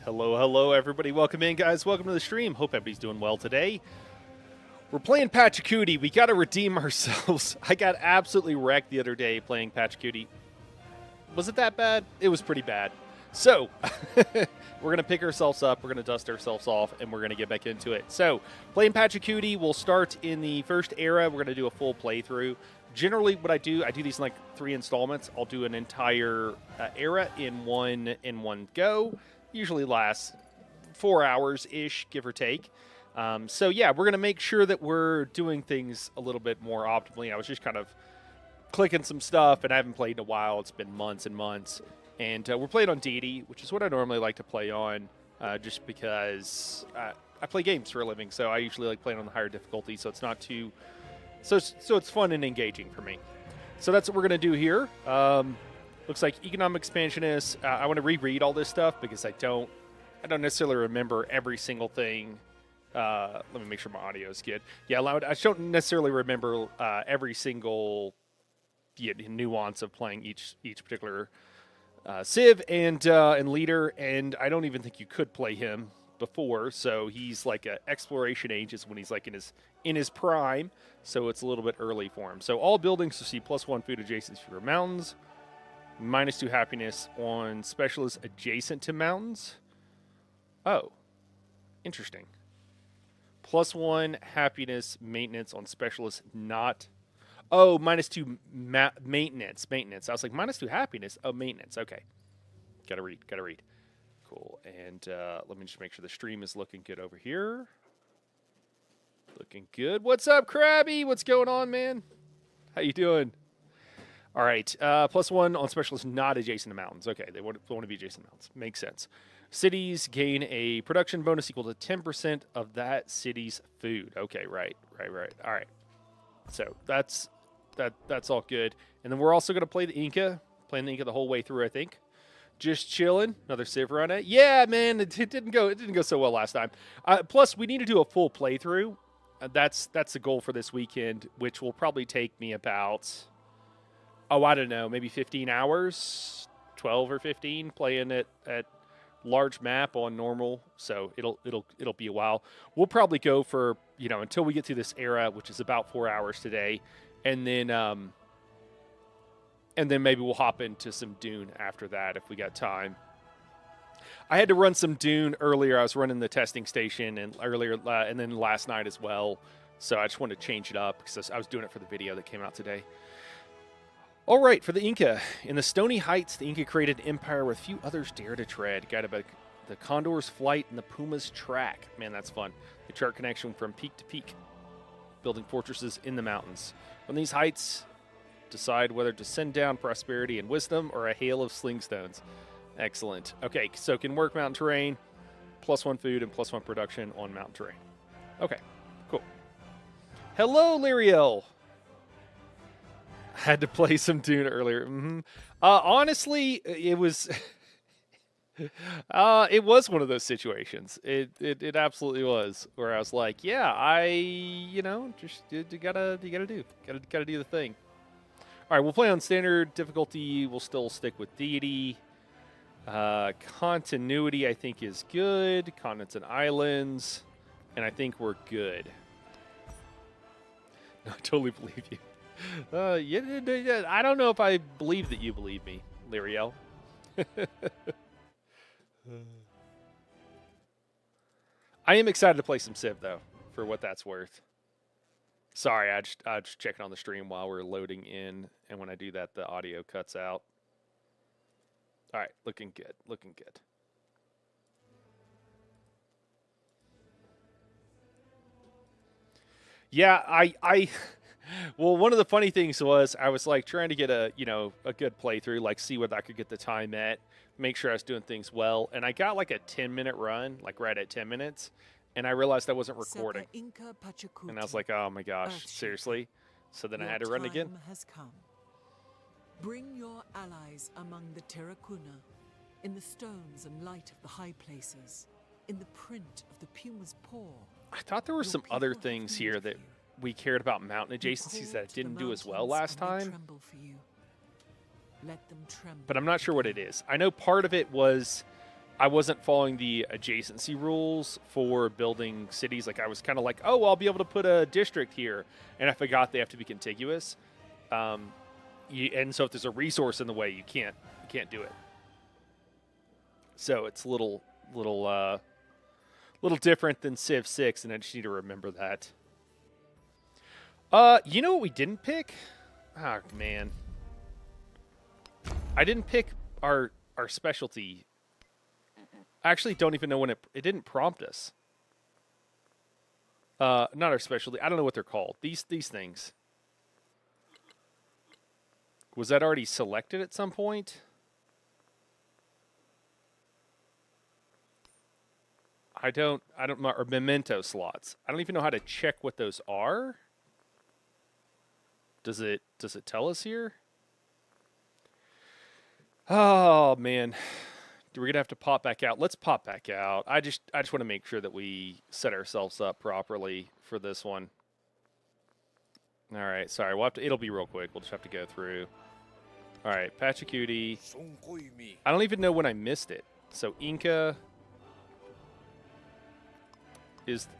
Hello, hello, everybody. Welcome in, guys. Welcome to the stream. Hope everybody's doing well today. We're playing Pachacuti. We got to redeem ourselves. I got absolutely wrecked the other day playing Pachacuti. Was it that bad? It was pretty bad. So, we're going to pick ourselves up, we're going to dust ourselves off, and we're going to get back into it. So, playing Pachacuti, we'll start in the first era. We're going to do a full playthrough. Generally, what I do these in like 3 installments. I'll do an entire era in one go. Usually lasts 4 hours-ish, give or take. So, yeah, we're going to make sure that we're doing things a little bit more optimally. I was just kind of clicking some stuff, and I haven't played in a while. It's been months and months. And we're playing on deity, which is what I normally like to play on, just because I play games for a living, so I usually like playing on the higher difficulty, so it's not too... So it's fun and engaging for me. So that's what we're going to do here. Looks like economic expansion is... I want to reread all this stuff because I don't necessarily remember every single thing. Let me make sure my audio is good. Yeah, I don't necessarily remember every single nuance of playing each particular civ and leader, and I don't even think you could play him before. So he's like a exploration age is when he's like in his prime. So it's a little bit early for him. So all buildings receive +1 food adjacent to your mountains. -2 happiness on specialists adjacent to mountains. Oh, interesting. +1 happiness maintenance on specialists not. Oh, -2 maintenance. I was like, -2 happiness. Oh, maintenance. Okay. Gotta read. Cool. And let me just make sure the stream is looking good over here. Looking good. What's up, Krabby? What's going on, man? How you doing? All right. +1 on specialists not adjacent to mountains. Okay, they want to be adjacent to mountains. Makes sense. Cities gain a production bonus equal to 10% of that city's food. Okay, right. All right. So that's all good. And then we're also going to play the Inca. Playing the Inca the whole way through, I think. Just chilling. Another civ run it. Yeah, man, it didn't go so well last time. Plus, we need to do a full playthrough. That's the goal for this weekend, which will probably take me about, I don't know, maybe 15 hours, 12 or 15, playing it at large map on normal. So it'll be a while. We'll probably go for, until we get through this era, which is about 4 hours today, and then maybe we'll hop into some Dune after that if we got time. I had to run some Dune earlier. I was running the testing station and then last night as well. So I just wanted to change it up because I was doing it for the video that came out today. All right, for the Inca. In the Stony Heights, the Inca created an empire where few others dare to tread, guided by the condor's flight and the puma's track. Man, that's fun. They chart connection from peak to peak, building fortresses in the mountains. On these heights, decide whether to send down prosperity and wisdom or a hail of slingstones. Excellent. Okay, so can work mountain terrain, +1 food and +1 production on mountain terrain. Okay, cool. Hello, Lyriel. Had to play some Dune earlier. Honestly, it was it was one of those situations. It absolutely was, where I was like, yeah, just you gotta do the thing. All right, we'll play on standard difficulty. We'll still stick with deity. Continuity, I think, is good. Continents and islands, and I think we're good. No, I totally believe you. Yeah, I don't know if I believe that you believe me, Lyriel. I am excited to play some Civ, though, for what that's worth. Sorry, I just checking on the stream while we're loading in, and when I do that, the audio cuts out. All right, looking good. Yeah, well, one of the funny things was I was like trying to get a good playthrough, like see what I could get the time at, make sure I was doing things well, and I got like a 10-minute run, like right at 10 minutes, and I realized I wasn't recording. And I was like, oh my gosh, seriously? So then I had to run again. Has come. Bring your allies among the Terracuna, in the stones and light of the high places, in the print of the puma's paw. I thought there were some other things here that we cared about mountain adjacencies that it didn't do as well last time. Let them tremble. But I'm not sure what it is. I know part of it was I wasn't following the adjacency rules for building cities. Like I was kind of like, oh, I'll be able to put a district here, and I forgot they have to be contiguous. And so if there's a resource in the way, you can't do it. So it's a little different than Civ 6, and I just need to remember that. You know what we didn't pick? Oh man, I didn't pick our specialty. I actually don't even know when it didn't prompt us. Not our specialty. I don't know what they're called. These things. Was that already selected at some point? I don't or memento slots. I don't even know how to check what those are. Does it tell us here? Oh man. We're gonna have to pop back out. Let's pop back out. I just want to make sure that we set ourselves up properly for this one. All right, sorry. It'll be real quick. We'll just have to go through. All right, Pachacuti. I don't even know when I missed it. So Inca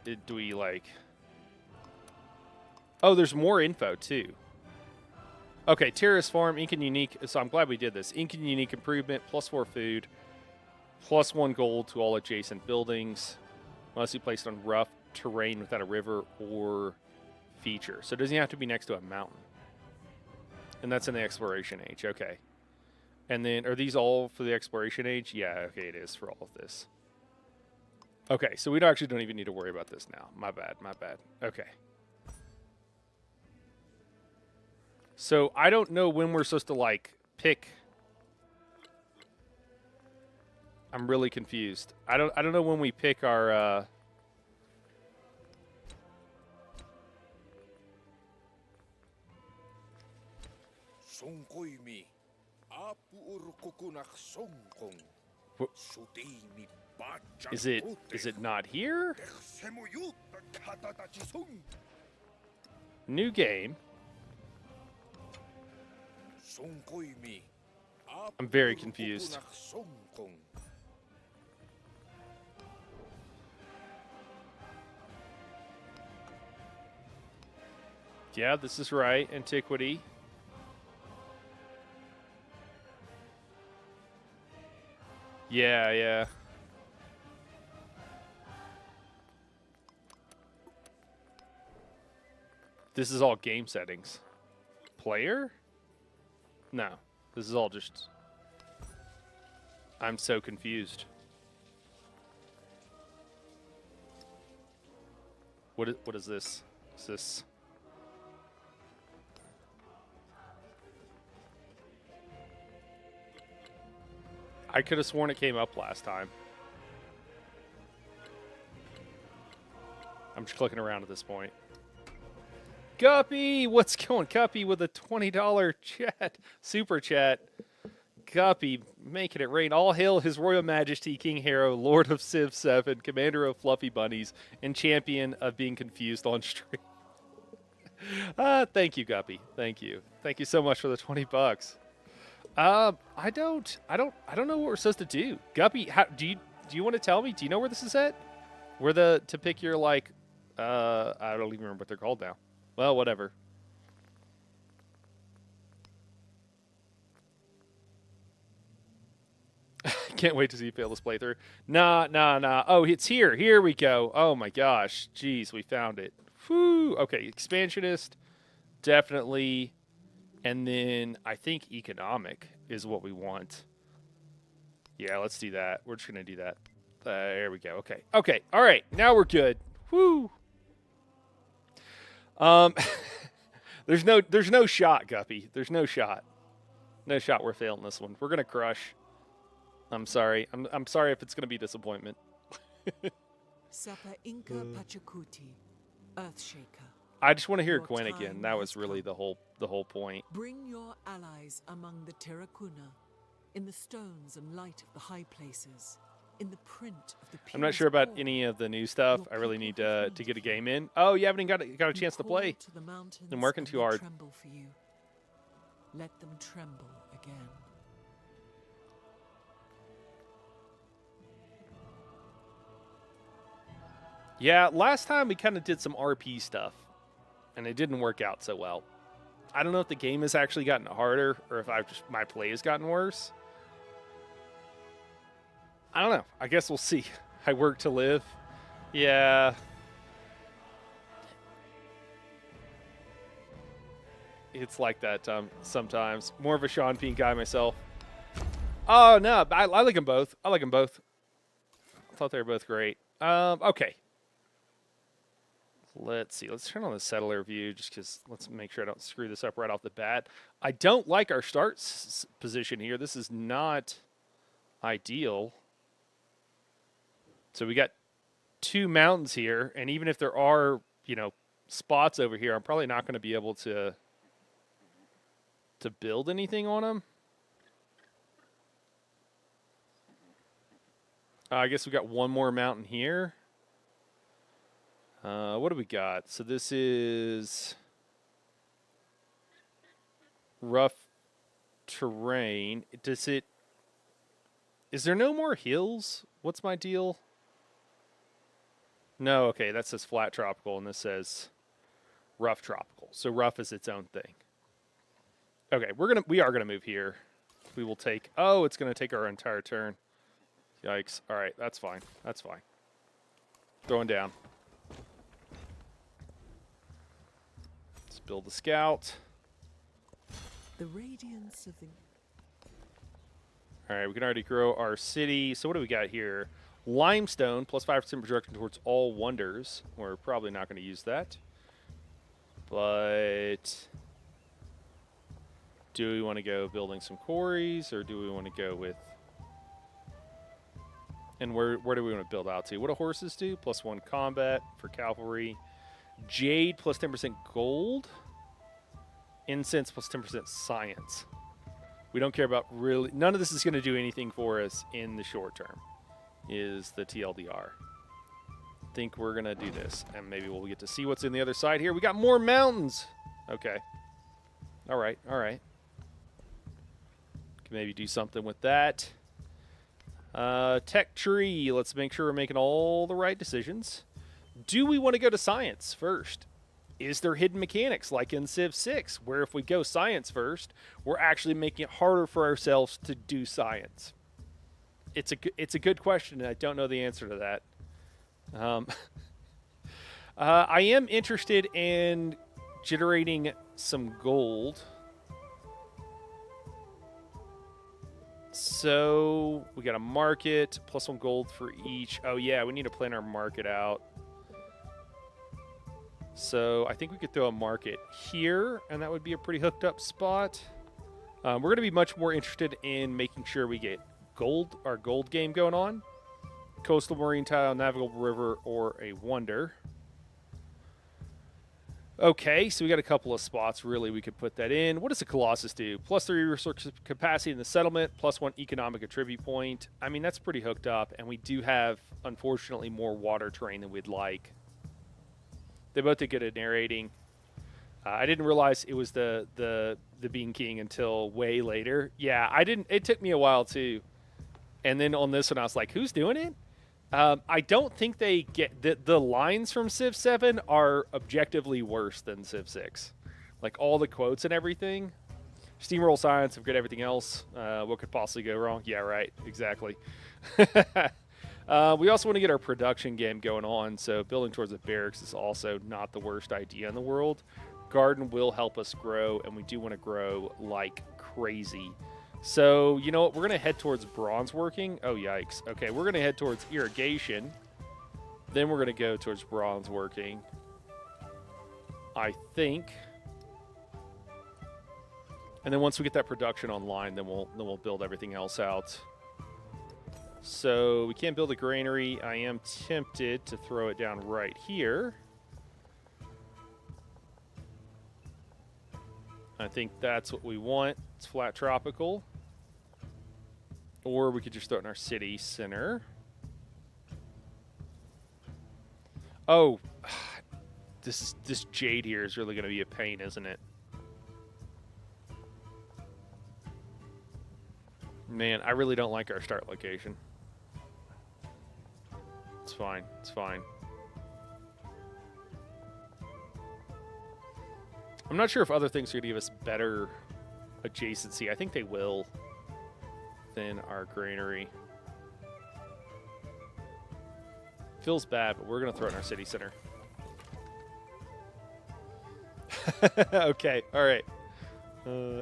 do we like? Oh, there's more info too. Okay, Terrace Farm, Incan Unique. So I'm glad we did this. Incan Unique improvement, +4 food. +1 gold to all adjacent buildings. Must be placed on rough terrain without a river or feature. So it doesn't have to be next to a mountain. And that's in the exploration age. Okay. And then, are these all for the exploration age? Yeah, okay, it is for all of this. Okay, so we actually don't even need to worry about this now. My bad. Okay. So I don't know when we're supposed to, like, pick. I'm really confused. I don't know when we pick our Is it not here? New game. I'm very confused. Yeah, this is right. Antiquity. Yeah. This is all game settings. Player? No. This is all just... I'm so confused. What is this? Is this... I could have sworn it came up last time. I'm just clicking around at this point. Guppy! What's going? Guppy with a $20 chat. Super chat. Guppy making it rain. All hail His Royal Majesty King Harrow, Lord of Civ 7, Commander of Fluffy Bunnies, and champion of being confused on stream. Thank you, Guppy. Thank you. Thank you so much for the $20. I don't know what we're supposed to do. Guppy, do you want to tell me? Do you know where this is at? Where to pick your, like, I don't even remember what they're called now. Well, whatever. Can't wait to see you fail this playthrough. Nah. Oh, it's here. Here we go. Oh my gosh. Jeez, we found it. Whew. Okay, expansionist. Definitely. And then I think economic is what we want. Yeah, let's do that. We're just going to do that. There we go. Okay. All right. Now we're good. Woo. There's no shot, Guppy. There's no shot. No shot we're failing this one. We're going to crush. I'm sorry. I'm sorry if it's going to be disappointment. Sapa Inca Pachacuti, Earthshaker. I just want to hear Gwen again. That was really the whole point. Bring your allies among the Terracuna, in the stones and light of the high places, in the print of the I'm not sure about any of the new stuff. I really need to get a game in. Oh, you haven't even got a chance to play. I'm working too hard. Tremble for you. Let them tremble again. Yeah, last time we kind of did some RP stuff, and it didn't work out so well. I don't know if the game has actually gotten harder or if my play has gotten worse. I don't know. I guess we'll see. I work to live. Yeah. It's like that sometimes. More of a Sean Bean guy myself. Oh, no. I like them both. I like them both. I thought they were both great. Okay. Let's see. Let's turn on the settler view just because let's make sure I don't screw this up right off the bat. I don't like our start position here. This is not ideal. So we got 2 mountains here, and even if there are, spots over here, I'm probably not going to be able to build anything on them. I guess we got one more mountain here. What do we got? So this is rough terrain. Is there no more hills? What's my deal? No, okay, that says flat tropical, and this says rough tropical. So rough is its own thing. Okay, we are gonna move here. We will take. Oh, it's gonna take our entire turn. Yikes! All right, that's fine. That's fine. Throwing down. Let's build the scout. The radiance of the. All right, we can already grow our city. So what do we got here? Limestone, plus 5% projection towards all wonders. We're probably not going to use that. But do we want to go building some quarries, or do we want to go with... And where do we want to build out to? What do horses do? Plus 1 combat for cavalry. Jade, plus 10% gold. Incense, plus 10% science. We don't care about really... None of this is going to do anything for us in the short term, is the TLDR. I think we're going to do this, and maybe we'll get to see what's in the other side here. We got more mountains. Okay. All right, all right. Can maybe do something with that. Tech tree. Let's make sure we're making all the right decisions. Do we want to go to science first? Is there hidden mechanics like in Civ 6, where if we go science first, we're actually making it harder for ourselves to do science? It's a good question, and I don't know the answer to that. I am interested in generating some gold. So we got a market, plus 1 gold for each. Oh yeah, we need to plan our market out. So I think we could throw a market here, and that would be a pretty hooked up spot. We're going to be much more interested in making sure we get gold, our gold game going on. Coastal marine tile, navigable river, or a wonder. Okay, so we got a couple of spots really we could put that in. What does the Colossus do? Plus 3 resource capacity in the settlement, plus 1 economic attribute point. I mean, that's pretty hooked up, and we do have, unfortunately, more water terrain than we'd like. They both did good at narrating. I didn't realize it was the Bean King until way later. Yeah, I didn't. It took me a while too. And then on this one, I was like, "Who's doing it?" I don't think they get the lines from Civ 7 are objectively worse than Civ 6. Like all the quotes and everything. Steamroll science, I've got everything else. What could possibly go wrong? Yeah, right. Exactly. We also want to get our production game going on, so building towards the barracks is also not the worst idea in the world. Garden will help us grow, and we do want to grow like crazy. So, you know what? We're going to head towards bronze working. Oh, yikes. Okay, we're going to head towards irrigation. Then we're going to go towards bronze working, I think. And then once we get that production online, then we'll build everything else out. So we can't build a granary. I am tempted to throw it down right here. I think that's what we want. It's flat tropical. Or we could just throw it in our city center. Oh, this jade here is really going to be a pain, isn't it? Man, I really don't like our start location. It's fine. It's fine. I'm not sure if other things are going to give us better adjacency. I think they will than our granary. Feels bad, but we're going to throw it in our city center. Okay, all right.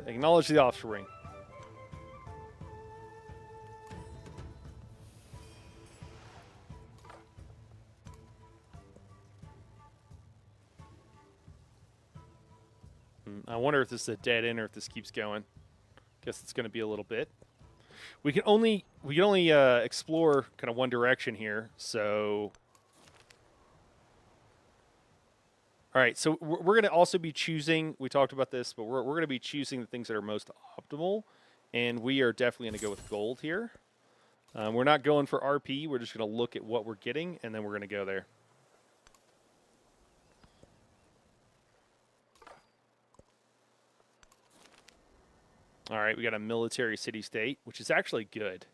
Acknowledge the offspring. I wonder if this is a dead end or if this keeps going. Guess it's going to be a little bit. We can only explore kind of one direction here. So, all right. So we're going to also be choosing. We talked about this, but we're going to be choosing the things that are most optimal, and we are definitely going to go with gold here. We're not going for RP. We're just going to look at what we're getting, and then we're going to go there. All right, we got a military city-state, which is actually good.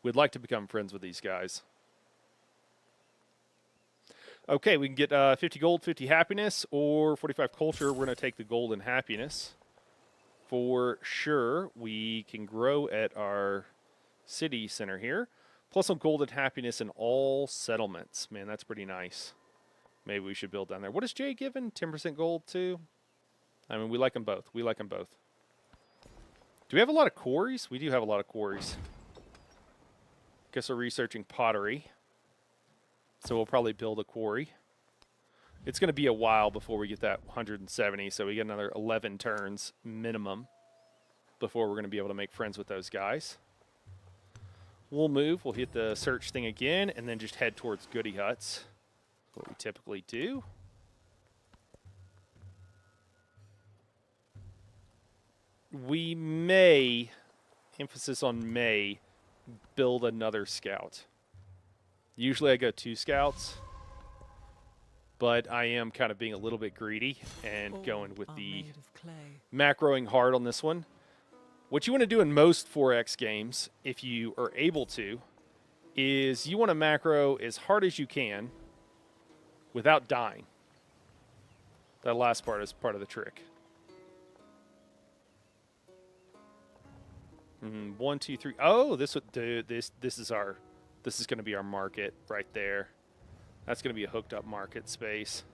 We'd like to become friends with these guys. Okay, we can get 50 gold, 50 happiness, or 45 culture. We're going to take the gold and happiness. For sure, we can grow at our city center here. Plus some gold and happiness in all settlements. Man, that's pretty nice. Maybe we should build down there. What is Jay given? 10% gold, too? I mean, we like them both. We like them both. Do we have a lot of quarries? We do have a lot of quarries. Guess we're researching pottery. So we'll probably build a quarry. It's going to be a while before we get that 170, so we get another 11 turns minimum before we're going to be able to make friends with those guys. We'll move. We'll hit the search thing again, and then just head towards Goody Huts. What we typically do. We may, emphasis on may, build another scout. Usually I go 2 scouts, but I am kind of being a little bit greedy and going with the macroing hard on this one. What you want to do in most 4X games, if you are able to, is you want to macro as hard as you can without dying. That last part is part of the trick. 1, 2, 3. Oh, this is going to be our market right there. That's going to be a hooked up market space.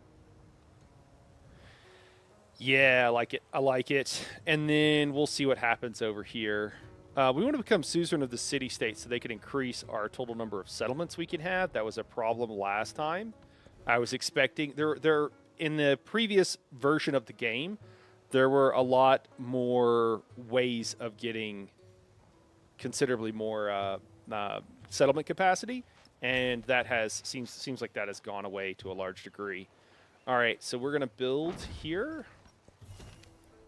Yeah, I like it. I like it. And then we'll see what happens over here. We want to become suzerain of the city-state so they can increase our total number of settlements we can have. That was a problem last time. I was expecting there in the previous version of the game, there were a lot more ways of getting considerably more settlement capacity, and that seems like that has gone away to a large degree. All right, so we're gonna build here,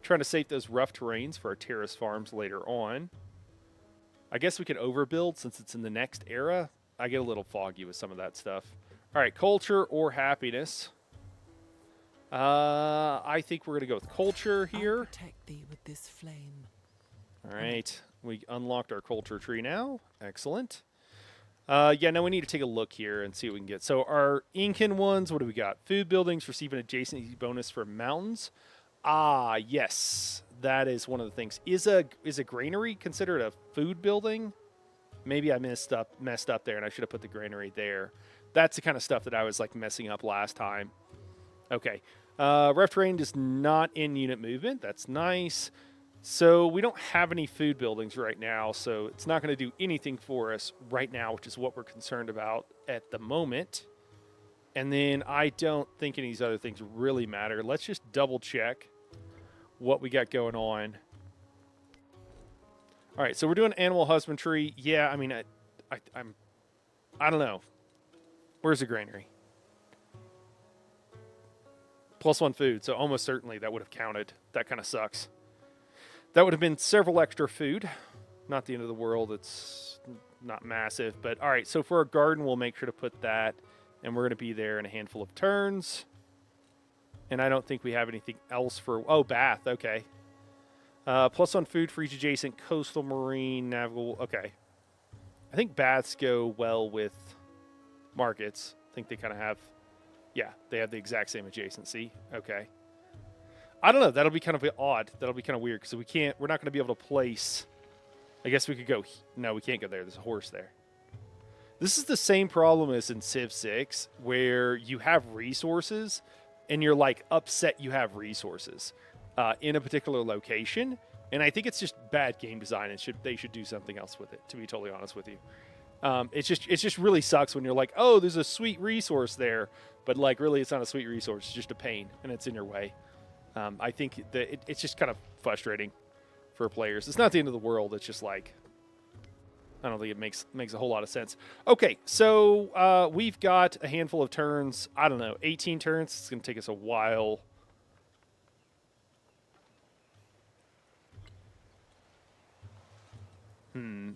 trying to save those rough terrains for our terrace farms later on. I guess we could overbuild since it's in the next era. I get a little foggy with some of that stuff. All right, culture or happiness. I think we're gonna go with culture here. I'll protect thee with this flame. All right. We unlocked our culture tree now. Excellent. Yeah, now we need to take a look here and see what we can get. So our Incan ones, what do we got? Food buildings receive an adjacency bonus for mountains. Ah, yes. That is one of the things. Is a granary considered a food building? Maybe I messed up there, and I should have put the granary there. That's the kind of stuff that I was like messing up last time. Okay. Ref terrain is not in unit movement. That's nice. So we don't have any food buildings right now, so it's not going to do anything for us right now, which is what we're concerned about at the moment. And then I don't think any of these other things really matter. Let's just double check what we got going on. All right, so we're doing animal husbandry. Yeah, I mean, I don't know. Where's the granary? +1 food, so almost certainly that would have counted. That kind of sucks. That would have been several extra food. Not the end of the world. It's not massive. But all right, so for our garden, we'll make sure to put that. And we're going to be there in a handful of turns. And I don't think we have anything else for... Oh, bath. Okay. +1 food for each adjacent coastal, marine, navigable... Okay. I think baths go well with markets. I think they kind of have... Yeah, they have the exact same adjacency. Okay. I don't know. That'll be kind of odd. That'll be kind of weird because we're not going to be able to place. I guess we could go. No, we can't go there. There's a horse there. This is the same problem as in Civ 6, where you have resources, and you're like upset you have resources in a particular location, and I think it's just bad game design, and they should do something else with it. To be totally honest with you, it just really sucks when you're like, oh, there's a sweet resource there, but like really, it's not a sweet resource. It's just a pain, and it's in your way. I think that it's just kind of frustrating for players. It's not the end of the world. It's just like, I don't think it makes a whole lot of sense. Okay, so we've got a handful of turns. I don't know, 18 turns. It's going to take us a while.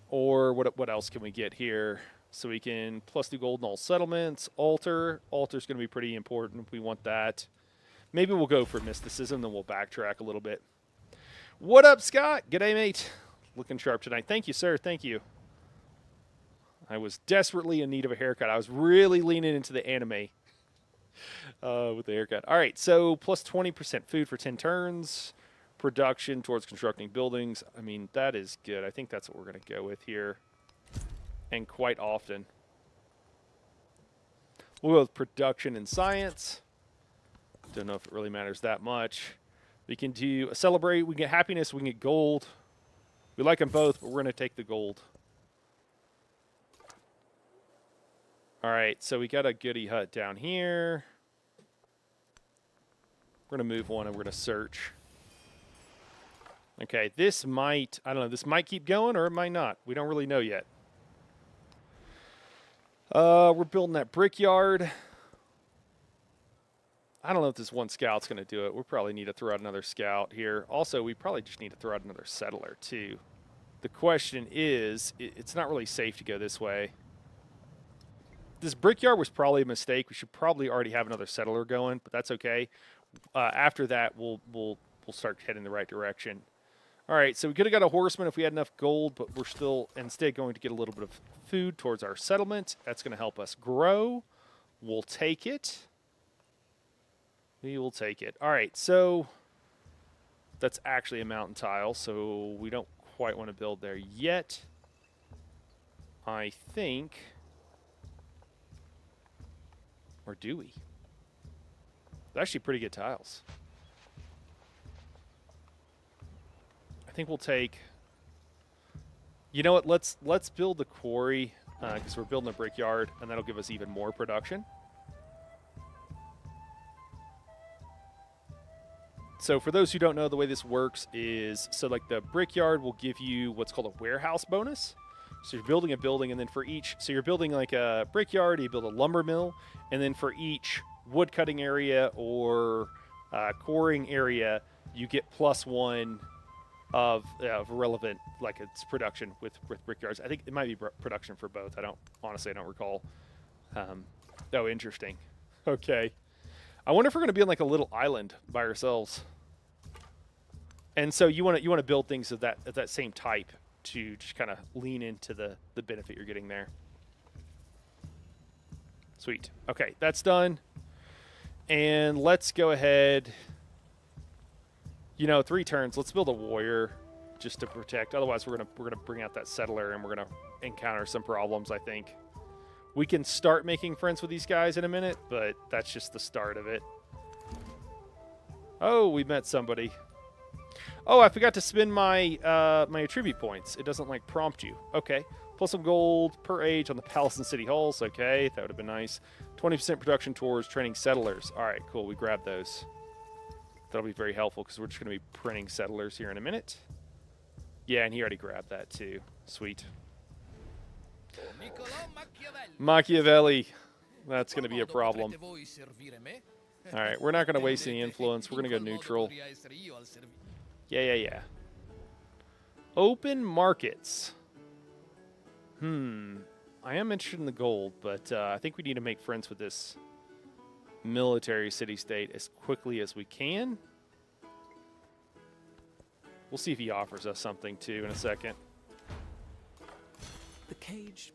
Or what else can we get here? So we can +2 gold in all settlements. Altar. Altar's going to be pretty important. We want that. Maybe we'll go for mysticism, then we'll backtrack a little bit. What up, Scott? G'day, mate. Looking sharp tonight. Thank you, sir. Thank you. I was desperately in need of a haircut. I was really leaning into the anime with the haircut. All right, so plus 20% food for 10 turns. Production towards constructing buildings. I mean, that is good. I think that's what we're going to go with here. And quite often. We'll go with production and science. Don't know if it really matters that much. We can do a celebrate. We can get happiness. We can get gold. We like them both, but we're going to take the gold. All right, so we got a goody hut down here. We're going to move one and we're going to search. Okay, this might, I don't know, this might keep going or it might not. We don't really know yet. We're building that brickyard. I don't know if this one scout's going to do it. We'll probably need to throw out another scout here. Also, we probably just need to throw out another settler, too. The question is, it's not really safe to go this way. This brickyard was probably a mistake. We should probably already have another settler going, but that's okay. After that, we'll start heading the right direction. All right, so we could have got a horseman if we had enough gold, but we're still instead going to get a little bit of food towards our settlement. That's going to help us grow. We'll take it. We will take it. All right, so that's actually a mountain tile, so we don't quite want to build there yet. I think, or do we? They're actually pretty good tiles. I think we'll take, you know what, let's build the quarry, because we're building a brickyard, and that'll give us even more production. So for those who don't know, the way this works is, so like the brickyard will give you what's called a warehouse bonus. So you're building a building, and then for each, so you're building like a brickyard, you build a lumber mill, and then for each wood cutting area or quarrying area, you get +1 of relevant, like it's production with brickyards. I think it might be production for both. Honestly, I don't recall. Oh, interesting. Okay. I wonder if we're going to be on like a little island by ourselves. And so you want to build things of that same type to just kind of lean into the benefit you're getting there. Sweet. Okay, that's done. And let's go ahead. 3 turns. Let's build a warrior just to protect. Otherwise, we're gonna bring out that settler and we're gonna encounter some problems. I think we can start making friends with these guys in a minute, but that's just the start of it. Oh, we met somebody. Oh, I forgot to spend my my attribute points. It doesn't like prompt you. Okay, plus some gold per age on the palace and city halls. Okay, that would have been nice. 20% production towards training settlers. All right, cool. We grabbed those. That'll be very helpful because we're just going to be printing settlers here in a minute. Yeah, and he already grabbed that too. Sweet. Machiavelli. That's going to be a problem. All right, we're not going to waste any influence. We're going to go neutral. Yeah. Open markets. I am interested in the gold, but I think we need to make friends with this military city-state as quickly as we can. We'll see if he offers us something, too, in a second. The caged.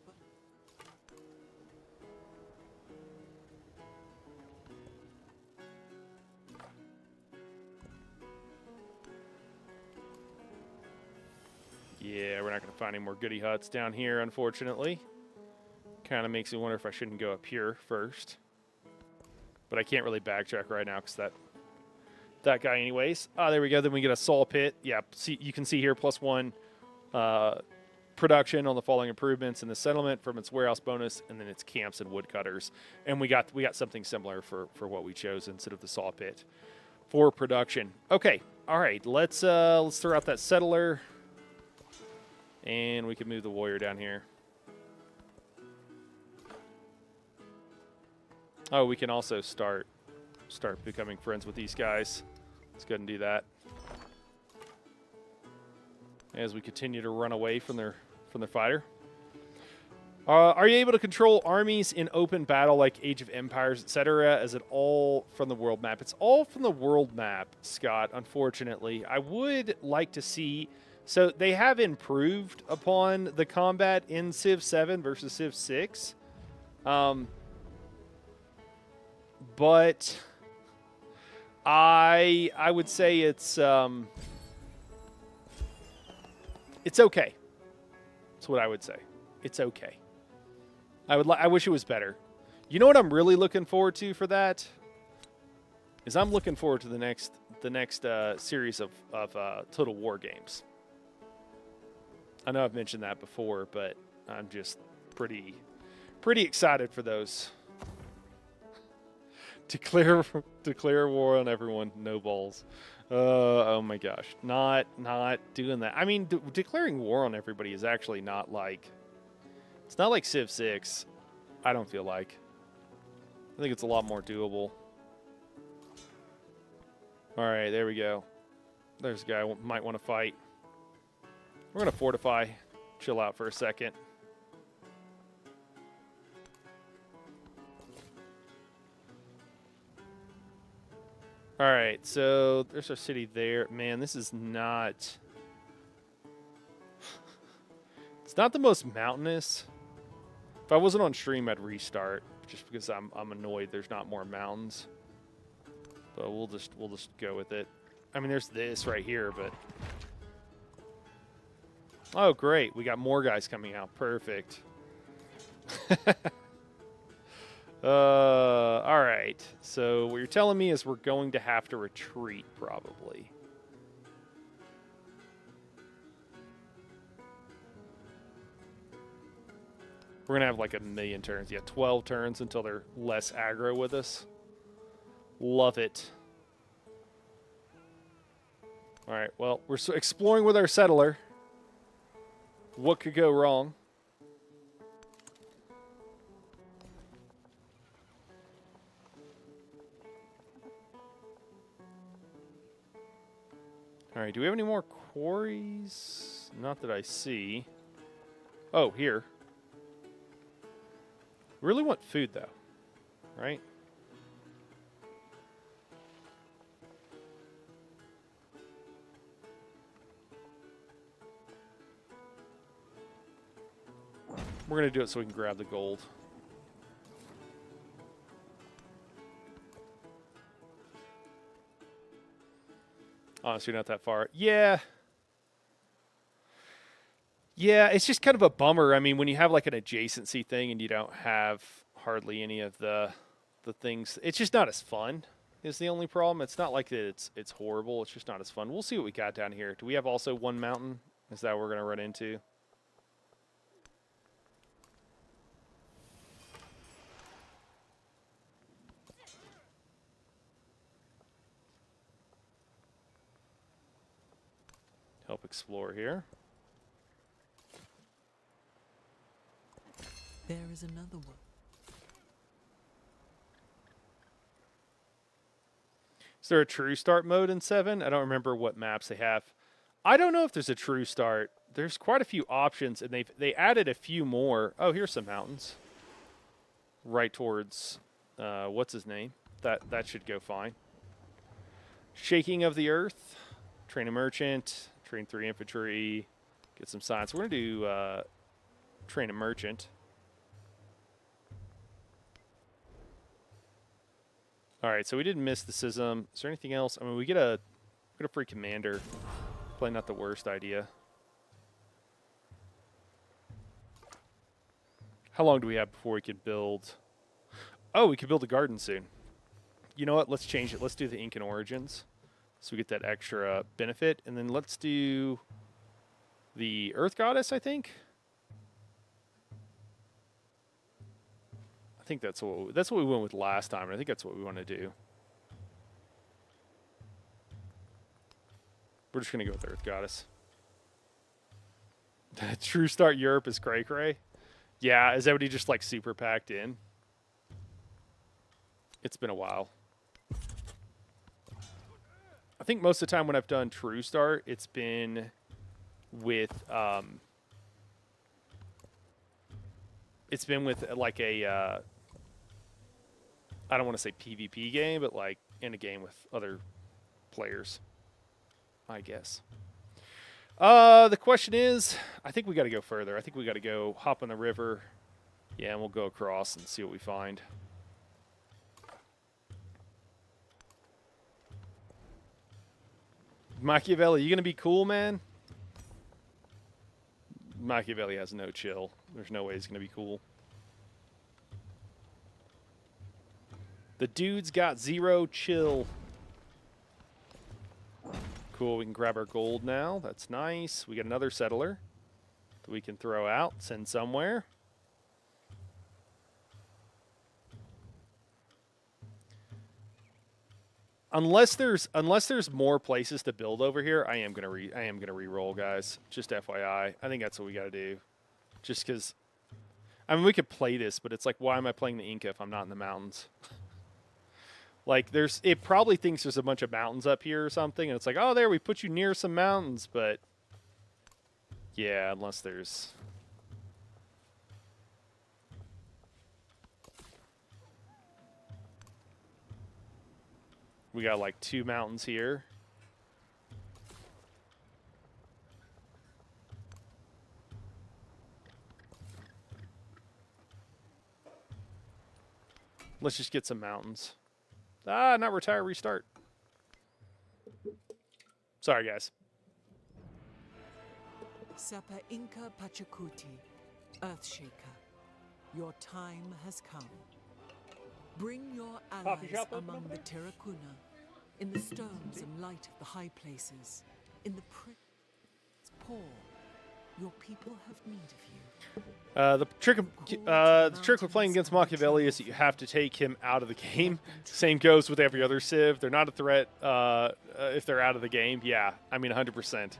find any more goody huts down here, unfortunately. Kind of makes me wonder if I shouldn't go up here first. But I can't really backtrack right now because that guy anyways. There we go. Then we get a saw pit. Yeah, see, you can see here +1 production on the following improvements in the settlement from its warehouse bonus, and then its camps and woodcutters. And we got something similar for what we chose instead of the saw pit for production. Okay, all right. Let's throw out that settler, and we can move the warrior down here. Oh, we can also start becoming friends with these guys. Let's go ahead and do that. As we continue to run away from their fighter. Are you able to control armies in open battle like Age of Empires, etc.? Is it all from the world map? It's all from the world map, Scott, unfortunately. I would like to see... So they have improved upon the combat in Civ 7 versus Civ 6. But I would say it's okay. That's what I would say. It's okay. I wish it was better. You know what I'm really looking forward to for that? Is I'm looking forward to the next series of Total War games. I know I've mentioned that before, but I'm just pretty excited for those. Declare war on everyone. No balls. Oh my gosh. Not doing that. I mean, declaring war on everybody is actually not like... It's not like Civ 6. I don't feel like. I think it's a lot more doable. All right, there we go. There's a guy who might want to fight. We're going to fortify. Chill out for a second. All right, so there's our city there. Man, this is not... It's not the most mountainous. If I wasn't on stream, I'd restart just because I'm annoyed there's not more mountains. But we'll just go with it. I mean, there's this right here, but... Oh, great. We got more guys coming out. Perfect. All right. So what you're telling me is we're going to have to retreat, probably. We're going to have like 1,000,000 turns. Yeah, 12 turns until they're less aggro with us. Love it. All right, well, we're exploring with our settler. What could go wrong? All right, do we have any more quarries? Not that I see. Oh, here. We really want food, though, right? We're going to do it so we can grab the gold. Honestly, not that far. Yeah. Yeah, it's just kind of a bummer. I mean, when you have like an adjacency thing and you don't have hardly any of the things, it's just not as fun is the only problem. It's not like that it's horrible. It's just not as fun. We'll see what we got down here. Do we have also one mountain? Is that what we're going to run into? Help explore here. There is another one. Is there a true start mode in 7? I don't remember what maps they have. I don't know if there's a true start. There's quite a few options, and they added a few more. Oh, here's some mountains. Right towards what's his name? That should go fine. Shaking of the Earth. Train a merchant. Train 3 infantry. Get some science. We're gonna do train a merchant. All right, so we didn't miss the schism. Is there anything else? I mean, we get a free commander. Probably not the worst idea. How long do we have before we can build? Oh, we can build a garden soon. You know what? Let's change it. Let's do the Incan Origins, so we get that extra benefit, and then let's do the Earth Goddess. I think that's what we went with last time, and I think that's what we want to do. We're just gonna go with Earth Goddess. True Start Europe is cray cray. Yeah, is everybody just like super packed in? It's been a while. I think most of the time when I've done True Start, it's been with like a I don't want to say PvP game, but like in a game with other players, I guess. The question is, I think we got to go further. I think we got to go hop on the river. Yeah, and we'll go across and see what we find. Machiavelli, you going to be cool, man? Machiavelli has no chill. There's no way he's going to be cool. The dude's got zero chill. Cool, we can grab our gold now. That's nice. We got another settler that we can throw out, send somewhere. Unless there's more places to build over here, I am gonna re-roll, guys. Just FYI, I think that's what we gotta do. Just because, I mean, we could play this, but it's like, why am I playing the Inca if I'm not in the mountains? Like, it probably thinks there's a bunch of mountains up here or something, and it's like, oh, there, we put you near some mountains, but yeah, unless there's. We got like 2 mountains here. Let's just get some mountains. Ah, not retire, restart. Sorry, guys. Sapa Inca Pachacuti, Earthshaker, your time has come. Bring your allies among the Terracuna, in the stones and light of the high places, in the poor. Your people have need of you. The trick with playing against Machiavelli is that you have to take him out of the game. Same goes with every other Civ. They're not a threat if they're out of the game. Yeah, I mean 100%.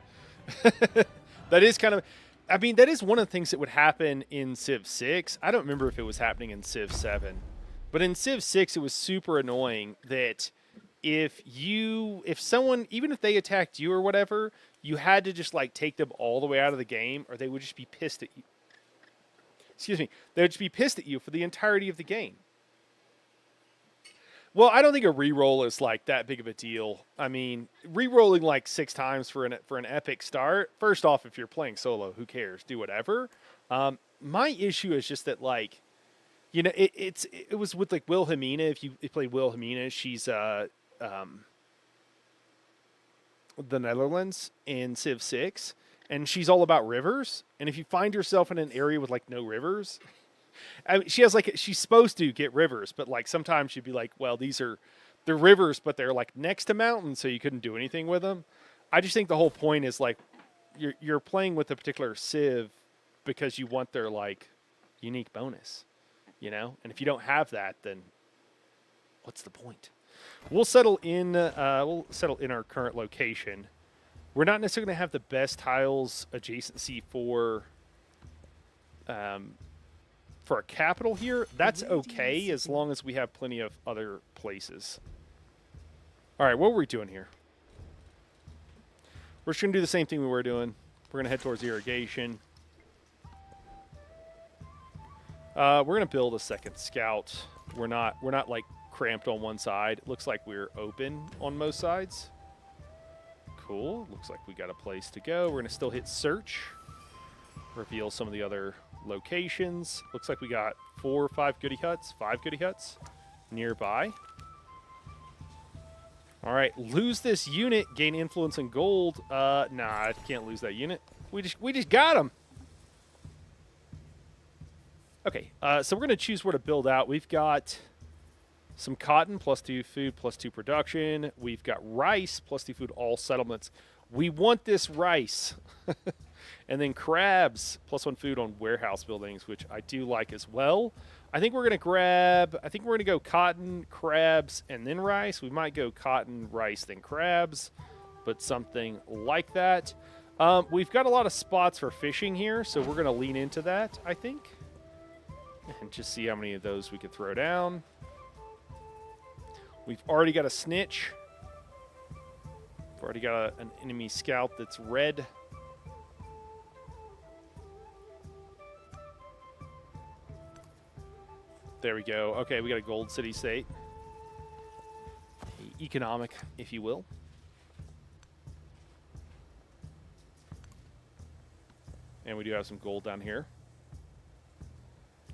That is kind of, I mean, that is one of the things that would happen in Civ 6. I don't remember if it was happening in Civ 7. But in Civ 6, it was super annoying that if someone, even if they attacked you or whatever, you had to just like take them all the way out of the game, or they would just be pissed at you. Excuse me. They would just be pissed at you for the entirety of the game. Well, I don't think a reroll is like that big of a deal. I mean, rerolling like 6 times for an epic start. First off, if you're playing solo, who cares? Do whatever. My issue is just that, like, you know, it was with like Wilhelmina. If you play Wilhelmina, she's the Netherlands in Civ 6, and she's all about rivers. And if you find yourself in an area with like no rivers, I mean, she has like, she's supposed to get rivers, but like sometimes she'd be like, well, they're rivers, but they're like next to mountains, so you couldn't do anything with them. I just think the whole point is like you're playing with a particular Civ because you want their like unique bonus. You know, and if you don't have that, then what's the point? We'll settle in our current location. We're not necessarily going to have the best tiles adjacency for a capital here. That's okay as long as we have plenty of other places. All right, what were we doing here? We're just going to do the same thing we were doing. We're going to head towards irrigation. We're going to build a second scout. We're not like cramped on one side. It looks like we're open on most sides. Cool. Looks like we got a place to go. We're going to still hit search. Reveal some of the other locations. Looks like we got 4 or 5 goody huts. 5 goody huts nearby. All right. Lose this unit. Gain influence and gold. Nah, I can't lose that unit. We just got him. Okay, so we're going to choose where to build out. We've got some cotton, +2 food, +2 production. We've got rice, +2 food, all settlements. We want this rice. And then crabs, +1 food on warehouse buildings, which I do like as well. I think we're going to go cotton, crabs, and then rice. We might go cotton, rice, then crabs, but something like that. We've got a lot of spots for fishing here, so we're going to lean into that, I think. And just see how many of those we can throw down. We've already got a snitch. We've already got an enemy scout that's red. There we go. Okay, we got a gold city state. Economic, if you will. And we do have some gold down here.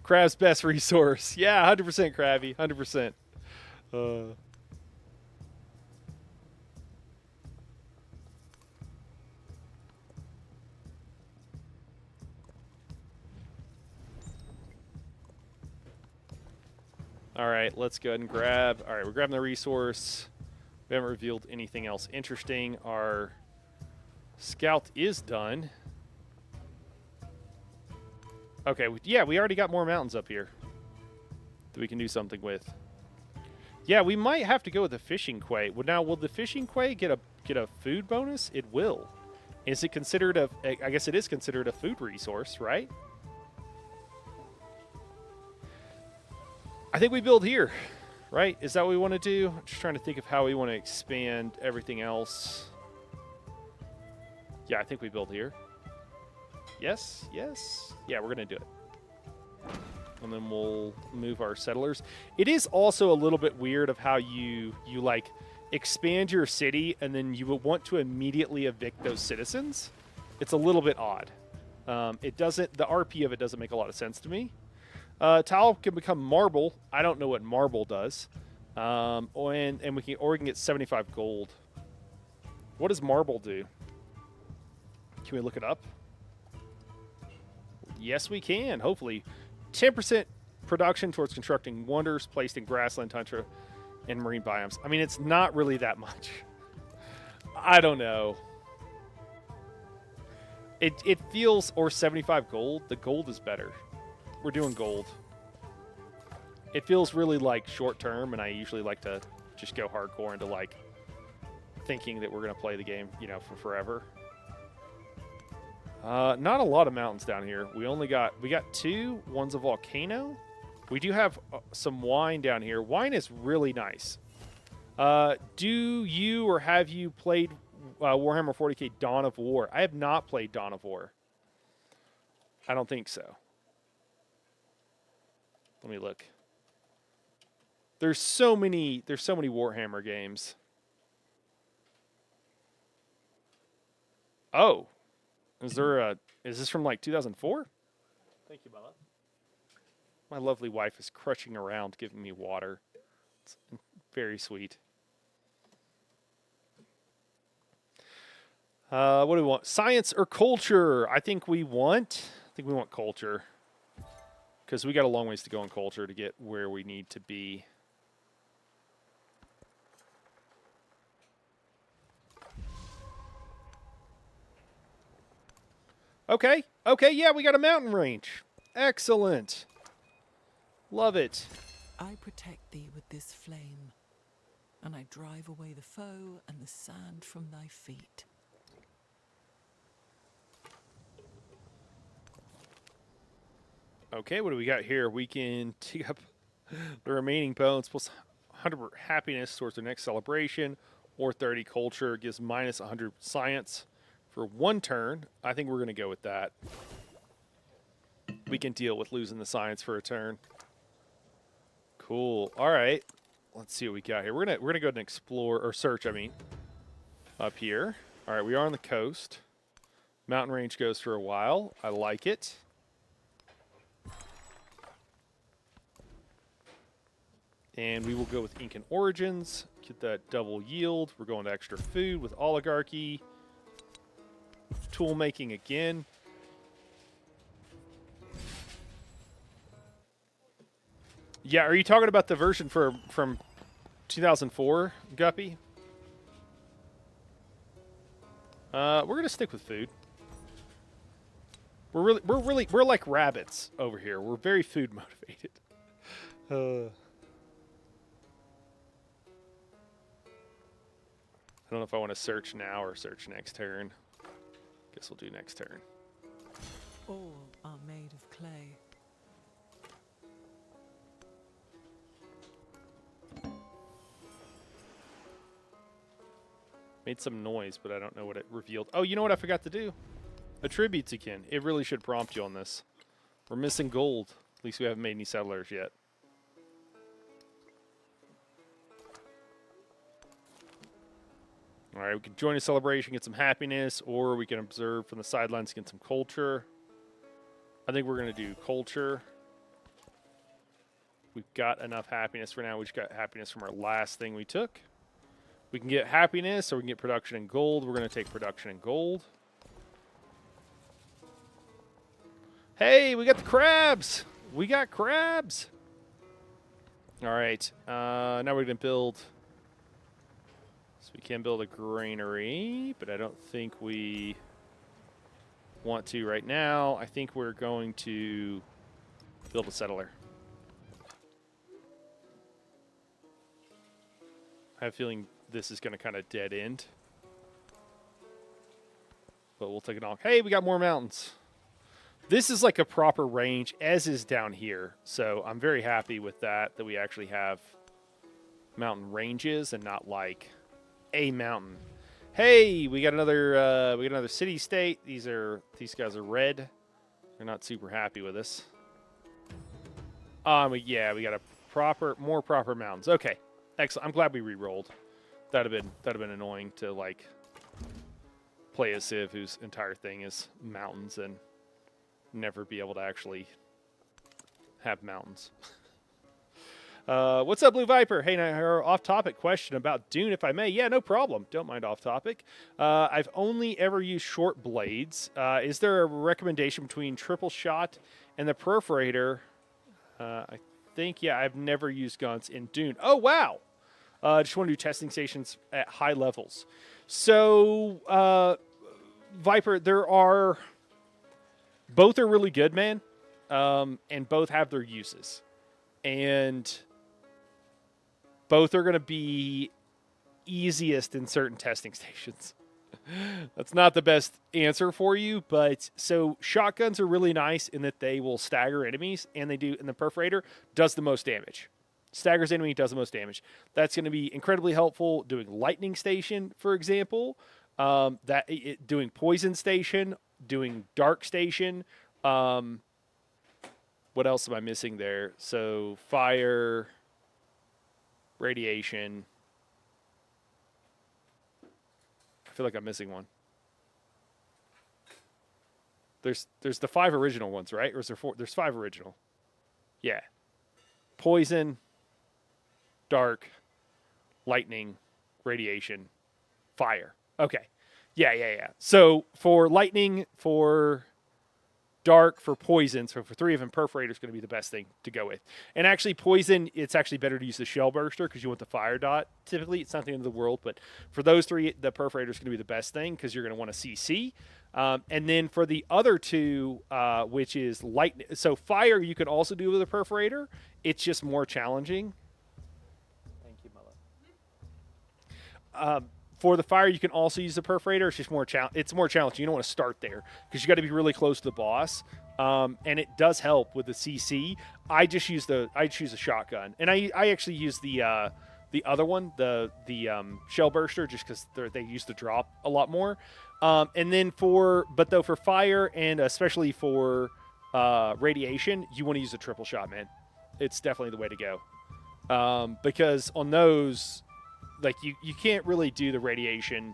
Crab's best resource. Yeah, 100% Krabby. 100%. All right, let's go ahead and grab. All right, we're grabbing the resource. We haven't revealed anything else interesting. Our scout is done. Okay, yeah, we already got more mountains up here that we can do something with. Yeah, we might have to go with the fishing quay. Well, now, will the fishing quay get a food bonus? It will. Is it considered a? I guess it is considered a food resource, right? I think we build here, right? Is that what we want to do? I'm just trying to think of how we want to expand everything else. Yeah, I think we build here. Yes, yes. Yeah, we're going to do it. And then we'll move our settlers. It is also a little bit weird of how you like expand your city and then you would want to immediately evict those citizens. It's a little bit odd. The RP of it doesn't make a lot of sense to me. Tile can become marble. I don't know what marble does. And we can get 75 gold. What does marble do? Can we look it up? Yes, we can. Hopefully. 10% production towards constructing wonders placed in grassland, tundra, and marine biomes. I mean, it's not really that much. I don't know. It feels, or 75 gold. The gold is better. We're doing gold. It feels really like short term, and I usually like to just go hardcore into like thinking that we're going to play the game, you know, for forever. Not a lot of mountains down here. We got 2. One's a volcano. We do have some wine down here. Wine is really nice. Do you or have you played Warhammer 40K Dawn of War? I have not played Dawn of War. I don't think so. Let me look. There's so many Warhammer games. Oh. Is this from like 2004? Thank you, Bella. My lovely wife is crushing around giving me water. It's very sweet. What do we want? Science or culture? I think we want culture. Because we got a long ways to go in culture to get where we need to be. Okay. Okay, yeah, we got a mountain range. Excellent. Love it. I protect thee with this flame, and I drive away the foe and the sand from thy feet. Okay, what do we got here? We can take up the remaining bones plus 100 happiness towards the next celebration, or 30 culture. Gives minus 100 science for 1 turn. I think we're going to go with that. We can deal with losing the science for a turn. Cool. All right. Let's see what we got here. We're gonna go ahead and explore, or search, I mean, up here. All right, we are on the coast. Mountain range goes for a while. I like it. And we will go with Incan Origins. Get that double yield. We're going to extra food with Oligarchy. Tool making again. Yeah, are you talking about the version from 2004, Guppy? We're gonna stick with food. We're like rabbits over here. We're very food motivated. I don't know if I want to search now or search next turn. Guess we'll do next turn. All are made of clay. Made some noise, but I don't know what it revealed. Oh, you know what I forgot to do? Attributes again. It really should prompt you on this. We're missing gold. At least we haven't made any settlers yet. All right, we can join a celebration, get some happiness, or we can observe from the sidelines, get some culture. I think we're going to do culture. We've got enough happiness for now. We just got happiness from our last thing we took. We can get happiness, or we can get production in gold. We're going to take production in gold. Hey, we got the crabs. We got crabs. All right. Now we're going to build. So we can build a granary, but I don't think we want to right now. I think we're going to build a settler. I have a feeling this is going to kind of dead end. But we'll take it off. Hey, we got more mountains. This is like a proper range, as is down here. So I'm very happy with that we actually have mountain ranges and not like a mountain. Hey, we got another city state. These guys are red. They're not super happy with us. Yeah, we got more proper mountains. Okay, excellent. I'm glad we re-rolled. That'd have been annoying to like play a Civ whose entire thing is mountains and never be able to actually have mountains. What's up, Blue Viper? Hey, off-topic question about Dune, if I may. Yeah, no problem. Don't mind off-topic. I've only ever used short blades. Is there a recommendation between triple shot and the perforator? I think, yeah, I've never used guns in Dune. Oh, wow. Just want to do testing stations at high levels. So, Viper, both are really good, man, and both have their uses. And both are going to be easiest in certain testing stations. That's not the best answer for you, but so shotguns are really nice in that they will stagger enemies, and the perforator does the most damage. Staggers enemy, does the most damage. That's going to be incredibly helpful doing lightning station, for example. Doing poison station, doing dark station. What else am I missing there? So fire, radiation. I feel like I'm missing one. There's the 5 original ones, right? Or is there 4? There's 5 original. Yeah. Poison, dark, lightning, radiation, fire. Okay. Yeah. So for lightning, for dark, for poison, so for 3 of them, perforator is going to be the best thing to go with. And actually, poison, it's actually better to use the shell burster because you want the fire dot. Typically, it's not the end of the world, but for those 3, the perforator is going to be the best thing because you're going to want a CC. And then for the other 2, which is lightning, so fire you can also do with a perforator. It's just more challenging. Thank you, Mella. For the fire, you can also use the perforator. It's just more challenging. You don't want to start there because you got to be really close to the boss. And it does help with the CC. I just use a shotgun, and I actually use the other one, the shell burster, just because they use the drop a lot more. And then for fire and especially for radiation, you want to use a triple shot, man. It's definitely the way to go. Because on those, like you can't really do the radiation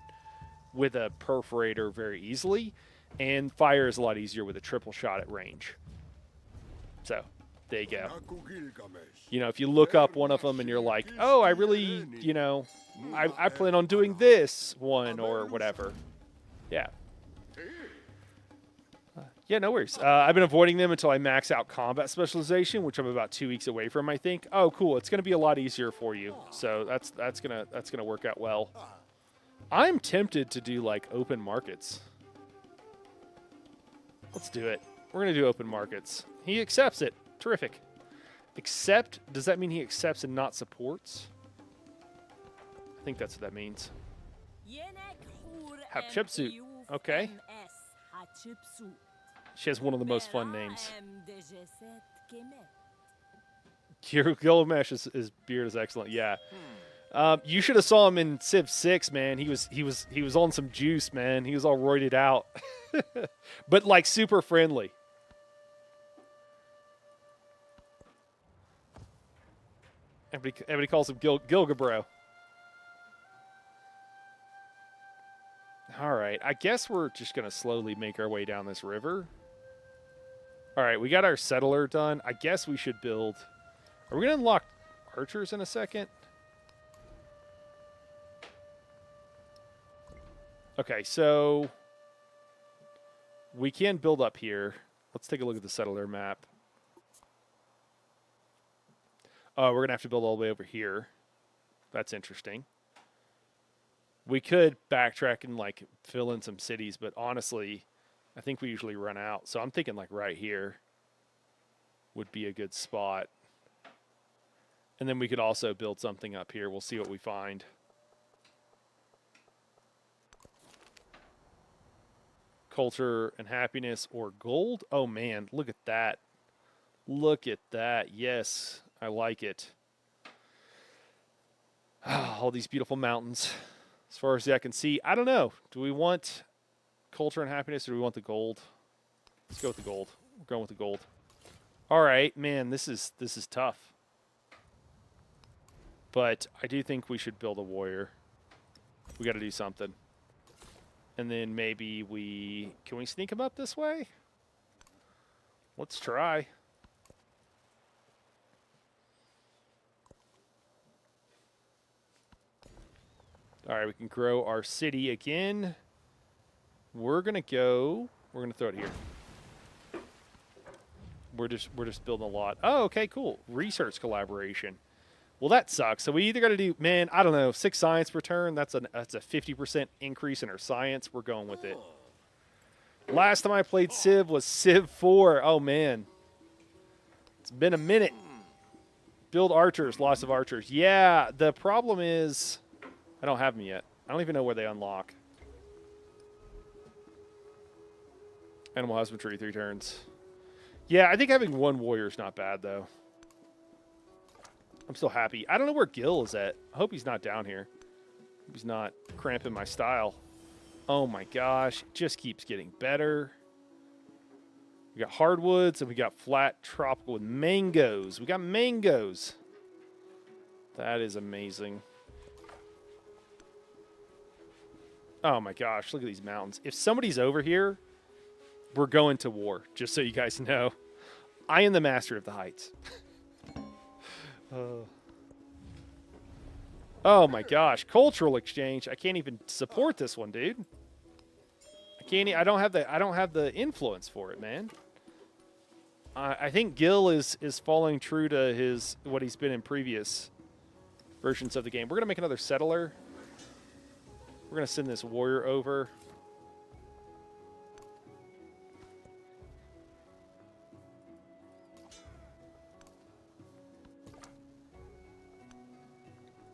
with a perforator very easily, and fire is a lot easier with a triple shot at range. So there you go. You know, if you look up one of them and you're like, oh, I really, I plan on doing this one or whatever. Yeah. Yeah, no worries. I've been avoiding them until I max out combat specialization, which I'm about 2 weeks away from, I think. Oh, cool. It's going to be a lot easier for you. So that's gonna work out well. I'm tempted to do like open markets. Let's do it. We're going to do open markets. He accepts it. Terrific. Accept, does that mean he accepts and not supports? I think that's what that means. Hatshepsut. Okay. She has one of the most fun names. Gilgamesh, his beard is excellent. Yeah. You should have saw him in Civ 6, man. He was on some juice, man. He was all roided out. But like super friendly. Everybody calls him Gilgabro. All right, I guess we're just going to slowly make our way down this river. All right, we got our settler done. I guess we should build... Are we going to unlock archers in a second? Okay, so... we can build up here. Let's take a look at the settler map. Oh, we're going to have to build all the way over here. That's interesting. We could backtrack and like fill in some cities, but honestly, I think we usually run out. So I'm thinking like right here would be a good spot. And then we could also build something up here. We'll see what we find. Culture and happiness or gold. Oh man, look at that. Look at that. Yes, I like it. All these beautiful mountains. As far as I can see, I don't know. Do we want culture and happiness or do we want the gold? Let's go with the gold. We're going with the gold. All right, man, this is tough. But I do think we should build a warrior. We got to do something. And then maybe can we sneak him up this way? Let's try. All right, we can grow our city again. We're going to throw it here. We're just building a lot. Oh, okay, cool. Research collaboration. Well, that sucks. So we either got to do, man, I don't know, 6 science per turn. That's a 50% increase in our science. We're going with it. Last time I played Civ was Civ 4. Oh, man. It's been a minute. Build archers, loss of archers. Yeah, the problem is... I don't have them yet. I don't even know where they unlock. Animal husbandry, 3 turns. Yeah, I think having 1 warrior is not bad, though. I'm still happy. I don't know where Gil is at. I hope he's not down here. He's not cramping my style. Oh my gosh. It just keeps getting better. We got hardwoods and we got flat tropical with mangoes. We got mangoes. That is amazing. Oh my gosh, look at these mountains. If somebody's over here, we're going to war, just so you guys know. I am the master of the heights. Oh my gosh, cultural exchange. I can't even support this one, dude. I don't have the influence for it, man. I think Gil is following true to what he's been in previous versions of the game. We're going to make another settler. We're going to send this warrior over.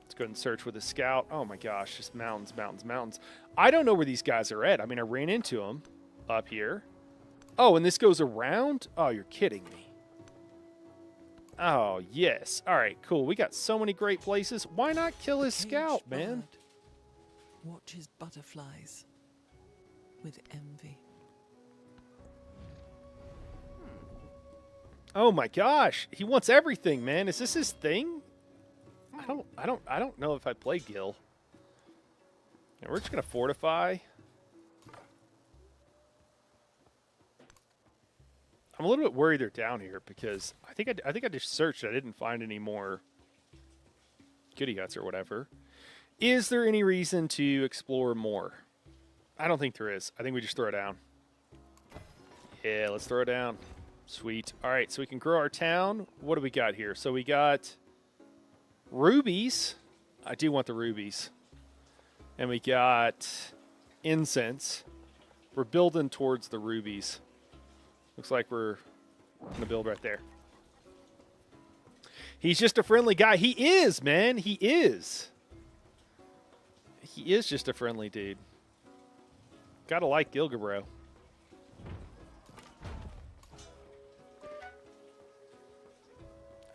Let's go ahead and search with a scout. Oh my gosh, just mountains, mountains, mountains. I don't know where these guys are at. I mean, I ran into them up here. Oh, and this goes around? Oh, you're kidding me. Oh, yes. All right, cool. We got so many great places. Why not kill his scout, man? Watches butterflies with envy. Oh my gosh, he wants everything, man. Is this his thing? I don't know if I play Gil. And we're just gonna fortify. I'm a little bit worried they're down here because I think I just searched. I didn't find any more goody guts or whatever. Is there any reason to explore more? I don't think there is. I think we just throw it down. Yeah, let's throw it down. Sweet. All right, so we can grow our town. What do we got here? So we got rubies. I do want the rubies. And we got incense. We're building towards the rubies. Looks like we're going to build right there. He's just a friendly guy. He is, man. He is. He is just a friendly dude. Gotta like Gilga, bro.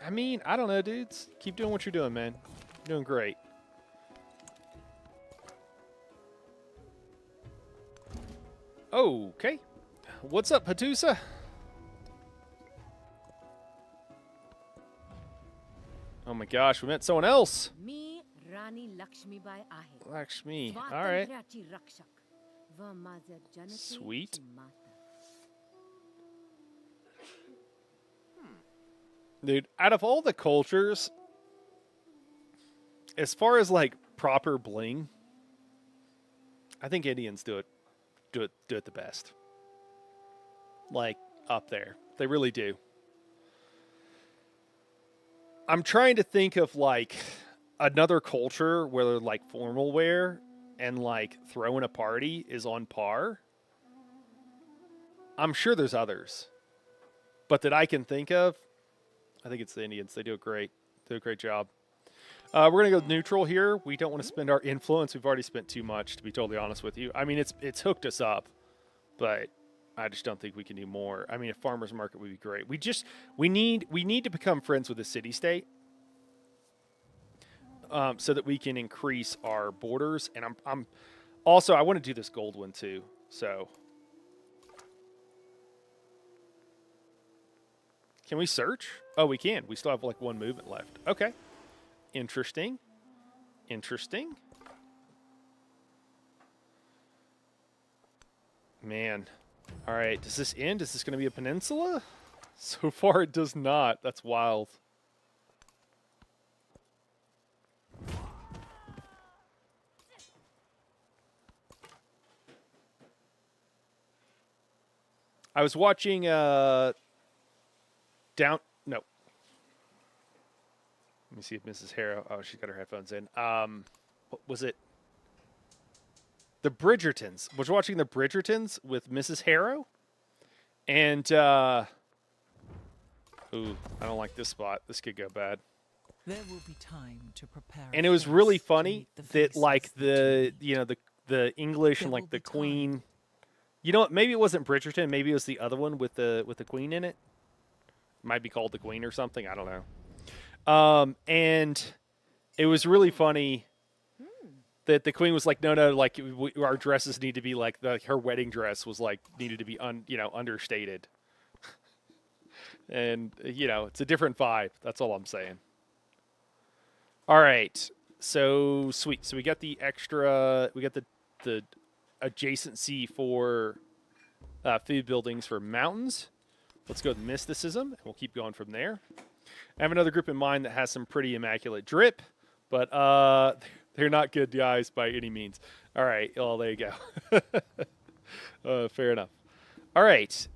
I mean, I don't know, dudes. Keep doing what you're doing, man. You're doing great. Okay. What's up, Hatusa? Oh my gosh, we met someone else. Me Rani Lakshmi Bai Ahe. Lakshmi. All right. Swatantrachi Rakshak. Va Maza Janati Sweet. Mata. Dude, out of all the cultures, as far as like proper bling, I think Indians do it the best. Like up there. They really do. I'm trying to think of like another culture where like formal wear and like throwing a party is on par. I'm sure there's others. But that I can think of, I think it's the Indians. They do it great. They do a great job. We're going to go neutral here. We don't want to spend our influence. We've already spent too much, to be totally honest with you. I mean, it's hooked us up, but I just don't think we can do more. I mean, a farmer's market would be great. We need to become friends with the city-state so that we can increase our borders. And I'm also, I want to do this gold one too. So can we search? Oh, we can. We still have like one movement left. Okay. Interesting. Interesting. Man. All right. Does this end? Is this going to be a peninsula? So far, it does not. That's wild. I was watching No. Let me see if Mrs. Harrow. Oh, she's got her headphones in. What was it? The Bridgertons. Was watching the Bridgertons with Mrs. Harrow, and ooh, I don't like this spot. This could go bad. There will be time to prepare. And it was really funny the that like faces the English There and will like the be time. Queen. You know what? Maybe it wasn't Bridgerton. Maybe it was the other one with the Queen in it. Might be called the Queen or something. I don't know. And it was really funny that the Queen was like, no, like our dresses need to be like her wedding dress was like needed to be understated. And it's a different vibe. That's all I'm saying. All right. So sweet. So we got the extra, we got the adjacency for food buildings for mountains. Let's go with mysticism, and we'll keep going from there. I have another group in mind that has some pretty immaculate drip, but they're not good guys by any means. All right, well, there you go. Fair enough. All right.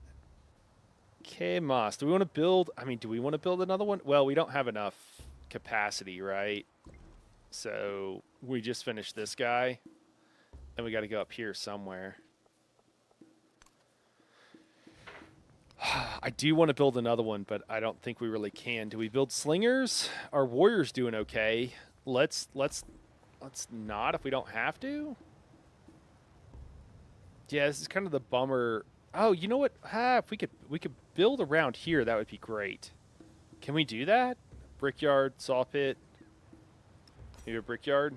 Okay, Moss. Do we want to build? I mean, do we want to build another one? Well, we don't have enough capacity, right? So we just finished this guy, and we got to go up here somewhere. I do want to build another one, but I don't think we really can. Do we build slingers? Our warrior's doing okay. Let's not if we don't have to. Yeah, this is kind of the bummer. Oh, you know what? If we could build around here, that would be great. Can we do that? Brickyard, saw pit. Maybe a brickyard.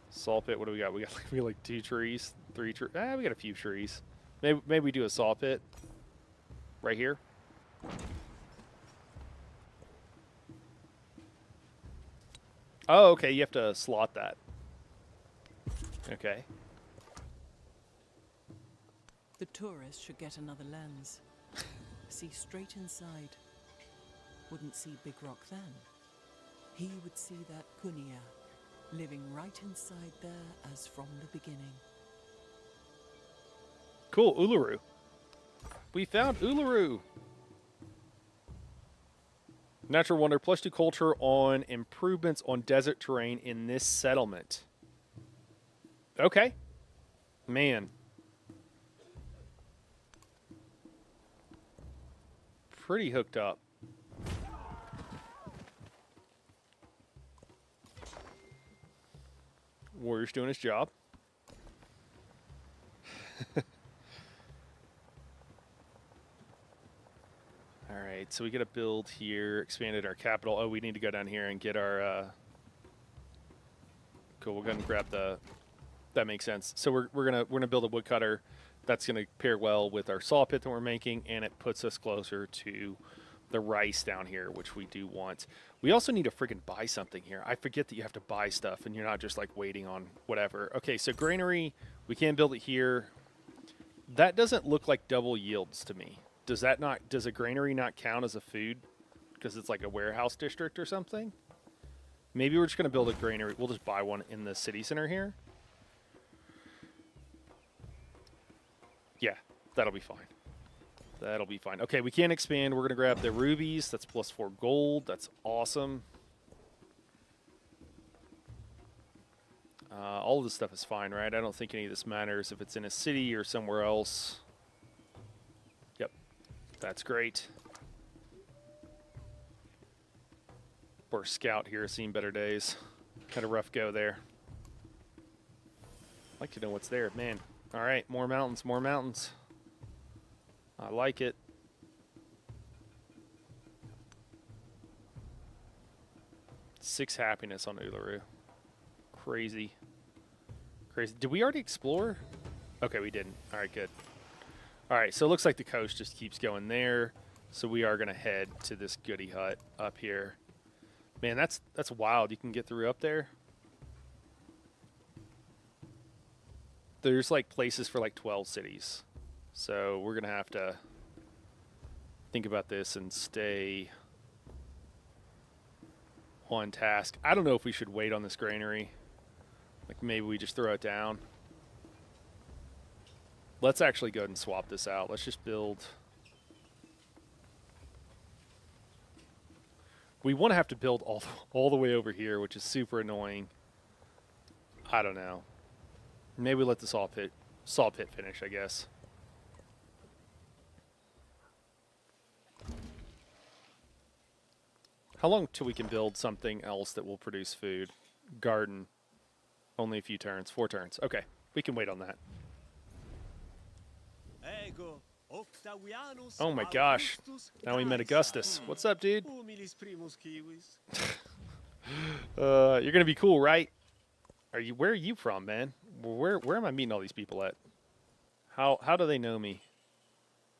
Saw pit. What do we got? We got like 2 trees, 3 trees. We got a few trees. Maybe we do a saw pit right here. Oh, okay. You have to slot that. Okay. The tourist should get another lens. See straight inside. Wouldn't see Big Rock then. He would see that Punya living right inside there as from the beginning. Cool, Uluru. We found Uluru. Natural wonder, +2 culture on improvements on desert terrain in this settlement. Okay. Man. Pretty hooked up. Warrior's doing his job. All right, so we got to build here, expanded our capital. Oh, we need to go down here and get our... Cool, we'll go ahead and grab the... That makes sense. So we're gonna build a woodcutter. That's gonna pair well with our saw pit that we're making, and it puts us closer to the rice down here, which we do want. We also need to freaking buy something here. I forget that you have to buy stuff, and you're not just like waiting on whatever. Okay, so granary, we can build it here. That doesn't look like double yields to me. Does that not? Does a granary not count as a food because it's like a warehouse district or something? Maybe we're just gonna build a granary. We'll just buy one in the city center here. Yeah, that'll be fine. That'll be fine. Okay, we can expand. We're going to grab the rubies. That's +4 gold. That's awesome. All of this stuff is fine, right? I don't think any of this matters if it's in a city or somewhere else. Yep, that's great. Poor Scout here has seen better days. Had a rough go there. I'd like to know what's there. Man. All right, more mountains, more mountains. I like it. Six happiness on Uluru. Crazy. Crazy. Did we already explore? Okay, we didn't. All right, good. All right, so it looks like the coast just keeps going there. So we are going to head to this goody hut up here. Man, that's wild. You can get through up there. There's like places for like 12 cities. So we're going to have to think about this and stay on task. I don't know if we should wait on this granary. Like maybe we just throw it down. Let's actually go ahead and swap this out. Let's just build. We want to have to build all the way over here, which is super annoying. I don't know. Maybe we let the saw pit finish, I guess. How long till we can build something else that will produce food? Garden. Only a few turns. 4 turns. Okay. We can wait on that. Oh my gosh. Now we met Augustus. What's up, dude? You're going to be cool, right? Where are you from, man? Where am I meeting all these people at? How do they know me?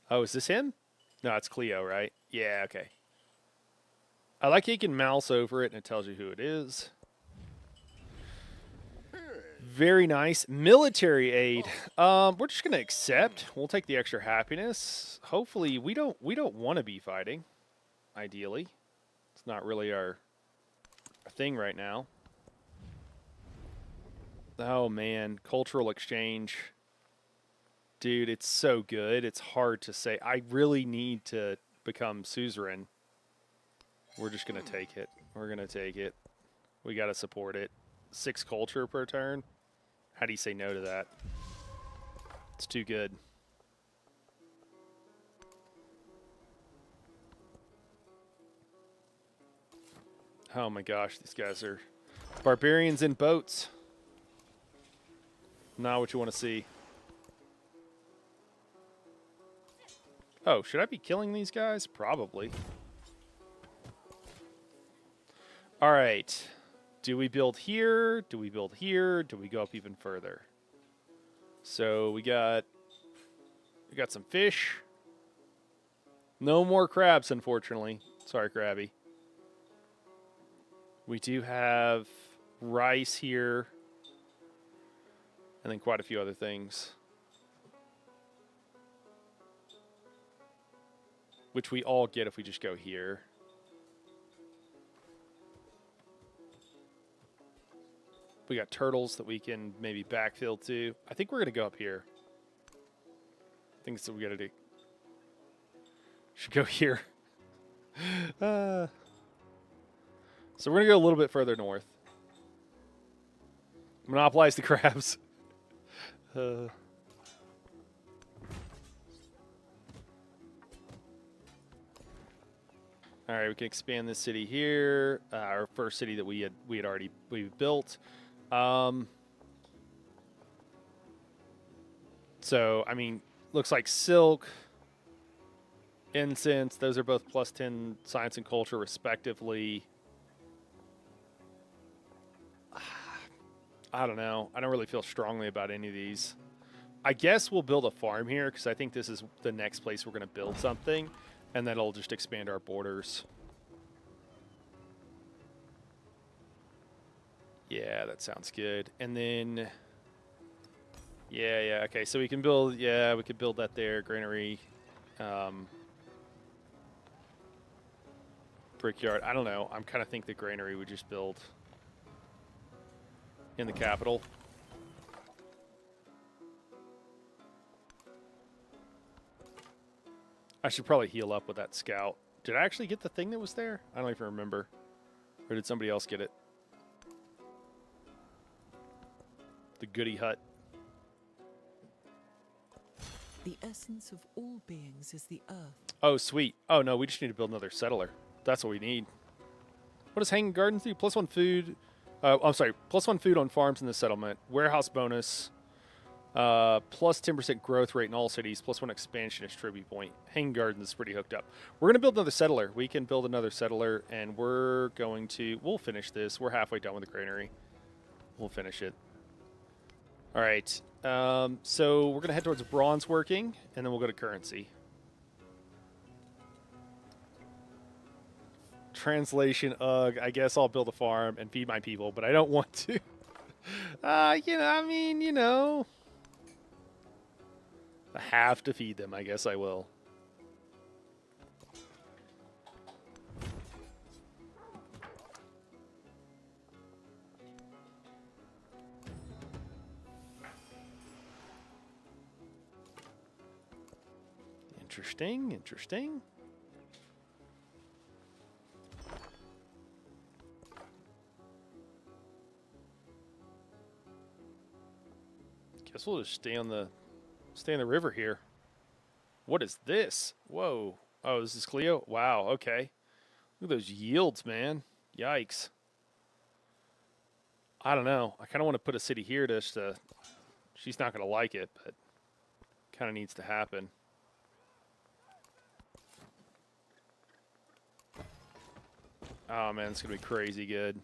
Oh, is this him? No, it's Cleo, right? Yeah, okay. I like how you can mouse over it and it tells you who it is. Very nice. Military aid. We're just gonna accept. We'll take the extra happiness. Hopefully we don't want to be fighting. Ideally. It's not really our thing right now. Oh man, cultural exchange. Dude, it's so good. It's hard to say. I really need to become suzerain. We're just going to take it. We're going to take it. We got to support it. 6 culture per turn. How do you say no to that? It's too good. Oh my gosh, these guys are barbarians in boats. Not what you want to see. Oh, should I be killing these guys? Probably. All right. Do we build here? Do we build here? Do we go up even further? So we got some fish. No more crabs, unfortunately. Sorry, Krabby. We do have rice here. And then quite a few other things. Which we all get if we just go here. We got turtles that we can maybe backfill to. I think we're going to go up here. think that's what we gotta do. Should go here. So we're gonna go a little bit further north. Monopolize the crabs. All right, we can expand this city here. Our first city that we had already built. So I mean, looks like silk, incense. Those are both +10 science and culture, respectively. I don't know. I don't really feel strongly about any of these. I guess we'll build a farm here because I think this is the next place we're going to build something, and that'll just expand our borders. Yeah, that sounds good. And then, yeah, okay. So we can build, we could build that there, granary, brickyard. I don't know. I'm kind of think the granary would just build in the capital. I should probably heal up with that scout. Did I actually get the thing that was there? I don't even remember. Or did somebody else get it? The goody hut. The essence of all beings is the earth. Oh, sweet. Oh, no, we just need to build another settler. That's what we need. What does Hanging Gardens do? +1 food. I'm sorry, +1 food on farms in the settlement. Warehouse bonus. +10% growth rate in all cities. +1 expansion as tribute point. Hanging Gardens is pretty hooked up. We're going to build another settler. We can build another settler, and we'll finish this. We're halfway done with the granary. We'll finish it. All right. So we're going to head towards bronze working, and then we'll go to currency. Translation, I guess I'll build a farm and feed my people, but I don't want to. I have to feed them. I guess I will. Interesting. Guess we'll just stay on the river here. What is this? Whoa. Oh, this is Cleo? Wow, okay. Look at those yields, man. Yikes. I don't know. I kind of want to put a city here just to... She's not going to like it, but kind of needs to happen. Oh, man, it's going to be crazy good.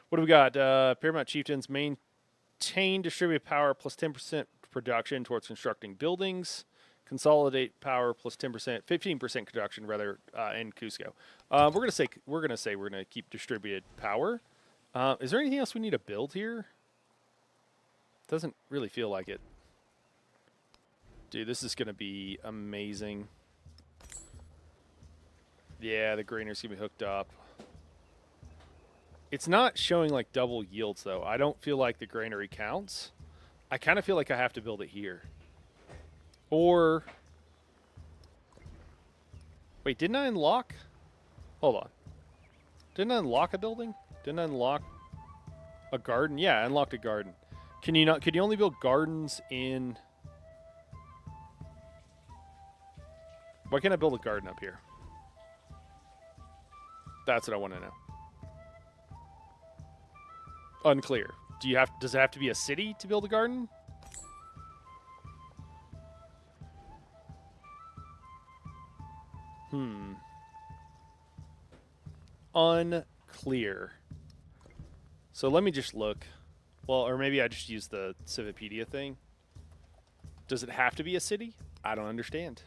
What do we got? Paramount Chieftains maintain distributed power +10% production towards constructing buildings. Consolidate power +10%, 15% production rather, in Cusco. We're gonna say we're gonna keep distributed power. Is there anything else we need to build here? Doesn't really feel like it. Dude, this is gonna be amazing. Yeah, the granary's gonna be hooked up. It's not showing like double yields though. I don't feel like the granary counts. I kind of feel like I have to build it here. Or, wait, didn't I unlock? Hold on. Didn't I unlock a building? Didn't I unlock a garden? Yeah, I unlocked a garden. Can you not? Could you only build gardens in? Why can't I build a garden up here? That's what I want to know. Unclear. Does it have to be a city to build a garden? Unclear. So let me just look. Well, or maybe I just use the Civipedia thing. Does it have to be a city? I don't understand.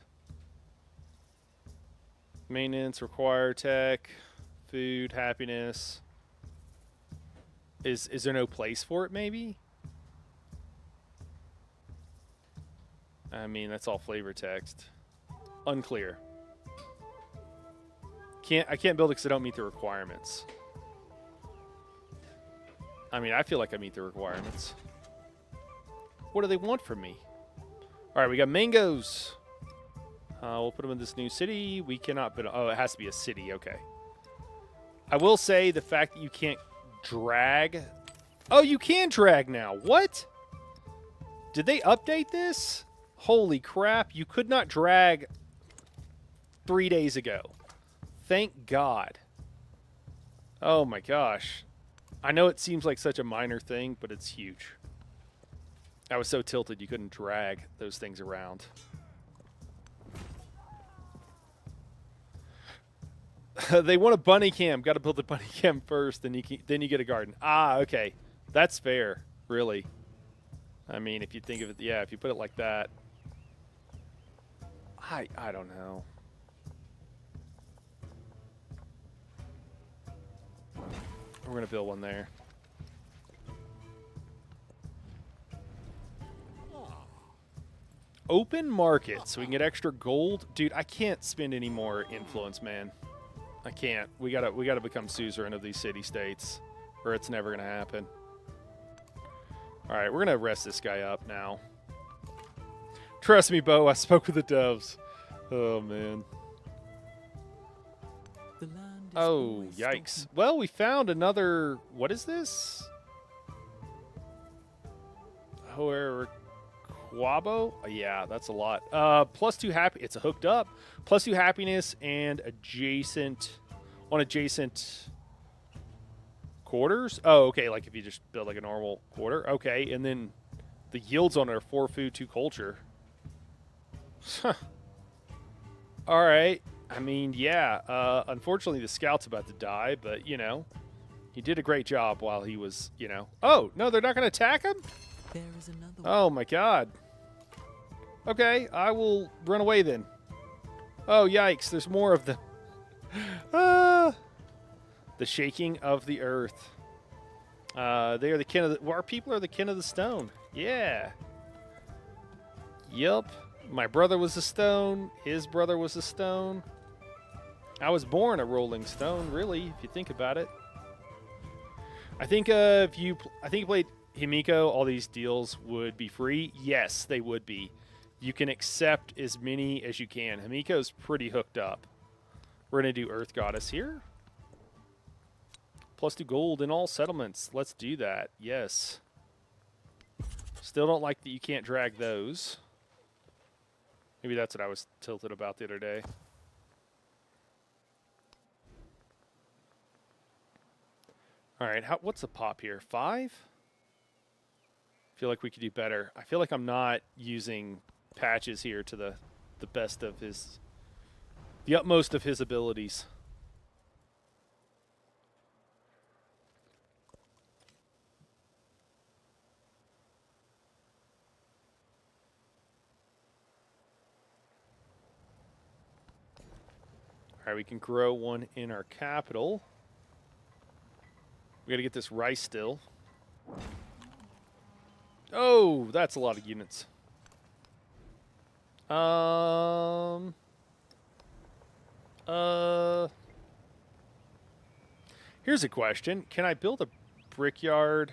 Maintenance, require tech, food, happiness. Is there no place for it, maybe? I mean, that's all flavor text. Unclear. I can't build it because I don't meet the requirements. I mean, I feel like I meet the requirements. What do they want from me? All right, we got mangoes. We'll put them in this new city. We cannot build. Oh, it has to be a city. Okay. I will say the fact that you can't drag. Oh, you can drag now. What? Did they update this? Holy crap. You could not drag 3 days ago. Thank God. Oh my gosh. I know it seems like such a minor thing, but it's huge. I was so tilted you couldn't drag those things around. They want a bunny cam. Got to build a bunny cam first, then you get a garden. Ah, okay. That's fair, really. I mean, if you think of it, yeah, if you put it like that. I don't know. We're going to build one there. Open market so we can get extra gold. Dude, I can't spend any more influence, man. I can't. We gotta become suzerain of these city-states, or it's never gonna happen. All right, we're gonna rest this guy up now. Trust me, Bo. I spoke with the doves. Oh man. The land is Oh always yikes! spoken. Well, we found another. What is this? Quabo? Yeah, that's a lot. +2 happy. It's a hooked up. +2 happiness and adjacent quarters. Oh, okay. Like if you just build like a normal quarter. Okay, and then the yields on it are 4 food, 2 culture. Huh. All right. I mean, yeah. Unfortunately, the scout's about to die, but you know, he did a great job while he was, you know. Oh no, they're not going to attack him. There is another one. Oh my god. Okay, I will run away then. Oh yikes, there's more of them. The shaking of the earth. They are the kin of the, our people are the kin of the stone. Yeah. Yup. My brother was a stone. His brother was a stone. I was born a rolling stone, really, if you think about it. I think if you played Himiko, all these deals would be free. Yes, they would be. You can accept as many as you can. Himiko's pretty hooked up. We're going to do Earth Goddess here. +2 gold in all settlements. Let's do that. Yes. Still don't like that you can't drag those. Maybe that's what I was tilted about the other day. All right, what's the pop here? 5? Feel like we could do better. I feel like I'm not using patches here to the best of his, the utmost of his abilities. All right, we can grow one in our capital. We got to get this rice still. Oh, that's a lot of units. Here's a question. Can I build a brickyard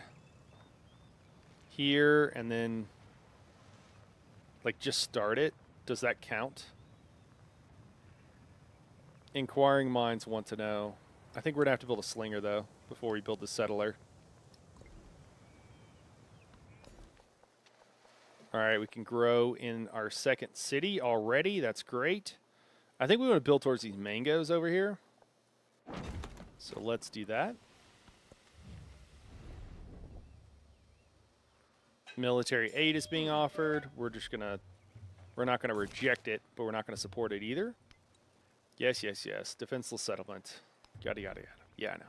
here and then like just start it? Does that count? Inquiring minds want to know. I think we're gonna have to build a slinger though before we build the settler. All right, we can grow in our second city already. That's great. I think we want to build towards these mangoes over here. So let's do that. Military aid is being offered. We're not gonna reject it, but we're not gonna support it either. Yes, yes, yes. Defenseless settlement. Yada, yada, yada. Yeah, I know.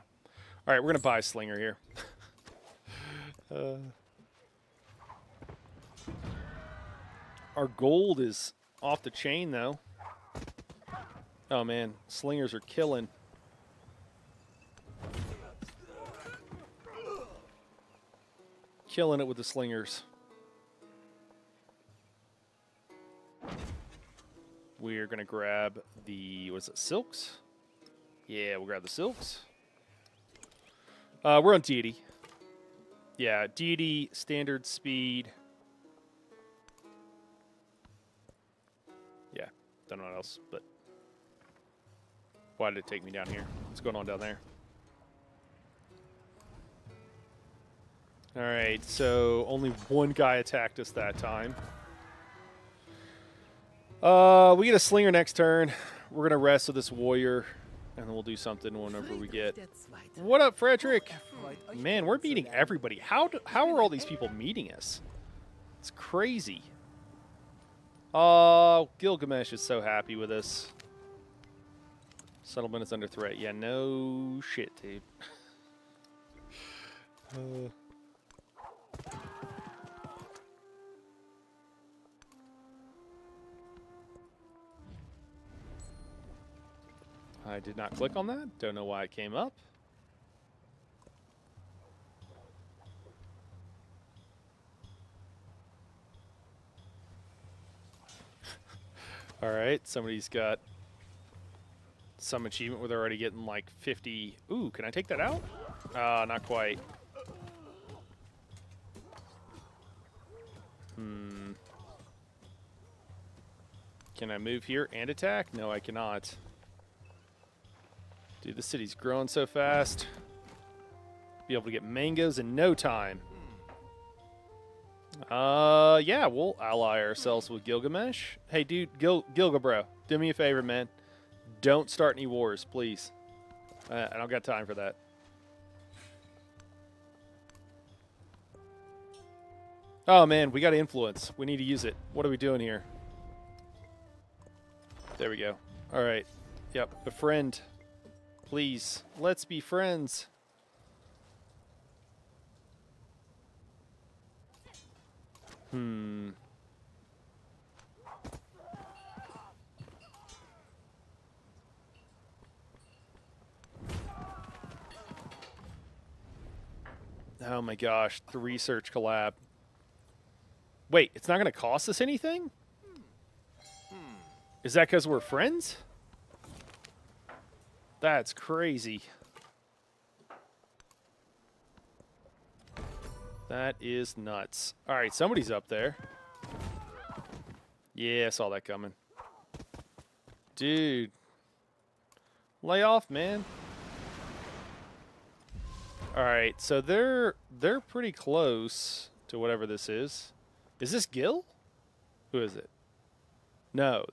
All right, we're going to buy a slinger here. Our gold is off the chain, though. Oh, man. Slingers are killing. Killing it with the slingers. We're going to grab the, what is it, silks? Yeah, we'll grab the silks. We're on deity. Yeah, deity, standard speed. don't know what else, but why did it take me down here? What's going on down there? All right, so only one guy attacked us that time. We get a slinger next turn. We're gonna rest with this warrior, and then we'll do something whenever we get. What up, Frederick? Man, we're meeting everybody. How are all these people meeting us? It's crazy. Oh, Gilgamesh is so happy with us. Settlement is under threat. Yeah, no shit, dude. I did not click on that. Don't know why it came up. All right, somebody's got some achievement where they're already getting like 50. Ooh, can I take that out? Not quite. Can I move here and attack? No, I cannot. Dude, the city's growing so fast. Be able to get mangoes in no time. Yeah, we'll ally ourselves with Gilgamesh. Hey, dude, Gilga, bro, do me a favor, man. Don't start any wars, please. I don't got time for that. Oh, man, we got influence. We need to use it. What are we doing here? There we go. All right. Yep, befriend. Please, let's be friends. Oh my gosh, the research collab. Wait, it's not going to cost us anything? Is that because we're friends? That's crazy. That is nuts. All right, somebody's up there. Yeah, I saw that coming. Dude. Lay off, man. All right, so they're pretty close to whatever this is. Is this Gil? Who is it? No.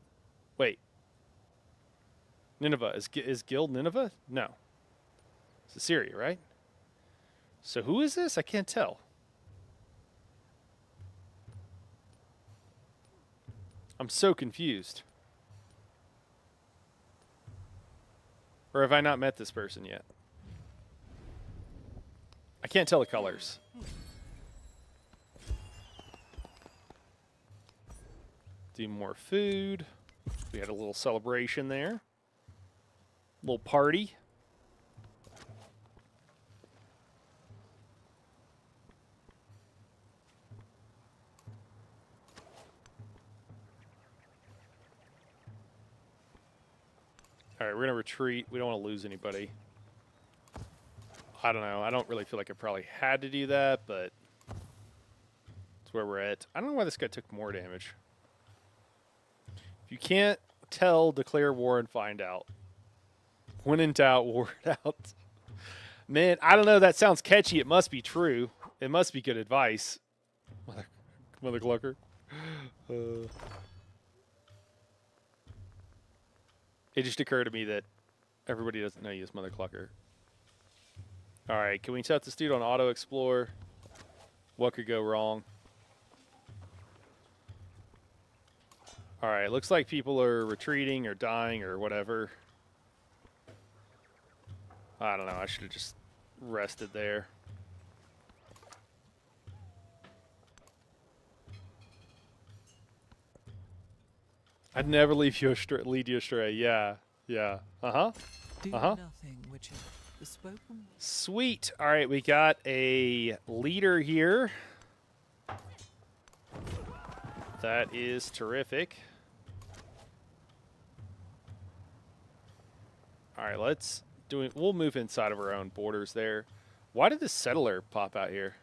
Wait. Nineveh. Is Gil Nineveh? No. It's Assyria, right? So who is this? I can't tell. I'm so confused. Or have I not met this person yet? I can't tell the colors. Do more food. We had a little celebration there. Little party. All right, we're going to retreat. We don't want to lose anybody. I don't know. I don't really feel like I probably had to do that, but that's where we're at. I don't know why this guy took more damage. If you can't tell, declare war and find out. When in doubt, war it out. Man, I don't know. That sounds catchy. It must be true. It must be good advice. Mother clucker. It just occurred to me that everybody doesn't know you as Mother Clucker. All right, can we set this dude on auto explore? What could go wrong? All right, looks like people are retreating or dying or whatever. I don't know. I should have just rested there. I'd never lead you astray. Yeah. Uh-huh. Nothing, Witcher. The spoken. Sweet. All right, we got a leader here. That is terrific. All right, we'll move inside of our own borders there. Why did the settler pop out here?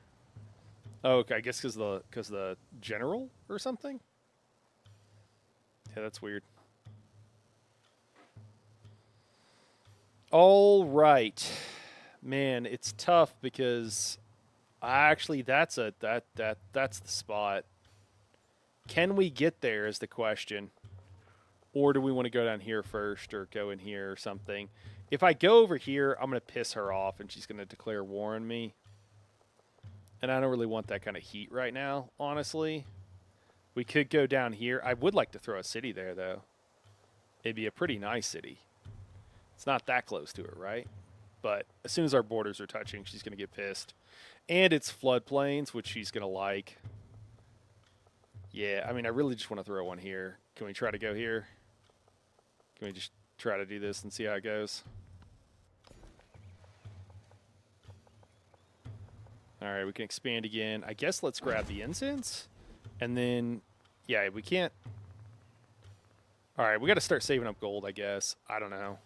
Oh, okay, I guess because the general or something. Yeah, that's weird. All right. Man, it's tough because actually that's the spot. Can we get there is the question. Or do we want to go down here first or go in here or something? If I go over here, I'm going to piss her off and she's going to declare war on me. And I don't really want that kind of heat right now, honestly. We could go down here. I would like to throw a city there, though. It'd be a pretty nice city. It's not that close to it, right? But as soon as our borders are touching, she's going to get pissed. And it's floodplains, which she's going to like. Yeah, I mean, I really just want to throw one here. Can we try to go here? Can we just try to do this and see how it goes? All right, we can expand again. I guess let's grab the incense. And then, yeah, we can't. All right, we got to start saving up gold, I guess. I don't know.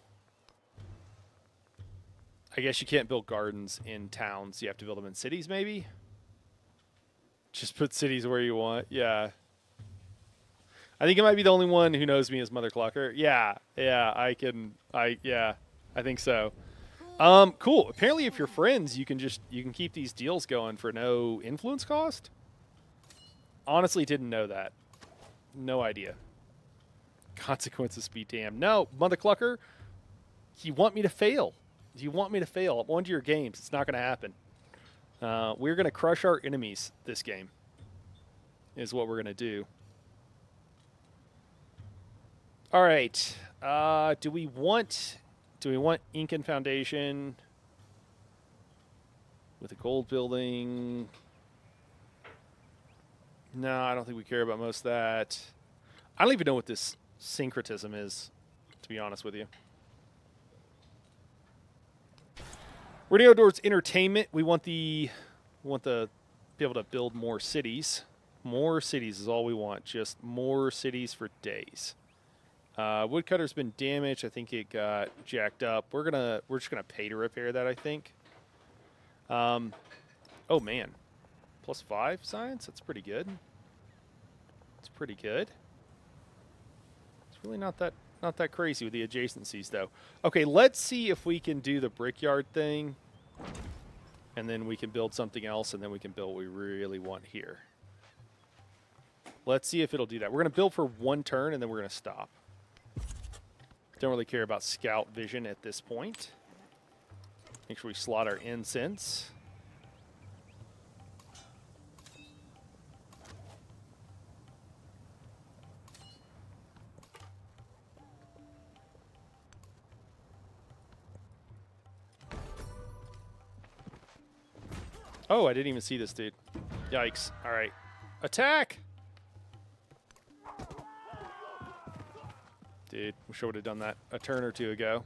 I guess you can't build gardens in towns. You have to build them in cities, maybe? Just put cities where you want. Yeah. I think it might be the only one who knows me as Mother Clucker. Yeah, I think so. Cool. Apparently if you're friends, you can keep these deals going for no influence cost. Honestly didn't know that. No idea. Consequences be damned. No, Mother Clucker, you want me to fail. You want me to fail. I'm onto your games. It's not going to happen. We're going to crush our enemies this game is what we're going to do. All right. Do we want Incan Foundation with a gold building? No, I don't think we care about most of that. I don't even know what this syncretism is, to be honest with you. We're gonna go towards entertainment. We want to be able to build more cities. More cities is all we want. Just more cities for days. Woodcutter's been damaged. I think it got jacked up. We're just gonna pay to repair that, I think. Oh man, +5 science. That's pretty good. It's pretty good. It's really not that crazy with the adjacencies though. Okay, let's see if we can do the brickyard thing, and then we can build something else, and then we can build what we really want here. Let's see if it'll do that. We're gonna build for 1 turn, and then we're gonna stop. Don't really care about scout vision at this point. Make sure we slot our incense. Oh, I didn't even see this dude. Yikes. All right. Attack! Dude, wish I would have done that a turn or two ago.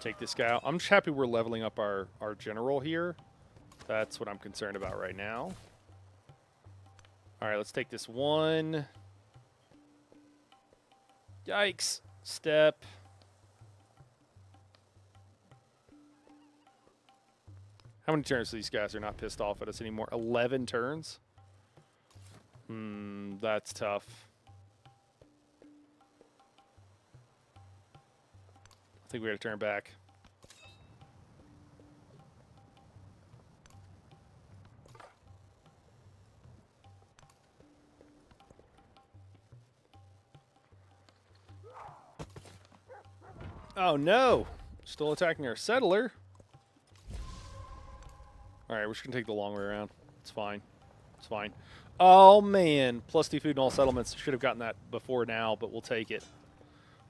Take this guy out. I'm just happy we're leveling up our general here. That's what I'm concerned about right now. All right, let's take this one. Yikes. Step. How many turns do these guys are not pissed off at us anymore? 11 turns? That's tough. I think we got to turn back. Oh no! Still attacking our settler. Alright, we're just going to take the long way around. It's fine. It's fine. Oh, man. +2 food in all settlements. Should have gotten that before now, but we'll take it.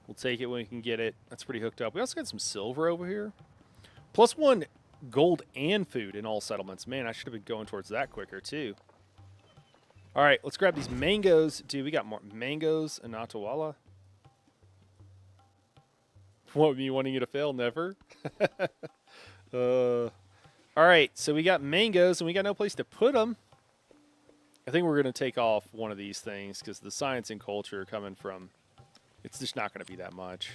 We'll take it when we can get it. That's pretty hooked up. We also got some silver over here. +1 gold and food in all settlements. Man, I should have been going towards that quicker, too. All right, let's grab these mangoes. Dude, we got more mangoes in Natawala. What, me wanting you to fail? Never. All right, so we got mangoes, and we got no place to put them. I think we're going to take off one of these things because the science and culture coming from, it's just not going to be that much.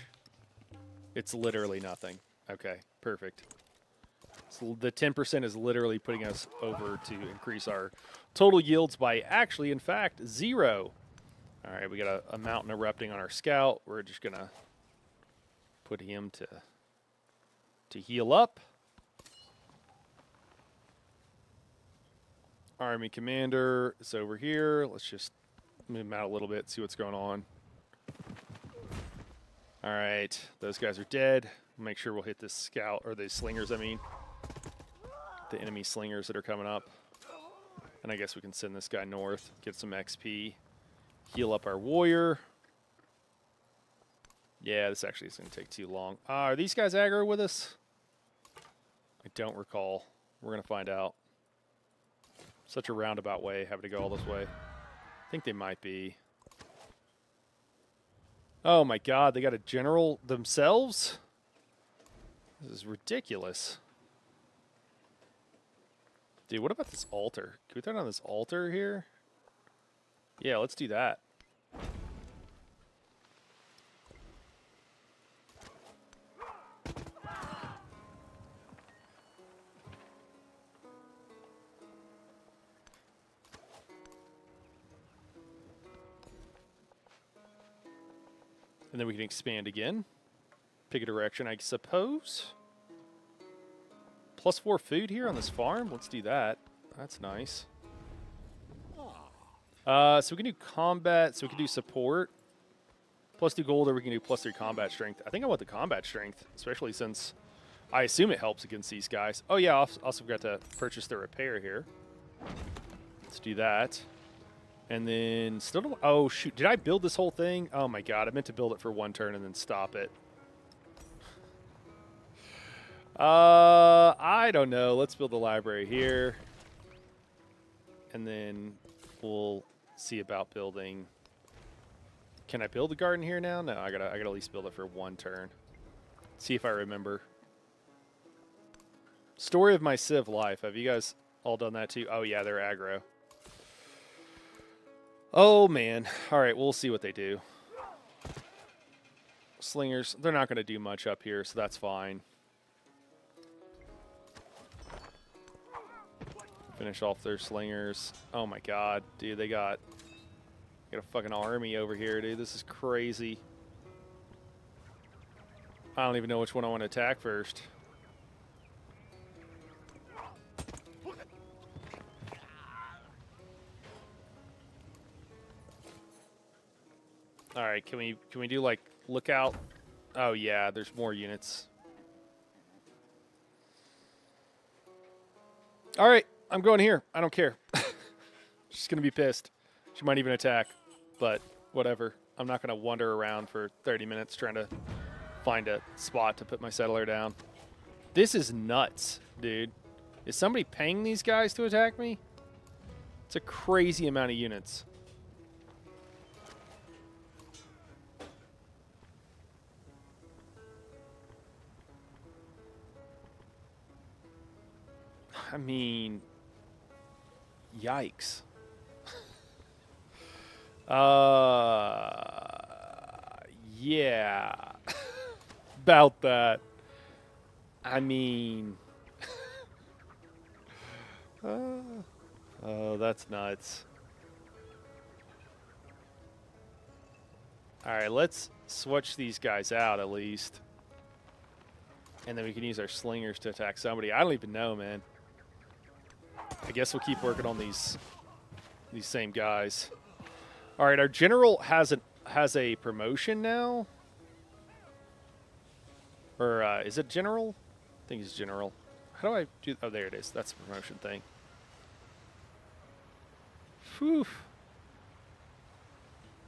It's literally nothing. Okay, perfect. So the 10% is literally putting us over to increase our total yields by actually, in fact, 0. All All right, we got a mountain erupting on our scout. We're just going to put him to heal up. Army commander is over here. Let's just move him out a little bit, see what's going on. All right, those guys are dead. Make sure we'll hit this scout, or the slingers, I mean. The enemy slingers that are coming up. And I guess we can send this guy north, get some XP, heal up our warrior. Yeah, this actually is going to take too long. Are these guys aggro with us? I don't recall. We're going to find out. Such a roundabout way, having to go all this way. I think they might be. Oh my god, they got a general themselves? This is ridiculous. Dude, what about this altar? Can we throw down this altar here? Yeah, let's do that. And then we can expand again. Pick a direction, I suppose. +4 food here on this farm. Let's do that. That's nice. So we can do combat. So we can do support. +2 gold, or we can do +3 combat strength. I think I want the combat strength, especially since I assume it helps against these guys. Oh yeah, also forgot to purchase the repair here. Let's do that. And then still don't. Oh shoot! Did I build this whole thing? Oh my god! I meant to build it for 1 turn and then stop it. I don't know. Let's build the library here, and then we'll see about building. Can I build the garden here now? No, I gotta at least build it for 1 turn. See if I remember. Story of my Civ life. Have you guys all done that too? Oh yeah, they're aggro. Oh man. All right, we'll see what they do. Slingers, they're not going to do much up here, so that's fine. Finish off their slingers. Oh my god, dude, they got a fucking army over here, dude. This is crazy. I don't even know which one I want to attack first. All right, can we do like lookout? Oh yeah, there's more units. All right, I'm going here. I don't care. She's gonna be pissed. She might even attack, but whatever. I'm not gonna wander around for 30 minutes trying to find a spot to put my settler down. This is nuts, dude. Is somebody paying these guys to attack me? It's a crazy amount of units. I mean, yikes. Yeah. About that. I mean, oh, that's nuts. All right, let's switch these guys out at least. And then we can use our slingers to attack somebody. I don't even know, man. I guess we'll keep working on these same guys. All right, our general has a promotion now. Or is it general? I think it's general. How do I do? Oh, there it is. That's the promotion thing. Whew.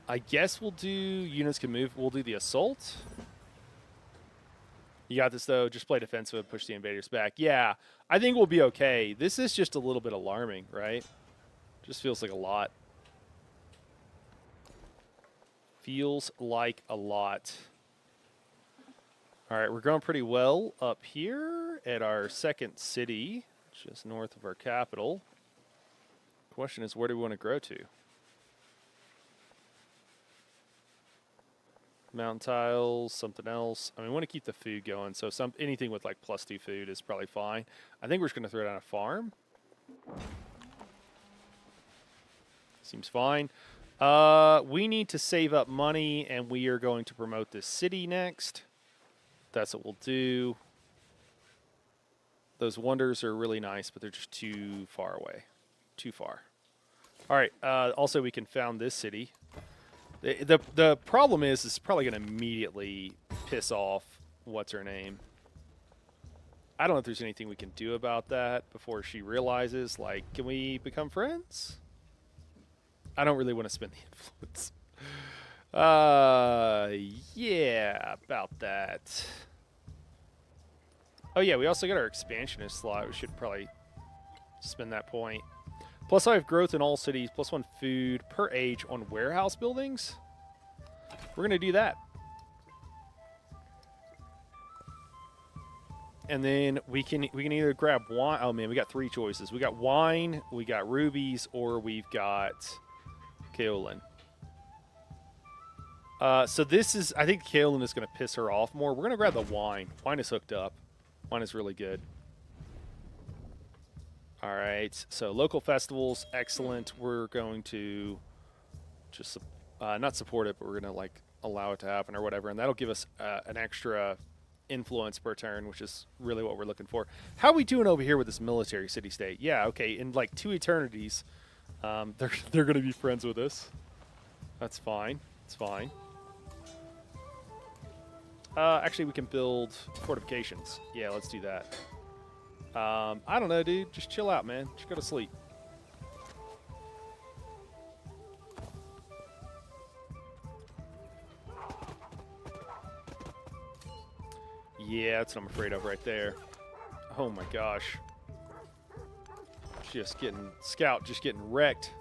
I guess we'll do units can move. We'll do the assault. You got this, though. Just play defensive, push the invaders back. Yeah, I think we'll be okay. This is just a little bit alarming, right? Just feels like a lot. Feels like a lot. All right, we're going pretty well up here at our second city, just north of our capital. Question is, where do we want to grow to? Mountain tiles, something else. I mean, we want to keep the food going, so anything with like +2 food is probably fine. I think we're just going to throw down a farm. Seems fine. We need to save up money, and we are going to promote this city next. That's what we'll do. Those wonders are really nice, but they're just too far away. Too far. All right. Also, we can found this city. The problem is it's probably going to immediately piss off what's her name. I don't know if there's anything we can do about that before she realizes, like, can we become friends? I don't really want to spend the influence. Yeah, about that. Oh, yeah, we also got our expansionist slot. We should probably spend that point. Plus 5 growth in all cities, plus 1 food per age on warehouse buildings. We're going to do that. And then we can either grab wine. Oh, man, we got 3 choices. We got wine, we got rubies, or we've got kaolin. So this is, I think kaolin is going to piss her off more. We're going to grab the wine. Wine is hooked up. Wine is really good. All right, so local festivals, excellent. We're going to just not support it, but we're going to like allow it to happen or whatever, and that'll give us an extra influence per turn, which is really what we're looking for. How are we doing over here with this military city-state? Yeah, okay, in like 2 eternities, they're going to be friends with us. That's fine. It's fine. Actually, we can build fortifications. Yeah, let's do that. I don't know, dude. Just chill out, man. Just go to sleep. Yeah, that's what I'm afraid of right there. Oh my gosh. Just getting... Scout just getting wrecked.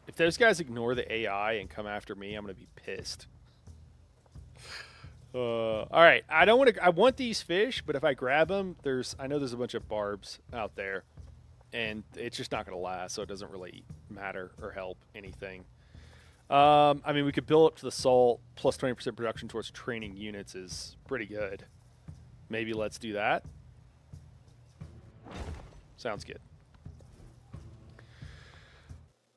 If those guys ignore the AI and come after me, I'm going to be pissed. All right, I don't want to. I want these fish, but if I grab them, I know there's a bunch of barbs out there, and it's just not going to last. So it doesn't really matter or help anything. I mean, we could build up to the salt plus 20% production towards training units is pretty good. Maybe let's do that. Sounds good.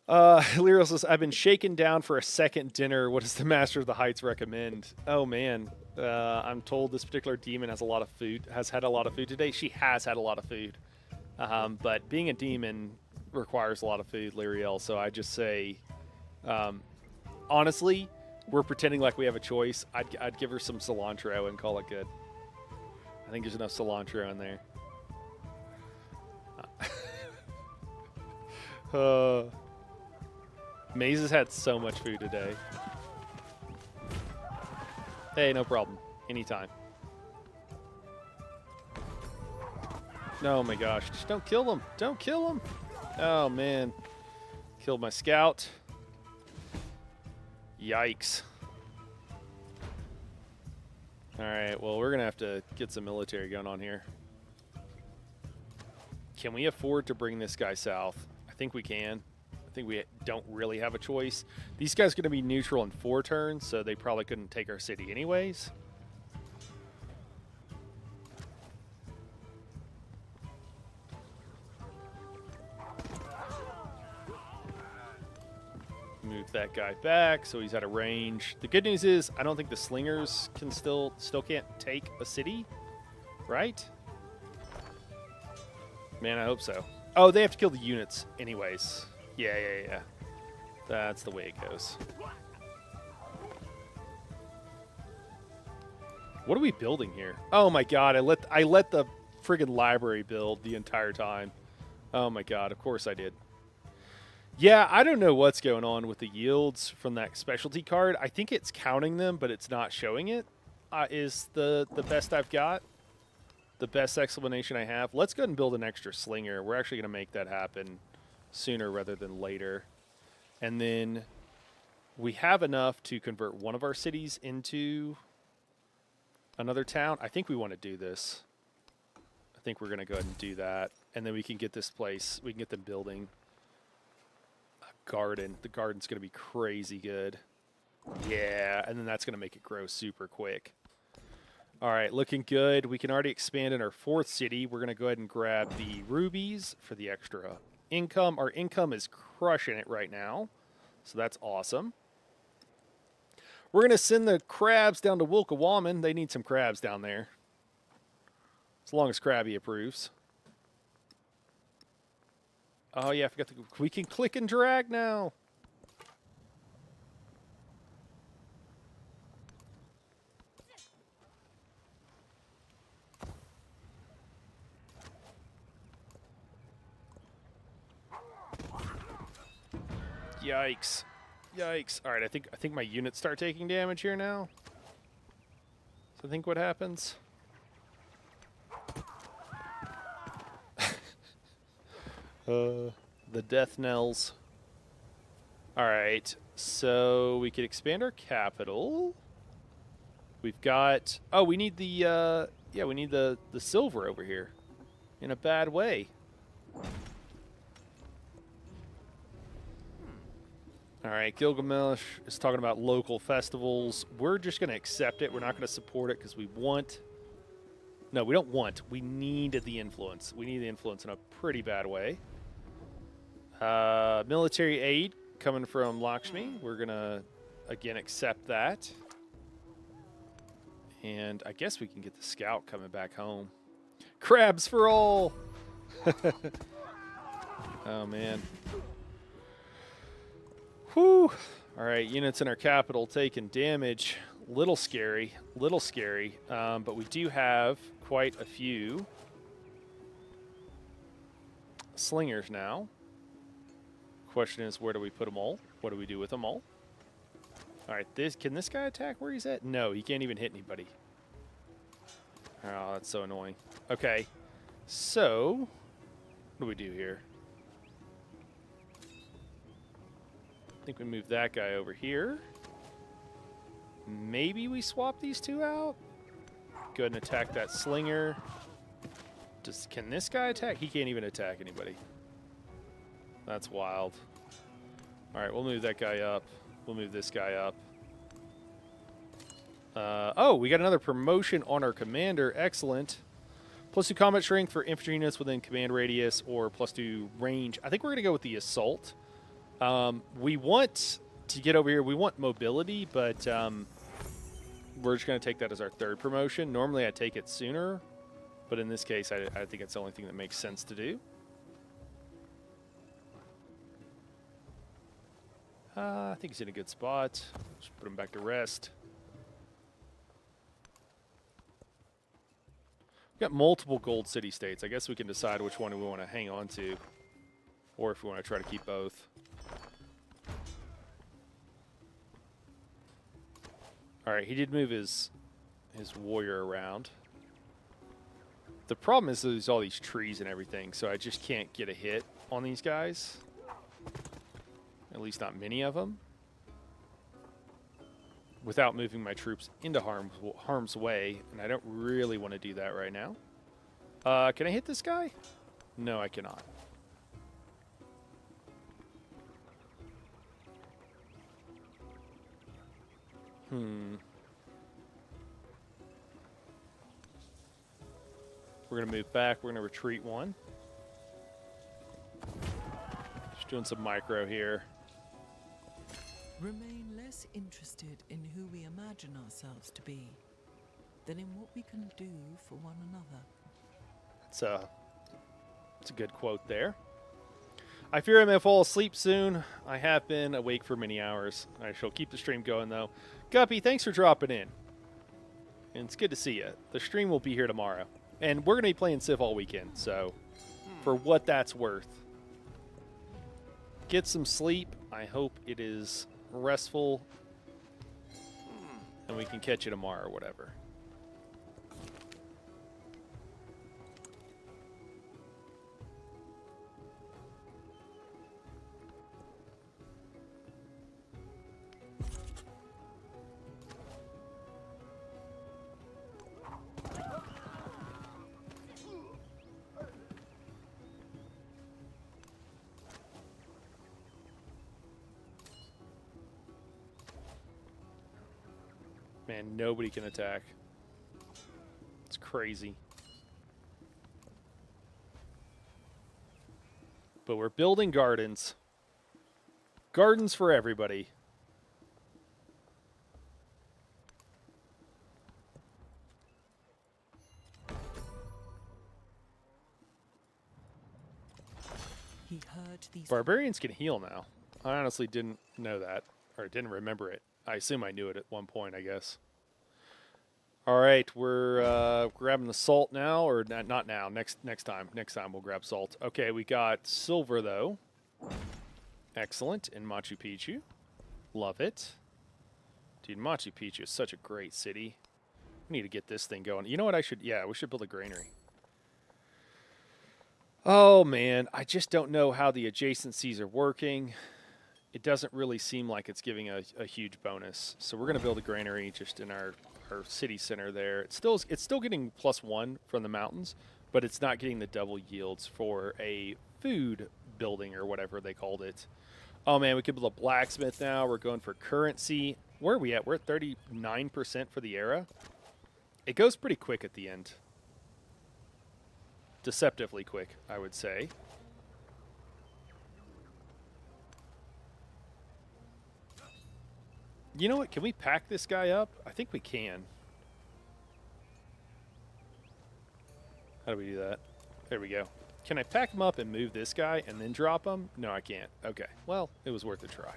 Lyriel says, I've been shaken down for a second dinner. What does the Master of the Heights recommend? Oh, man. I'm told this particular demon has a lot of food, has had a lot of food today. She has had a lot of food. But being a demon requires a lot of food, Lyriel. So I just say, honestly, we're pretending like we have a choice. I'd give her some cilantro and call it good. I think there's enough cilantro in there. Maze has had so much food today. Hey, no problem. Anytime. Oh my gosh. Just don't kill them. Don't kill them. Oh man. Killed my scout. Yikes. Alright, well, we're going to have to get some military going on here. Can we afford to bring this guy south? I think we can. I think we don't really have a choice. These guys are going to be neutral in 4 turns, so they probably couldn't take our city anyways. Move that guy back so he's out of range. The good news is I don't think the slingers can still can't take a city, right? Man, I hope so. Oh, they have to kill the units anyways. Yeah. That's the way it goes. What are we building here? Oh my god, I let the friggin' library build the entire time. Oh my god, of course I did. Yeah, I don't know what's going on with the yields from that specialty card. I think it's counting them, but it's not showing it. Is the best I've got. The best explanation I have. Let's go ahead and build an extra slinger. We're actually going to make that happen sooner rather than later. And then we have enough to convert one of our cities into another town. I think we want to do this. I think we're going to go ahead and do that. And then we can get this place, we can get them building a garden. The garden's going to be crazy good. Yeah, and then that's going to make it grow super quick. All right, looking good. We can already expand in our 4th city. We're going to go ahead and grab the rubies for the extra income. Our income is crushing it right now, so that's awesome. We're going to send the crabs down to Wilkawaman. They need some crabs down there, as long as Krabby approves. Oh, yeah, I forgot to... We can click and drag now. Yikes. Yikes. All right, I think my units start taking damage here now. So I think what happens... the death knells. All right, so we could expand our capital. We've got... Oh, we need the... yeah, we need the silver over here. In a bad way. All right, Gilgamesh is talking about local festivals. We're just going to accept it. We're not going to support it because we want... No, we don't want. We need the influence. We need the influence in a pretty bad way. Military aid coming from Lakshmi. We're going to, again, accept that. And I guess we can get the scout coming back home. Crabs for all! Oh, man. Whew. All right, units in our capital taking damage. Little scary, but we do have quite a few slingers now. Question is, where do we put them all? What do we do with them all? All right, can this guy attack where he's at? No, he can't even hit anybody. Oh, that's so annoying. Okay, so what do we do here? I think we move that guy over here. Maybe we swap these two out. Go ahead and attack that slinger. Can this guy attack? He can't even attack anybody. That's wild. All right, we'll move that guy up. We'll move this guy up. Oh, we got another promotion on our commander. Excellent. +2 combat strength for infantry units within command radius, or +2 range. I think we're going to go with the assault. We want to get over here. We want mobility, but we're just going to take that as our third promotion. Normally, I take it sooner, but in this case, I think it's the only thing that makes sense to do. I think he's in a good spot. Just put him back to rest. We've got multiple gold city states. I guess we can decide which one we want to hang on to, or if we want to try to keep both. All right, he did move his warrior around. The problem is there's all these trees and everything, so I just can't get a hit on these guys. At least not many of them. Without moving my troops into harm's way, and I don't really want to do that right now. Can I hit this guy? No, I cannot. We're going to move back. We're going to retreat one. Just doing some micro here. Remain less interested in who we imagine ourselves to be than in what we can do for one another. It's a good quote there. I fear I may fall asleep soon. I have been awake for many hours. I shall keep the stream going, though. Guppy, thanks for dropping in. And it's good to see you. The stream will be here tomorrow. And we're going to be playing Civ all weekend, so for what that's worth. Get some sleep. I hope it is restful. And we can catch you tomorrow or whatever. Man, nobody can attack. It's crazy. But we're building gardens. Gardens for everybody. He heard these. Barbarians can heal now. I honestly didn't know that, or didn't remember it. I assume I knew it at one point, I guess. All right, we're grabbing the salt now, or not now. Next time. Next time we'll grab salt. Okay, we got silver though. Excellent in Machu Picchu. Love it. Dude, Machu Picchu is such a great city. We need to get this thing going. You know what I should? Yeah, we should build a granary. Oh man, I just don't know how the adjacencies are working. It doesn't really seem like it's giving a huge bonus. So we're gonna build a granary just in our city center there. It's still getting +1 from the mountains, but it's not getting the double yields for a food building or whatever they called it. Oh man, we could build a blacksmith now. We're going for currency. Where are we at? We're at 39% for the era. It goes pretty quick at the end. Deceptively quick, I would say. You know what? Can we pack this guy up? I think we can. How do we do that? There we go. Can I pack him up and move this guy and then drop him? No, I can't. Okay. Well, it was worth a try.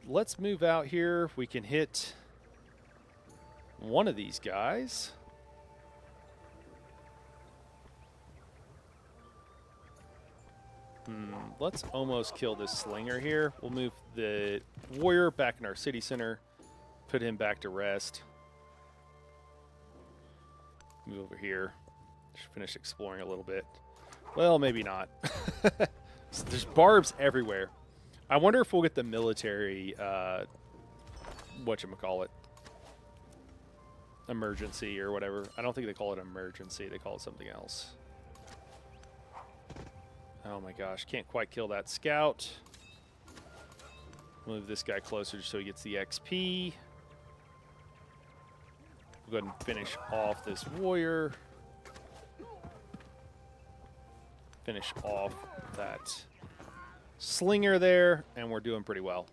Let's move out here. We can hit one of these guys. Let's almost kill this slinger here. We'll move the warrior back in our city center. Put him back to rest. Move over here. Just finish exploring a little bit. Well, maybe not. There's barbs everywhere. I wonder if we'll get the military, whatchamacallit, emergency or whatever. I don't think they call it emergency. They call it something else. Oh my gosh, can't quite kill that scout. Move this guy closer so he gets the XP. We'll go ahead and finish off this warrior. Finish off that slinger there, and we're doing pretty well.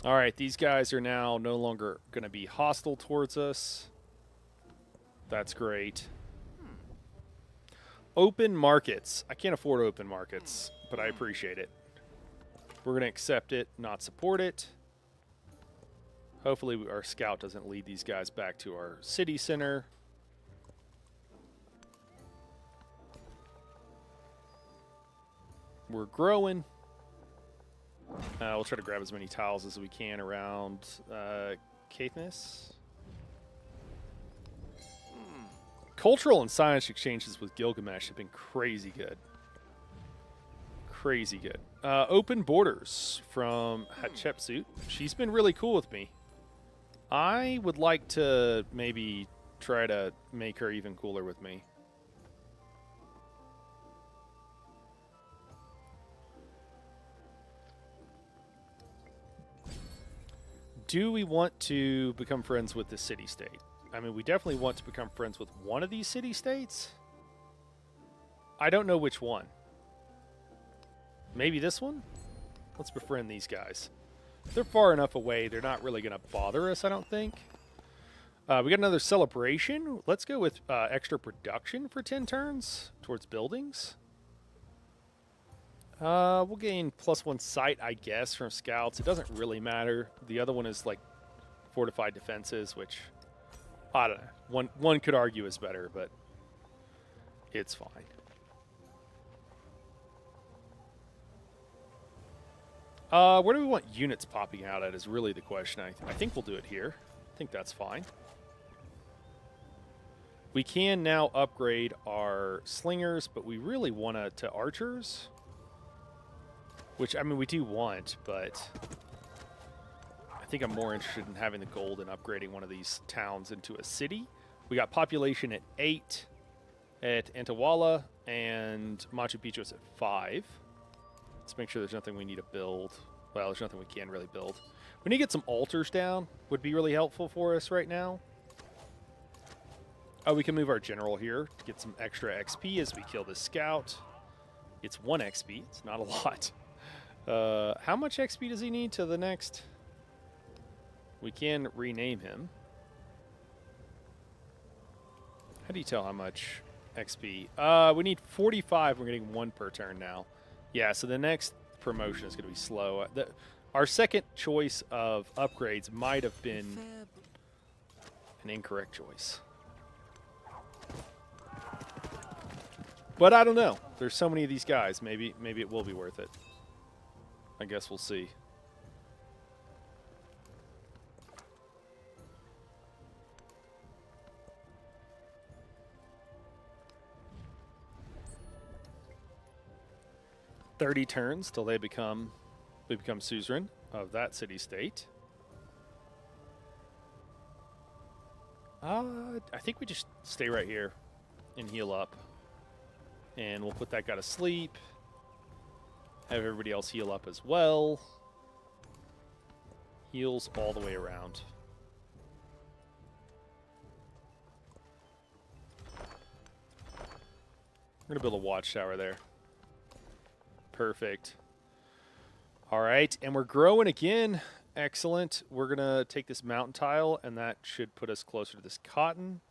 All right, these guys are now no longer going to be hostile towards us. That's great. Open markets. I can't afford open markets, but I appreciate it. We're going to accept it, not support it. Hopefully our scout doesn't lead these guys back to our city center. We're growing. We'll try to grab as many tiles as we can around Caithness. Cultural and science exchanges with Gilgamesh have been crazy good. Crazy good. Open borders from Hatshepsut. She's been really cool with me. I would like to maybe try to make her even cooler with me. Do we want to become friends with the city-state? I mean, we definitely want to become friends with one of these city-states. I don't know which one. Maybe this one? Let's befriend these guys. They're far enough away, they're not really going to bother us, I don't think. We got another celebration. Let's go with extra production for 10 turns towards buildings. We'll gain +1 sight, I guess, from scouts. It doesn't really matter. The other one is like fortified defenses, which I don't know. One could argue is better, but it's fine. Where do we want units popping out at is really the question. I think we'll do it here. I think that's fine. We can now upgrade our slingers, but we really want to archers. Which, I mean, we do want, but I think I'm more interested in having the gold and upgrading one of these towns into a city. We got population at 8 at Antawala, and Machu Picchu is at 5. Let's make sure there's nothing we need to build. Well, there's nothing we can really build. We need to get some altars down. Would be really helpful for us right now. Oh, we can move our general here to get some extra XP as we kill this scout. It's 1 XP. It's not a lot. How much XP does he need to the next? We can rename him. How do you tell how much XP? We need 45. We're getting 1 per turn now. Yeah, so the next promotion is going to be slow. Our second choice of upgrades might have been an incorrect choice. But I don't know. There's so many of these guys. Maybe it will be worth it. I guess we'll see. "30 turns till we become suzerain of that city-state." I think we just stay right here and heal up. And we'll put that guy to sleep. Have everybody else heal up as well. Heals all the way around. We're going to build a watchtower there. Perfect. All right, and we're growing again. Excellent. We're going to take this mountain tile, and that should put us closer to this cotton.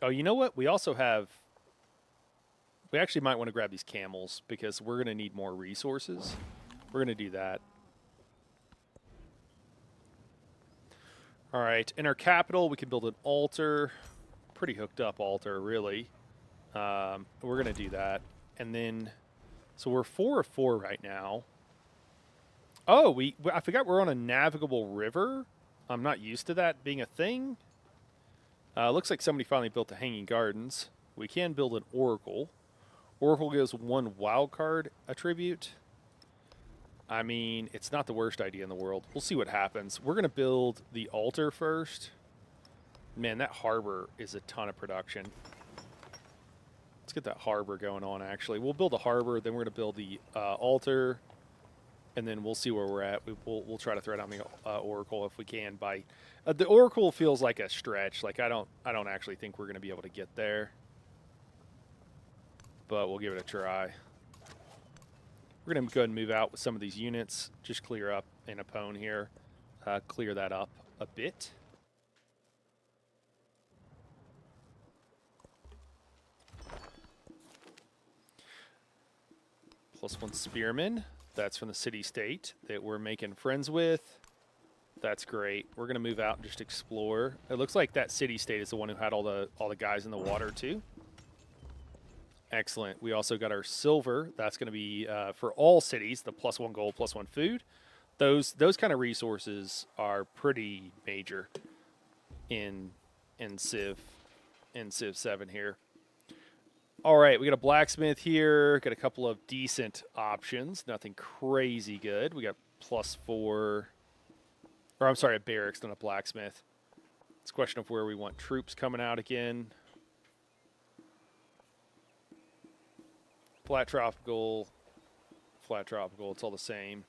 Oh, you know what? We also have... We actually might want to grab these camels because we're going to need more resources. We're going to do that. All right. In our capital, we can build an altar. Pretty hooked up altar, really. We're going to do that. And then, so we're 4 of 4 right now. Oh, I forgot we're on a navigable river. I'm not used to that being a thing. Looks like somebody finally built the Hanging Gardens. We can build an oracle. Oracle gives 1 wild card attribute. I mean, it's not the worst idea in the world. We'll see what happens. We're going to build the altar first. Man, that harbor is a ton of production. Let's get that harbor going on, actually. We'll build a harbor, then we're going to build the altar, and then we'll see where we're at. We'll try to thread on the oracle if we can. The oracle feels like a stretch. Like I don't actually think we're going to be able to get there. But we'll give it a try. We're going to go ahead and move out with some of these units. Just clear up an opponent here. Clear that up a bit. +1 spearmen. That's from the city-state that we're making friends with. That's great. We're going to move out and just explore. It looks like that city-state is the one who had all the guys in the water too. Excellent. We also got our silver. That's going to be for all cities, the +1 gold, +1 food. Those kind of resources are pretty major in Civ 7 here. All right, we got a blacksmith here. Got a couple of decent options. Nothing crazy good. We got +4, or I'm sorry, a barracks, not a blacksmith. It's a question of where we want troops coming out again. Flat tropical, it's all the same.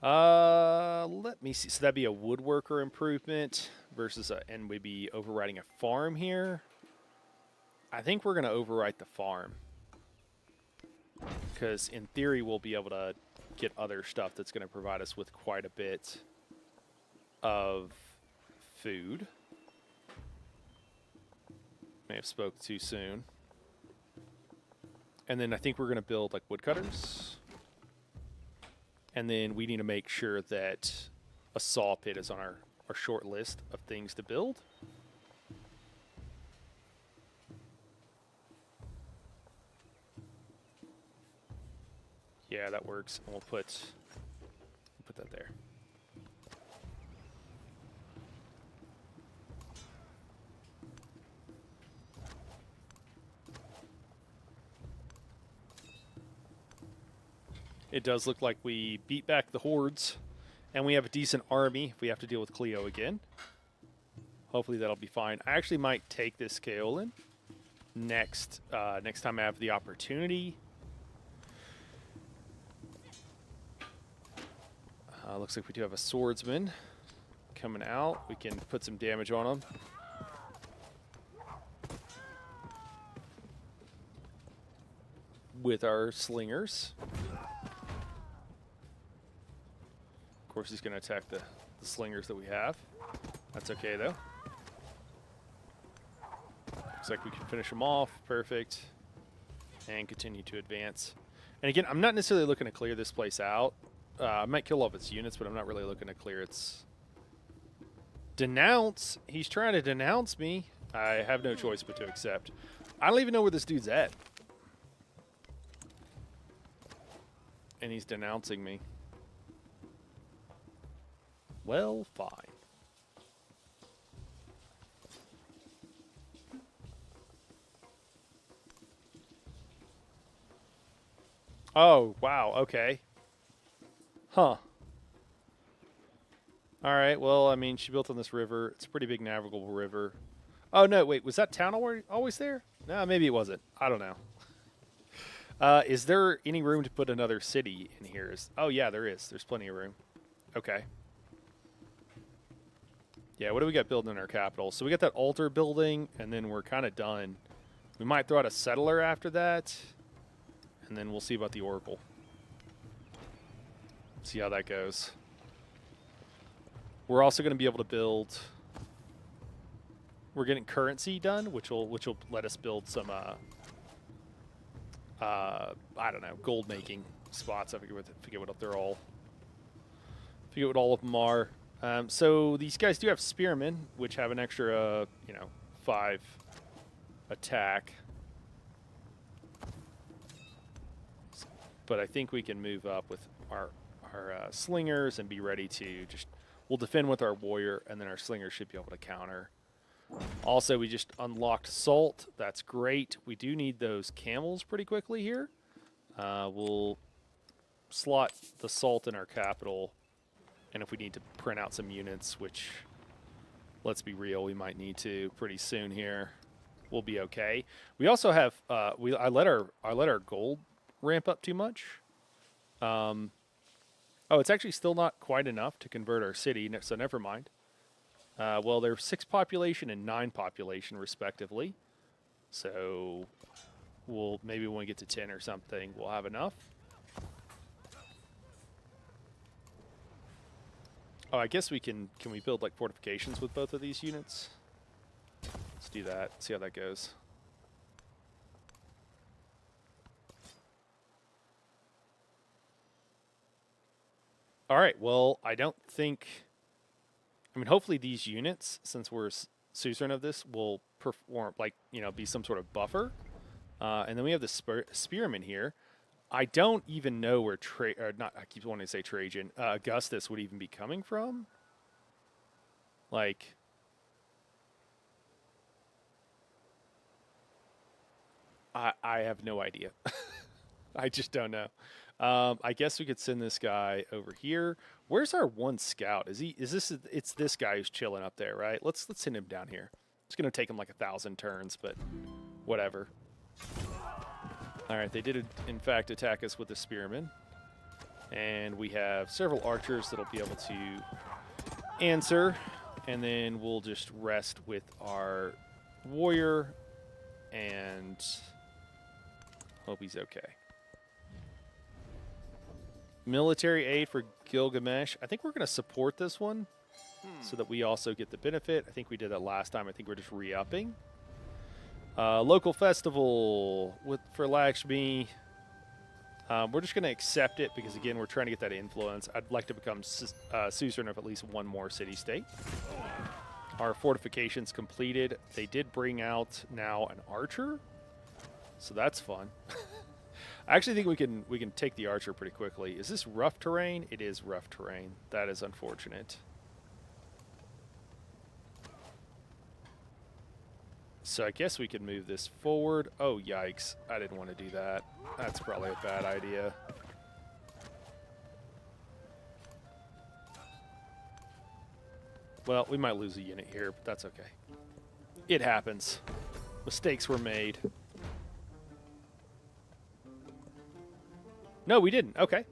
Let me see. So that'd be a woodworker improvement versus and we'd be overriding a farm here. I think we're going to overwrite the farm because in theory we'll be able to get other stuff that's going to provide us with quite a bit of food. May have spoke too soon. And then I think we're going to build like woodcutters. And then we need to make sure that a saw pit is on our short list of things to build. Yeah, that works. And we'll put that there. It does look like we beat back the hordes, and we have a decent army if we have to deal with Cleo again. Hopefully that'll be fine. I actually might take this Kaolin next time I have the opportunity. Looks like we do have a swordsman. coming out. We can put some damage on them. With our slingers. Of course, he's going to attack the slingers that we have. That's okay, though. Looks like we can finish them off. Perfect. And continue to advance. And again, I'm not necessarily looking to clear this place out. I might kill all of its units, but I'm not really looking to clear its... Denounce? He's trying to denounce me. I have no choice but to accept. I don't even know where this dude's at. And he's denouncing me. Well, fine. Oh, wow, okay. Huh. Alright, well, I mean, she built on this river. It's a pretty big navigable river. Oh, no, wait, was that town always there? No, maybe it wasn't. I don't know. Is there any room to put another city in here? Oh, yeah, there is. There's plenty of room. Okay. Yeah, what do we got building in our capital? So we got that altar building, and then we're kind of done. We might throw out a settler after that, and then we'll see about the oracle. See how that goes. We're also going to be able to build... We're getting currency done, which will let us build some... I don't know, gold making spots. I forget what they're all. Forget what all of them are. So these guys do have spearmen, which have an extra, 5 attack. But I think we can move up with our slingers and be ready to just. We'll defend with our warrior, and then our slingers should be able to counter. Also, we just unlocked salt. That's great. We do need those camels pretty quickly here. We'll slot the salt in our capital. And if we need to print out some units, which, let's be real, we might need to pretty soon here, we'll be okay. We also have, I let our gold ramp up too much. Oh, it's actually still not quite enough to convert our city, so never mind. Well, they're 6 population and 9 population, respectively. So, maybe when we get to 10 or something, we'll have enough. Oh, I guess we can we build, like, fortifications with both of these units? Let's do that, see how that goes. All right, well, I don't think... I mean, hopefully these units, since we're suzerain of this, will perform, like, be some sort of buffer. And then we have the spearmen here. I don't even know where I keep wanting to say Trajan, Augustus would even be coming from. Like, I have no idea. I just don't know. I guess we could send this guy over here. Where's our one scout? It's this guy who's chilling up there, right? Let's send him down here. It's gonna take him like 1,000 turns, but whatever. All right, they did in fact attack us with the spearmen, and we have several archers that'll be able to answer, and then we'll just rest with our warrior and hope he's okay. Military aid for Gilgamesh. I think we're going to support this one so that we also get the benefit. I think we did that last time. I think we're just re-upping. Local festival for Lakshmi. We're just going to accept it because, again, we're trying to get that influence. I'd like to become suzerain of at least one more city-state. Our fortifications completed. They did bring out now an archer, so that's fun. I actually think we can take the archer pretty quickly. Is this rough terrain? It is rough terrain. That is unfortunate. So I guess we can move this forward. Oh, yikes. I didn't want to do that. That's probably a bad idea. Well, we might lose a unit here, but that's okay. It happens. Mistakes were made. No, we didn't. Okay.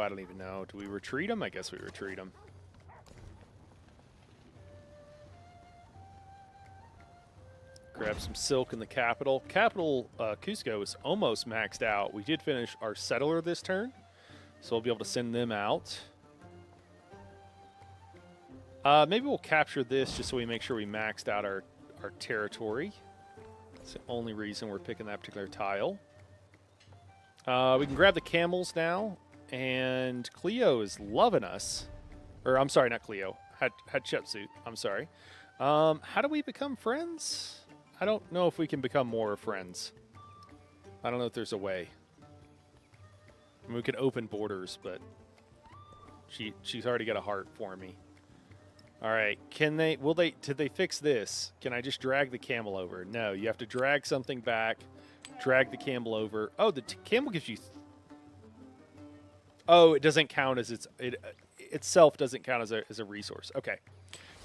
I don't even know. Do we retreat them? I guess we retreat them. Grab some silk in the capital. Cusco is almost maxed out. We did finish our settler this turn, so we'll be able to send them out. Maybe we'll capture this just so we make sure we maxed out our territory. That's the only reason we're picking that particular tile. We can grab the camels now, and Cleo is loving us. Or, I'm sorry, not Cleo. Hatshepsut. I'm sorry. How do we become friends? I don't know if we can become more friends. I don't know if there's a way. I mean, we could open borders, but she's already got a heart for me. All right, did they fix this? Can I just drag the camel over? No, you have to drag something back, drag the camel over. Oh, the camel gives you... Oh, it doesn't count as itself doesn't count as a resource. Okay.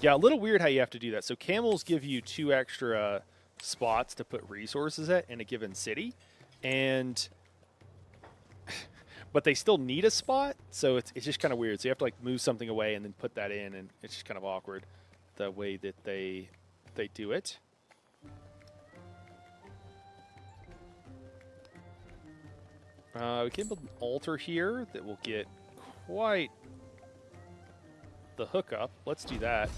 Yeah, a little weird how you have to do that. So camels give you 2 extra spots to put resources at in a given city, and but they still need a spot, so it's just kind of weird. So you have to like move something away and then put that in, and it's just kind of awkward the way that they do it. We can build an altar here that will get quite the hookup. Let's do that.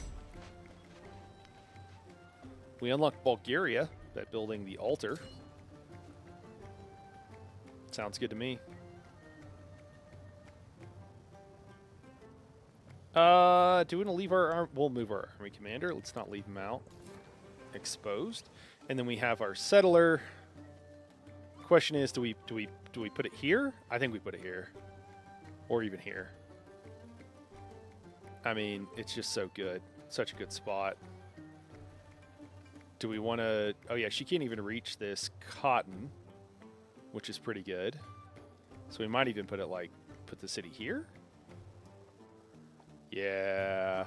We unlocked Bulgaria by building the altar. Sounds good to me. Do we want to leave our we'll move our army commander. Let's not leave him out exposed. And then we have our settler. Question is, do we put it here? I think we put it here. Or even here. I mean, it's just so good. Such a good spot. Do we want to... Oh, yeah, she can't even reach this cotton, which is pretty good. So we might even put it, like, put the city here? Yeah.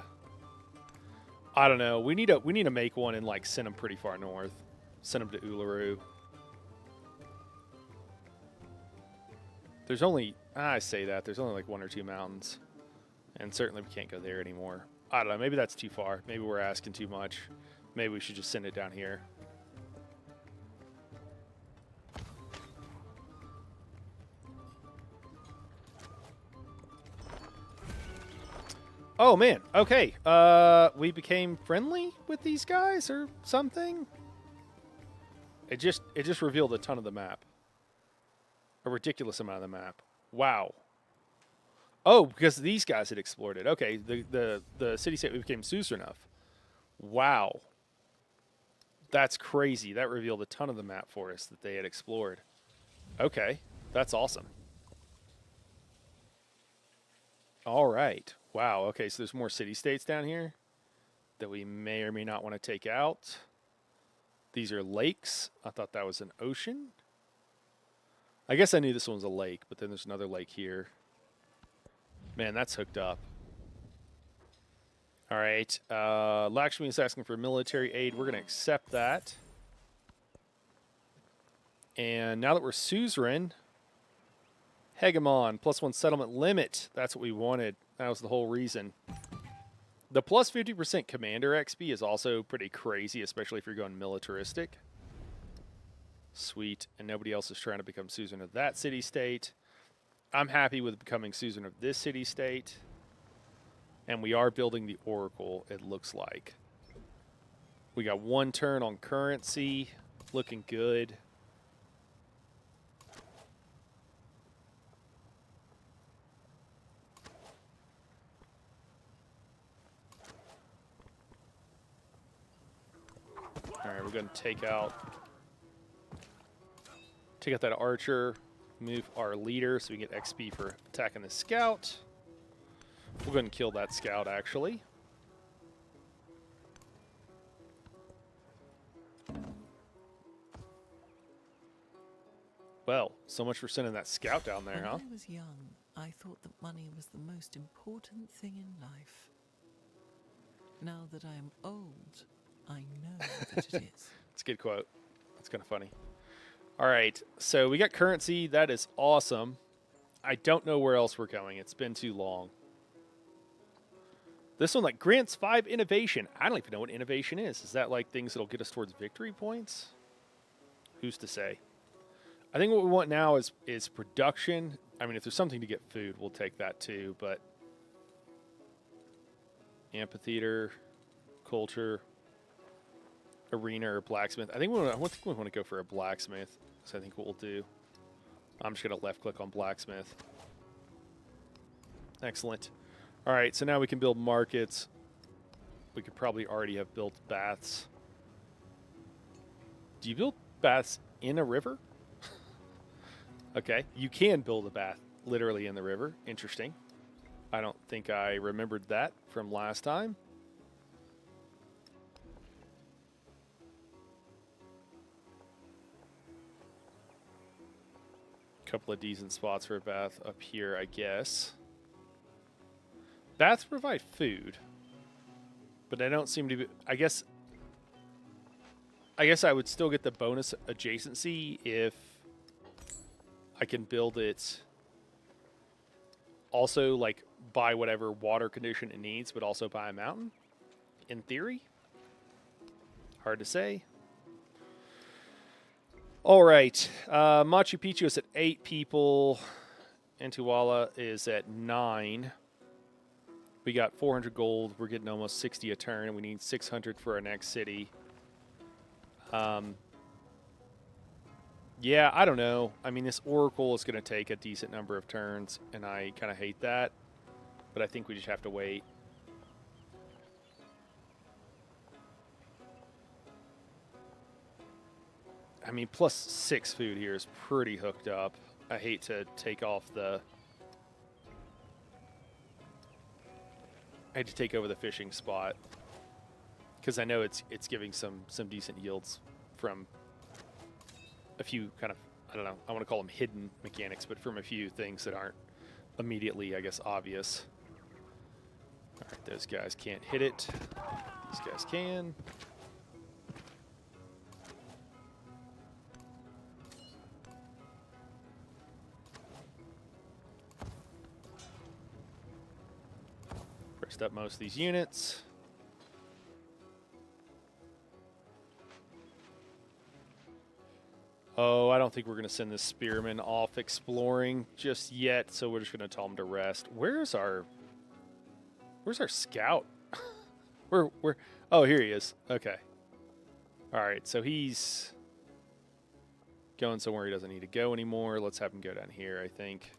I don't know. We need to make one and, like, send them pretty far north. Send them to Uluru. There's only... I say that. There's only, like, 1 or 2 mountains. And certainly we can't go there anymore. I don't know. Maybe that's too far. Maybe we're asking too much. Maybe we should just send it down here. Oh, man. Okay. We became friendly with these guys or something? It just revealed a ton of the map. A ridiculous amount of the map. Wow. Oh, because these guys had explored it. Okay, the city-state became suzerain. Wow. That's crazy. That revealed a ton of the map for us that they had explored. Okay, that's awesome. All right. Wow, okay, so there's more city-states down here that we may or may not want to take out. These are lakes. I thought that was an ocean. I guess I knew this one was a lake, but then there's another lake here. Man, that's hooked up. All right. Lakshmi is asking for military aid. We're going to accept that. And now that we're suzerain, hegemon, +1 settlement limit. That's what we wanted. That was the whole reason. The plus 50% commander XP is also pretty crazy, especially if you're going militaristic. Sweet. And nobody else is trying to become suzerain of that city-state. I'm happy with becoming suzerain of this city-state. And we are building the Oracle, it looks like. We got 1 turn on currency. Looking good. Alright, we're going to take out that archer. Move our leader so we get XP for attacking the scout. We'll go ahead and kill that scout, actually. Well, so much for sending that scout down there, huh? When I was young, I thought that money was the most important thing in life. Now that I am old, I know that it is. It's a good quote. That's kind of funny. All right, so we got currency. That is awesome. I don't know where else we're going. It's been too long. This one, like, grants 5 innovation. I don't even know what innovation is. Is that, like, things that'll get us towards victory points? Who's to say? I think what we want now is production. I mean, if there's something to get food, we'll take that too, but amphitheater, culture, arena, or blacksmith. I think we want to go for a blacksmith. So I think what we'll do. I'm just going to left-click on blacksmith. Excellent. All right, so now we can build markets. We could probably already have built baths. Do you build baths in a river? Okay, you can build a bath literally in the river. Interesting. I don't think I remembered that from last time. Couple of decent spots for a bath up here, I guess. Baths provide food, but I don't seem to be. I guess I would still get the bonus adjacency if I can build it. Also, like, by whatever water condition it needs, but also by a mountain. In theory, hard to say. All right, Machu Picchu is at 8 people. Antiwala is at 9. We got 400 gold. We're getting almost 60 a turn, and we need 600 for our next city. Yeah, I don't know. I mean, this Oracle is going to take a decent number of turns, and I kind of hate that. But I think we just have to wait. I mean, plus 6 food here is pretty hooked up. I hate to take off the... I hate to take over the fishing spot. Because I know it's giving some decent yields from a few kind of, I don't know, I want to call them hidden mechanics, but from a few things that aren't immediately, I guess, obvious. All right, those guys can't hit it. These guys can. Rest up most of these units. Oh, I don't think we're going to send this spearman off exploring just yet, so we're just going to tell him to rest. Where's our scout? Where? Oh, here he is. Okay. All right, so he's going somewhere he doesn't need to go anymore. Let's have him go down here, I think.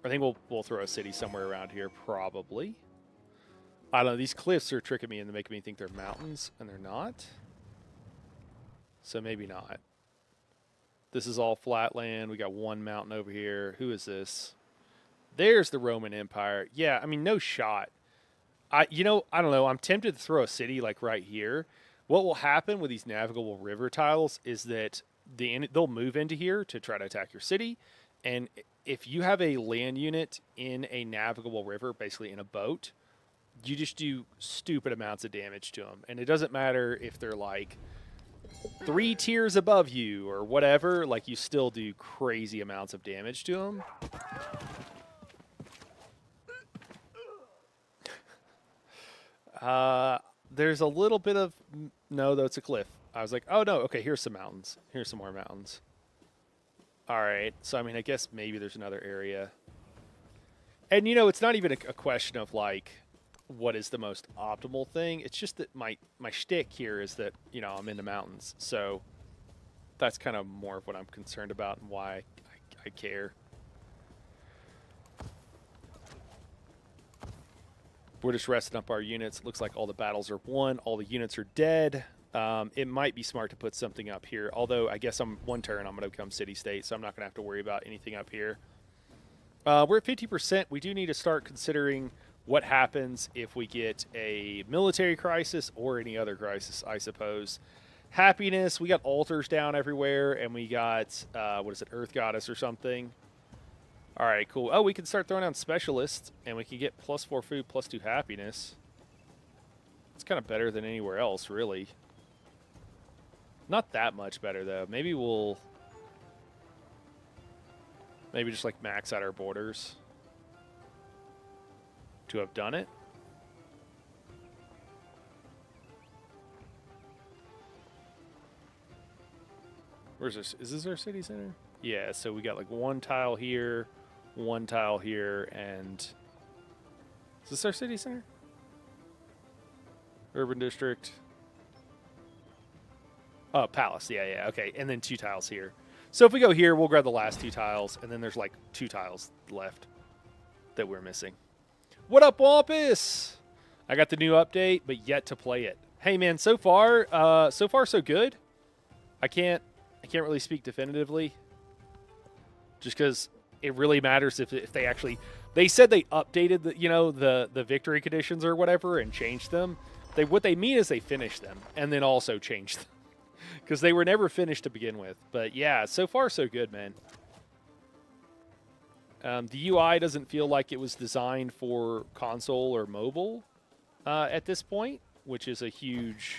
I think we'll throw a city somewhere around here, probably. I don't know. These cliffs are tricking me into making me think they're mountains, and they're not. So maybe not. This is all flat land. We got one mountain over here. Who is this? There's the Roman Empire. Yeah, I mean, no shot. I don't know. I'm tempted to throw a city like right here. What will happen with these navigable river tiles is that they'll move into here to try to attack your city. And if you have a land unit in a navigable river, basically in a boat, you just do stupid amounts of damage to them. And it doesn't matter if they're like 3 tiers above you or whatever, like you still do crazy amounts of damage to them. There's a little bit of, no, though it's a cliff. I was like, oh no, okay, here's some mountains. Here's some more mountains. All right, so I mean, I guess maybe there's another area. And you know, it's not even a question of like, what is the most optimal thing. It's just that my shtick here is that, you know, I'm in the mountains. So that's kind of more of what I'm concerned about and why I care. We're just resting up our units. Looks like all the battles are won. All the units are dead. It might be smart to put something up here. Although I guess one turn I'm going to become city-state, so I'm not going to have to worry about anything up here. We're at 50%. We do need to start considering what happens if we get a military crisis or any other crisis, I suppose. Happiness, we got altars down everywhere, and we got, what is it, Earth Goddess or something. All right, cool. Oh, we can start throwing down specialists, and we can get +4 food, +2 happiness. It's kind of better than anywhere else, really. Not that much better, though. Maybe we'll Maybe just like max out our borders to have done it. Where's this? Is this our city center? Yeah, so we got like one tile here, and is this our city center? Urban district. Oh, palace. Yeah, okay. And then 2 tiles here. So if we go here, we'll grab the last 2 tiles, and then there's like 2 tiles left that we're missing. What up, Wampus? I got the new update, but yet to play it. Hey, man, so far so good. I can't really speak definitively, just because it really matters if they actually. They said they updated the victory conditions or whatever and changed them. What they mean is they finished them and then also changed them because they were never finished to begin with. But yeah, so far so good, man. The UI doesn't feel like it was designed for console or mobile at this point, which is a huge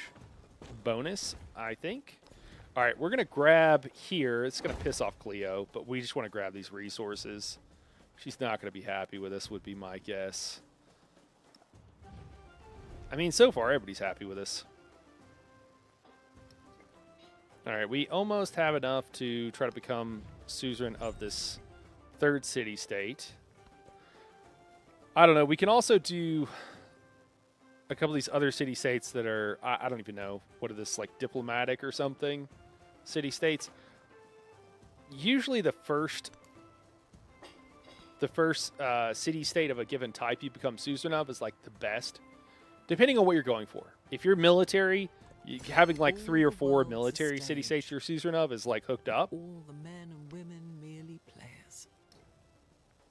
bonus, I think. All right, we're going to grab here. It's going to piss off Cleo, but we just want to grab these resources. She's not going to be happy with us, would be my guess. I mean, so far, everybody's happy with us. All right, we almost have enough to try to become suzerain of this 3rd city-state. I don't know. We can also do a couple of these other city-states that are, I don't even know, what are this, like diplomatic or something? City-states. Usually the first city-state of a given type you become suzerain of is like the best, depending on what you're going for. If you're military, having like 3 or 4 military city-states you're suzerain of is like hooked up. All the men and women merely players.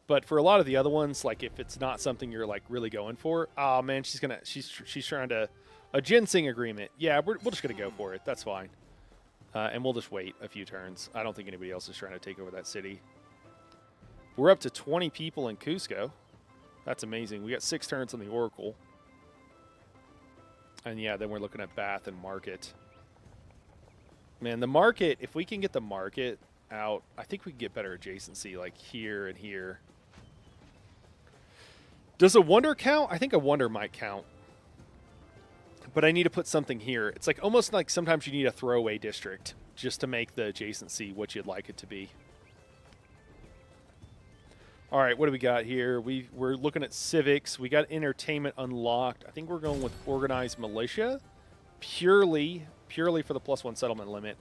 But for a lot of the other ones, like if it's not something you're like really going for, oh man, she's trying to a ginseng agreement. Yeah, we're just gonna go for it. That's fine. And we'll just wait a few turns. I don't think anybody else is trying to take over that city. We're up to 20 people in Cusco. That's amazing. We got 6 turns on the Oracle. And yeah, then we're looking at Bath and Market. Man, the Market, if we can get the Market out, I think we can get better adjacency, like here and here. Does a Wonder count? I think a Wonder might count. But I need to put something here. It's like almost like sometimes you need a throwaway district just to make the adjacency what you'd like it to be. All right, what do we got here? We're looking at civics. We got entertainment unlocked. I think we're going with organized militia, purely for the +1 settlement limit.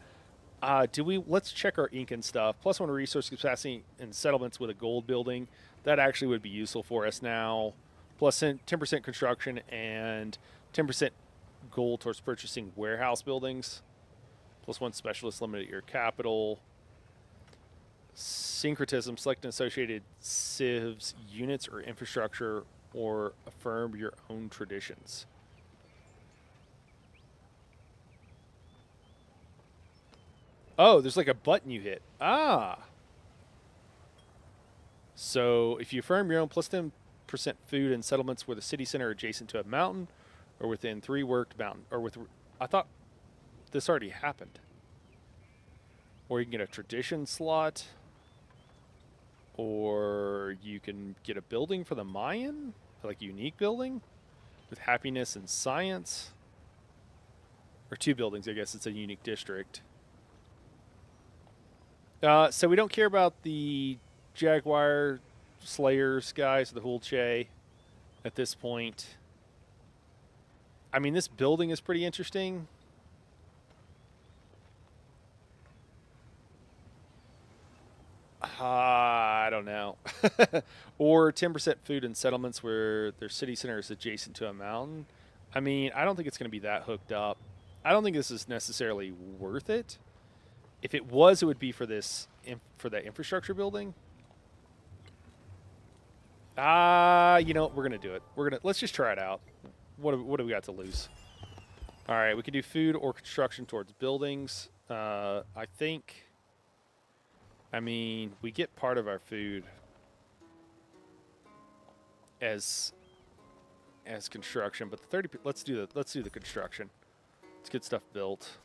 Let's check our ink and stuff. +1 resource capacity and settlements with a gold building. That actually would be useful for us now. Plus 10% construction and 10% gold towards purchasing warehouse buildings. +1 specialist limited your capital. Syncretism, select an associated civs, units, or infrastructure, or affirm your own traditions. Oh, there's like a button you hit. Ah. So if you affirm your own +10% food and settlements where the city center adjacent to a mountain or within 3 worked mountain, or with, I thought this already happened. Or you can get a tradition slot, or you can get a building for the Mayan, like a unique building with happiness and science, or 2 buildings. I guess it's a unique district. So we don't care about the Jaguar Slayers guys, the Hulche, at this point. I mean, this building is pretty interesting. I don't know. Or 10% food in settlements where their city center is adjacent to a mountain. I mean, I don't think it's going to be that hooked up. I don't think this is necessarily worth it. If it was, it would be for this, for that infrastructure building. You know what? We're going to do it. Let's just try it out. What do we got to lose? All right, we can do food or construction towards buildings. I think, I mean, we get part of our food as construction, but the 30, let's do the construction. Let's get stuff built.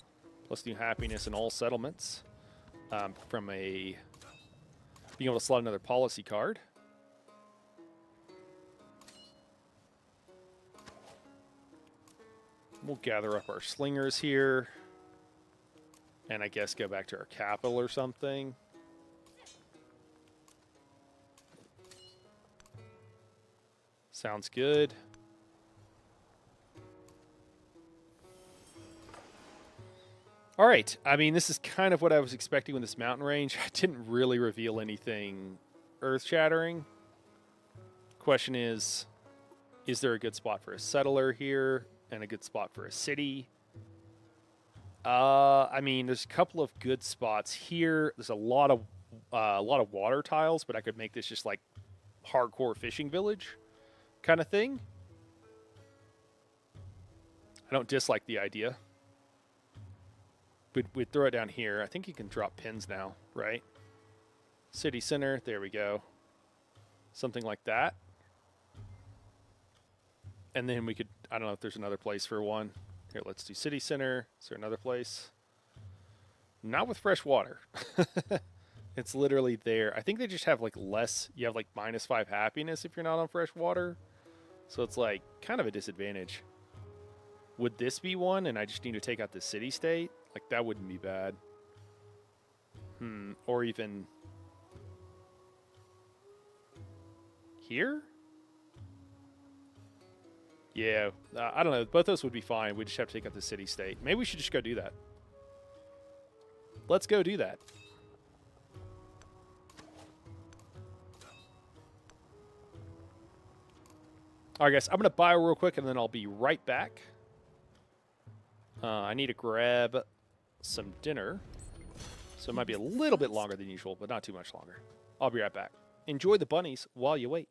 Plus new happiness in all settlements from a Being able to slot another policy card. We'll gather up our slingers here. And I guess go back to our capital or something. Sounds good. All right. I mean, this is kind of what I was expecting with this mountain range. I didn't really reveal anything earth-shattering. Question is there a good spot for a settler here and a good spot for a city? I mean, there's a couple of good spots here. There's a lot of water tiles, but I could make this just like hardcore fishing village kind of thing. I don't dislike the idea. We'd throw it down here. I think you can drop pins now, right? City center, there we go. Something like that. And then we could, I don't know if there's another place for one. Here, let's do city center. Is there another place? Not with fresh water. It's literally there. I think they just have like less, you have like -5 happiness if you're not on fresh water. So it's like kind of a disadvantage. Would this be one and I just need to take out the city state? Like that wouldn't be bad. Or even here? Yeah, I don't know. Both those would be fine. We just have to take out the city state. Maybe we should just go do that. Let's go do that. All right, guys. I'm going to bio real quick, and then I'll be right back. I need to grab some dinner. So it might be a little bit longer than usual, but not too much longer. I'll be right back. Enjoy the bunnies while you wait.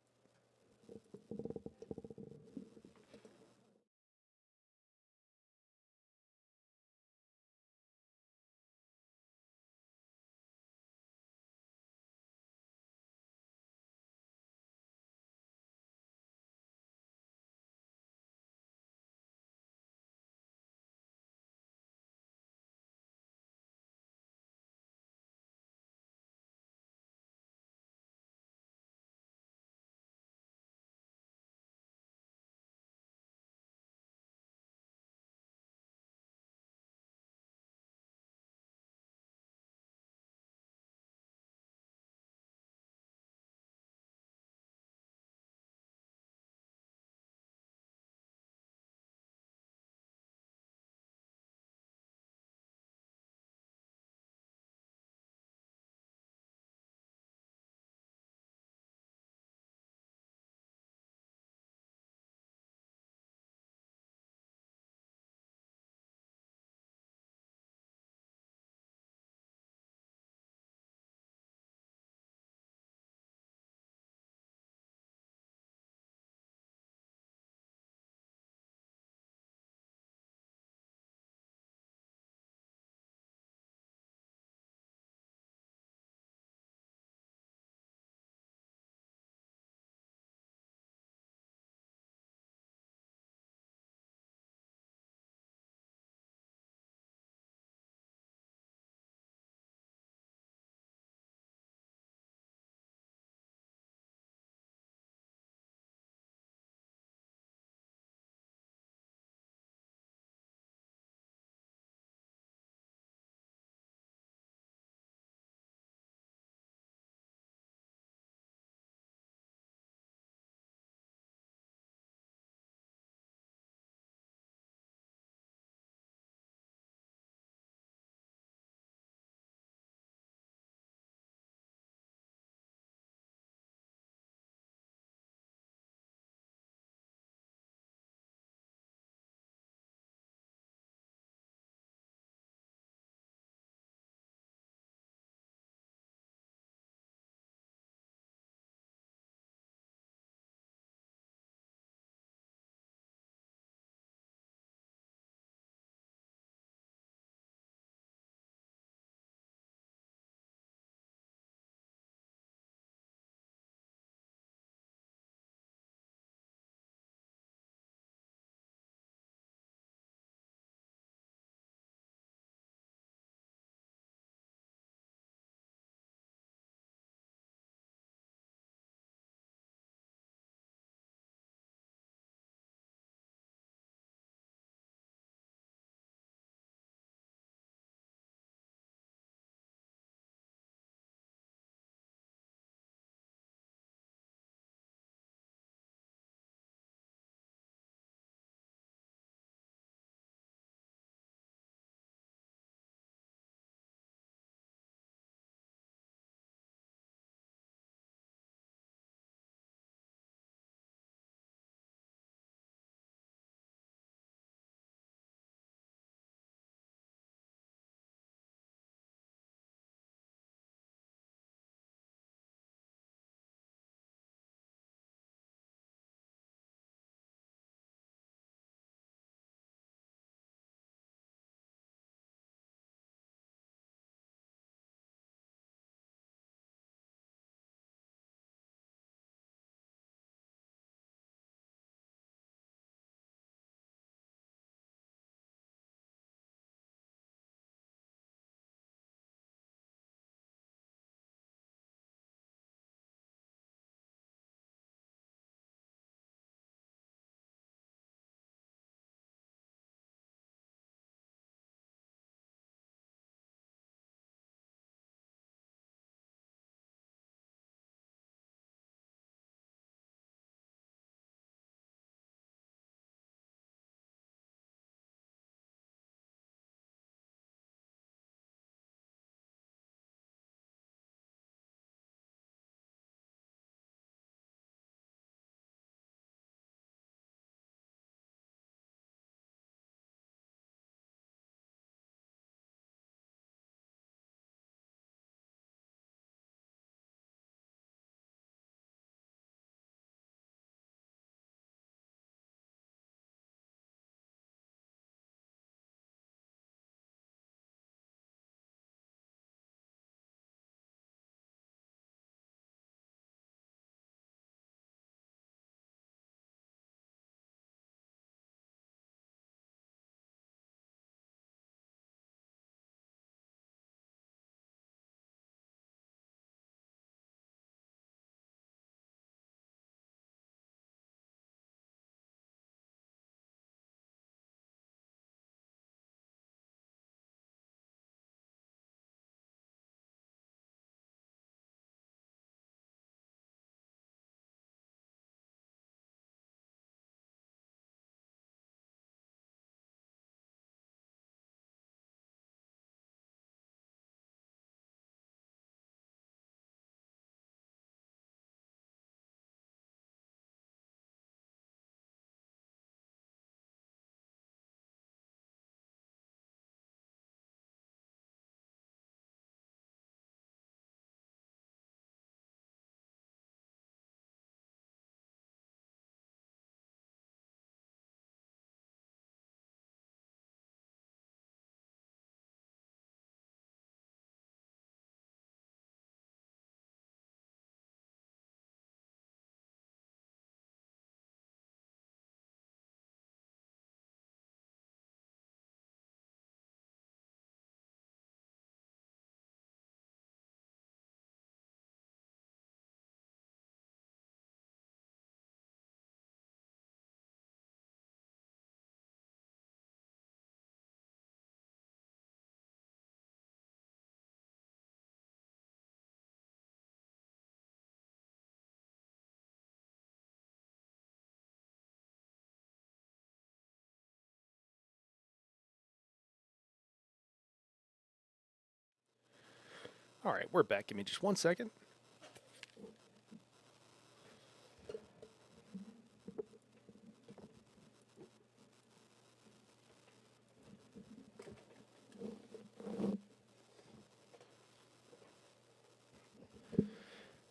All right, we're back. Give me just 1 second.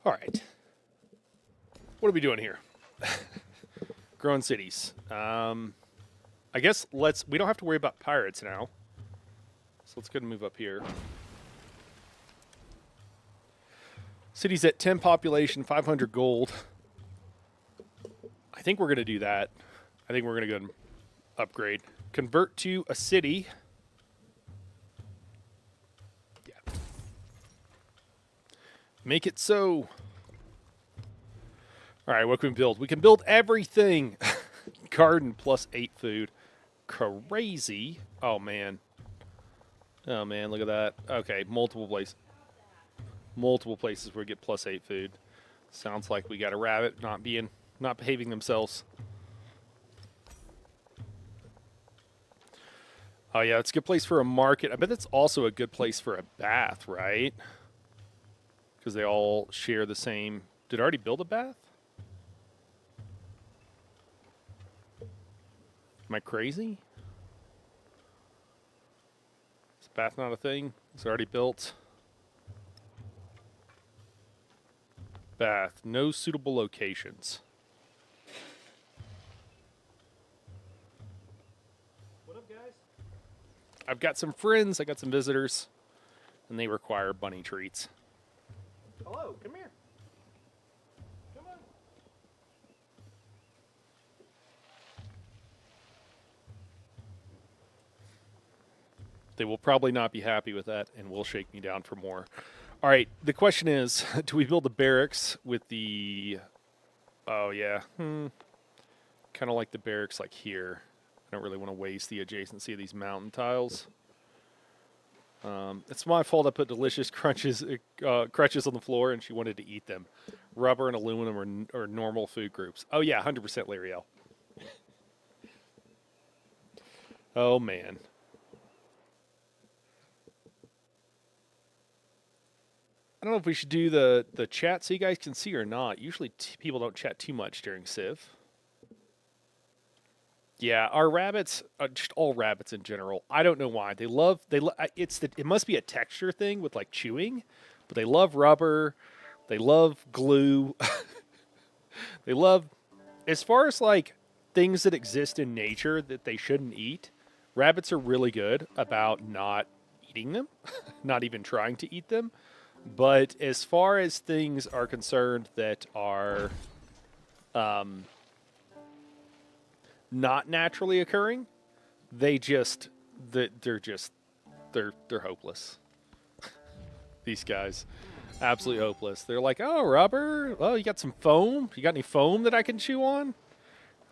All right. What are we doing here? Growing cities. I guess we don't have to worry about pirates now. So let's go and move up here. City's at 10 population, 500 gold. I think we're going to do that. I think we're going to go and upgrade. Convert to a city. Yeah. Make it so. All right, what can we build? We can build everything. Garden plus 8 food. Crazy. Oh, man. Oh, man, look at that. Okay, multiple places. Multiple places where we get plus 8 food. Sounds like we got a rabbit not behaving themselves. Oh, yeah, it's a good place for a market. I bet it's also a good place for a bath, right? Because they all share the same. Did I already build a bath? Am I crazy? Is bath not a thing? It's already built. Bath. No suitable locations. What up, guys? I've got some friends. I got some visitors. And they require bunny treats. Hello, come here. Come on. They will probably not be happy with that and will shake me down for more. All right, the question is, do we build the barracks with the... Oh, yeah. Kind of like the barracks like here. I don't really want to waste the adjacency of these mountain tiles. It's my fault I put delicious crutches on the floor and she wanted to eat them. Rubber and aluminum are normal food groups. Oh, yeah, 100% Lariel. Oh, man. I don't know if we should do the chat so you guys can see or not. Usually people don't chat too much during Civ. Yeah, our rabbits, just all rabbits in general. I don't know why it must be a texture thing with like chewing, but they love rubber, they love glue, they love, as far as like things that exist in nature that they shouldn't eat. Rabbits are really good about not eating them, not even trying to eat them. But as far as things are concerned that are not naturally occurring, they're hopeless. These guys, absolutely hopeless. They're like, oh, rubber. Oh, you got some foam? You got any foam that I can chew on?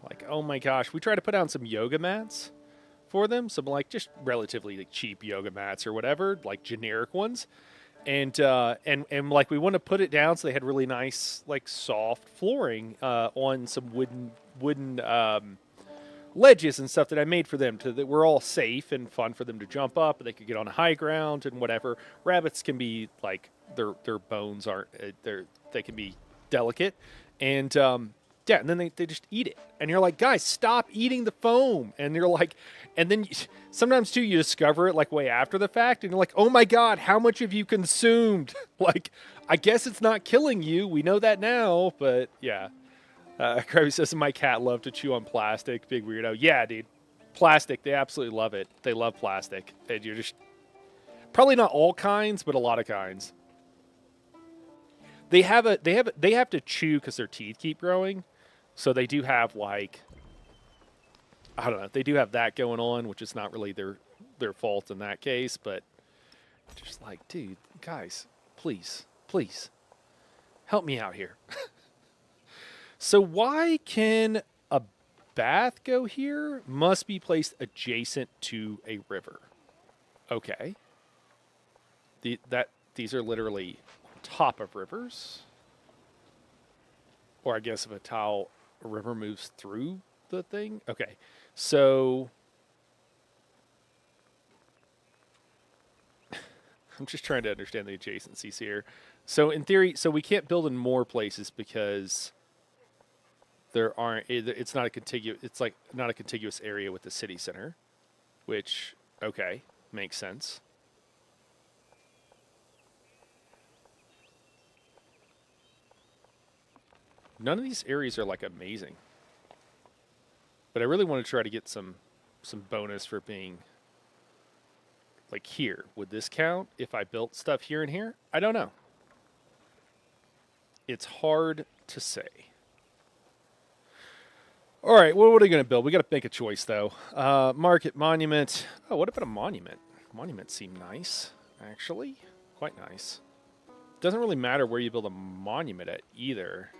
Like, oh my gosh. We try to put down some yoga mats for them, some like just relatively like, cheap yoga mats or whatever, like generic ones. And like we want to put it down so they had really nice like soft flooring on some wooden ledges and stuff that I made for them that were all safe and fun for them to jump up and they could get on high ground and whatever. Rabbits can be like their bones aren't they can be delicate and yeah, and then they just eat it. And you're like, guys, stop eating the foam. And you're like, and then sometimes, too, you discover it, like, way after the fact. And you're like, oh, my God, how much have you consumed? Like, I guess it's not killing you. We know that now. But, yeah. Krabby says, my cat loved to chew on plastic. Big weirdo. Yeah, dude. Plastic. They absolutely love it. They love plastic. And you're just... Probably not all kinds, but a lot of kinds. They have to chew because their teeth keep growing. So they do have like, I don't know, they do have that going on, which is not really their fault in that case, but just like, dude, guys, please, help me out here. So why can a bath go here? Must be placed adjacent to a river. Okay. These are literally on top of rivers. Or I guess if a river moves through the thing. Okay, so I'm just trying to understand the adjacencies here. So in theory, so we can't build in more places because there aren't. It's not a contiguous. It's like not a contiguous area with the city center, which okay makes sense. None of these areas are like amazing, but I really want to try to get some bonus for being like here. Would this count if I built stuff here and here? I don't know. It's hard to say. All right, well, what are we going to build? We got to make a choice, though. Market, monument. Oh, what about a monument? Monuments seem nice, actually. Quite nice. Doesn't really matter where you build a monument at either.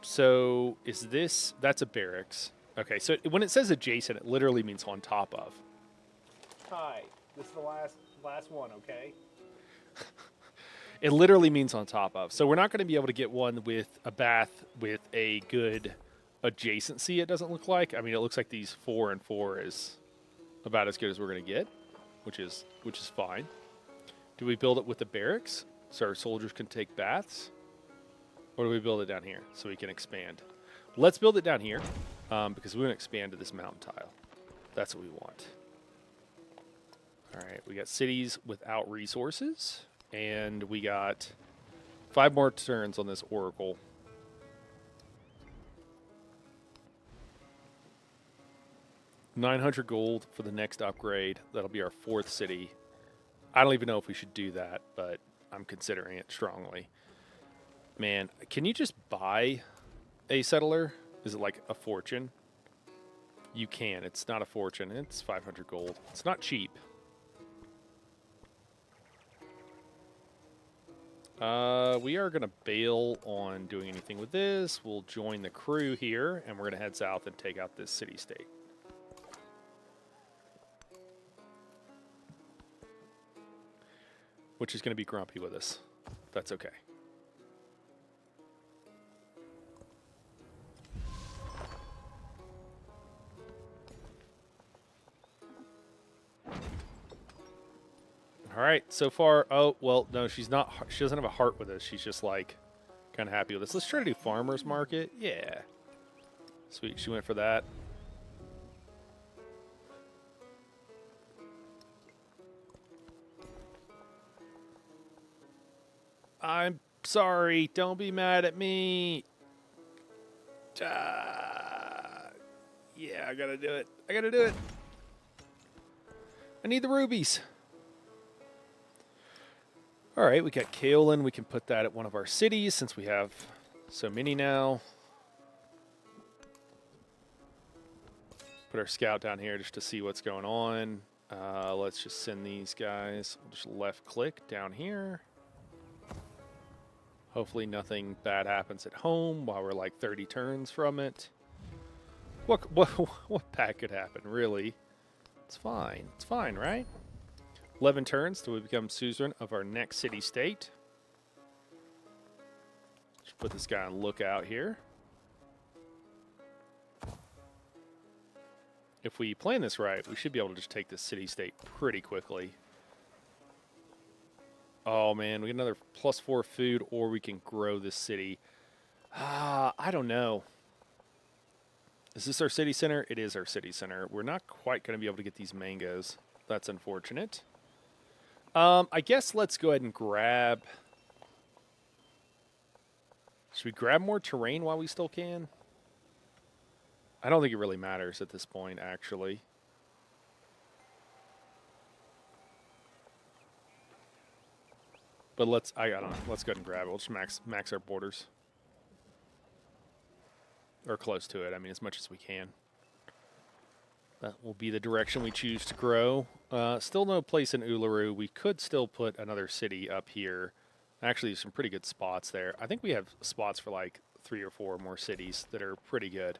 So is this, that's a barracks. Okay, so when it says adjacent, it literally means on top of. Hi, this is the last one, okay? It literally means on top of. So we're not going to be able to get one with a bath with a good adjacency, it doesn't look like. I mean, it looks like these 4 and 4 is about as good as we're going to get, which is fine. Do we build it with the barracks so our soldiers can take baths? Or do we build it down here so we can expand? Let's build it down here because we want to expand to this mountain tile. That's what we want. All right, we got cities without resources, and we got 5 more turns on this oracle. $900 gold for the next upgrade. That'll be our 4th city. I don't even know if we should do that, but I'm considering it strongly. Man, can you just buy a settler? Is it like a fortune? You can. It's not a fortune. It's 500 gold. It's not cheap. We are going to bail on doing anything with this. We'll join the crew here, and we're going to head south and take out this city-state. Which is going to be grumpy with us. That's okay. All right, so far, oh, well, no, she's not, she doesn't have a heart with us. She's just like kind of happy with us. Let's try to do farmer's market. Yeah. Sweet, she went for that. I'm sorry, don't be mad at me. Yeah, I gotta do it. I gotta do it. I need the rubies. All right, we got Kaolin. We can put that at one of our cities since we have so many now. Put our scout down here just to see what's going on. Let's just send these guys. We'll just left click down here. Hopefully nothing bad happens at home while we're like 30 turns from it. What bad could happen, really? It's fine. It's fine, right? 11 turns till we become suzerain of our next city-state. Just put this guy on lookout here. If we plan this right, we should be able to just take this city-state pretty quickly. Oh, man, we get another +4 food, or we can grow this city. I don't know. Is this our city center? It is our city center. We're not quite going to be able to get these mangoes. That's unfortunate. I guess let's go ahead and grab... Should we grab more terrain while we still can? I don't think it really matters at this point, actually. But let's go ahead and grab it. We'll just max our borders. Or close to it, I mean, as much as we can. That will be the direction we choose to grow. Still no place in Uluru. We could still put another city up here. Actually, some pretty good spots there. I think we have spots for like 3 or 4 more cities that are pretty good.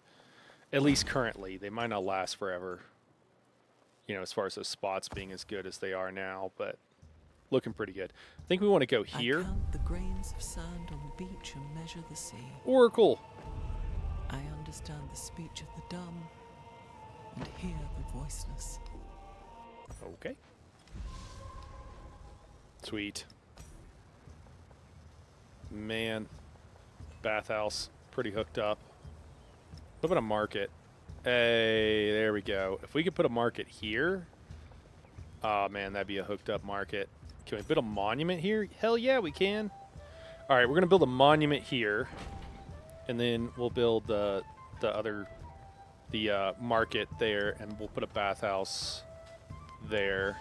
At least currently. They might not last forever. You know, as far as those spots being as good as they are now, but looking pretty good. I think we want to go here. I count the grains of sand on the beach and measure the sea. Oracle. I understand. understand the speech of the dumb and hear the voiceless. Okay. Sweet. Man. Bathhouse. Pretty hooked up. What about a market? Hey, there we go. If we could put a market here. Oh, man, that'd be a hooked up market. Can we build a monument here? Hell yeah, we can. All right, we're going to build a monument here. And then we'll build the market there, and we'll put a bathhouse there.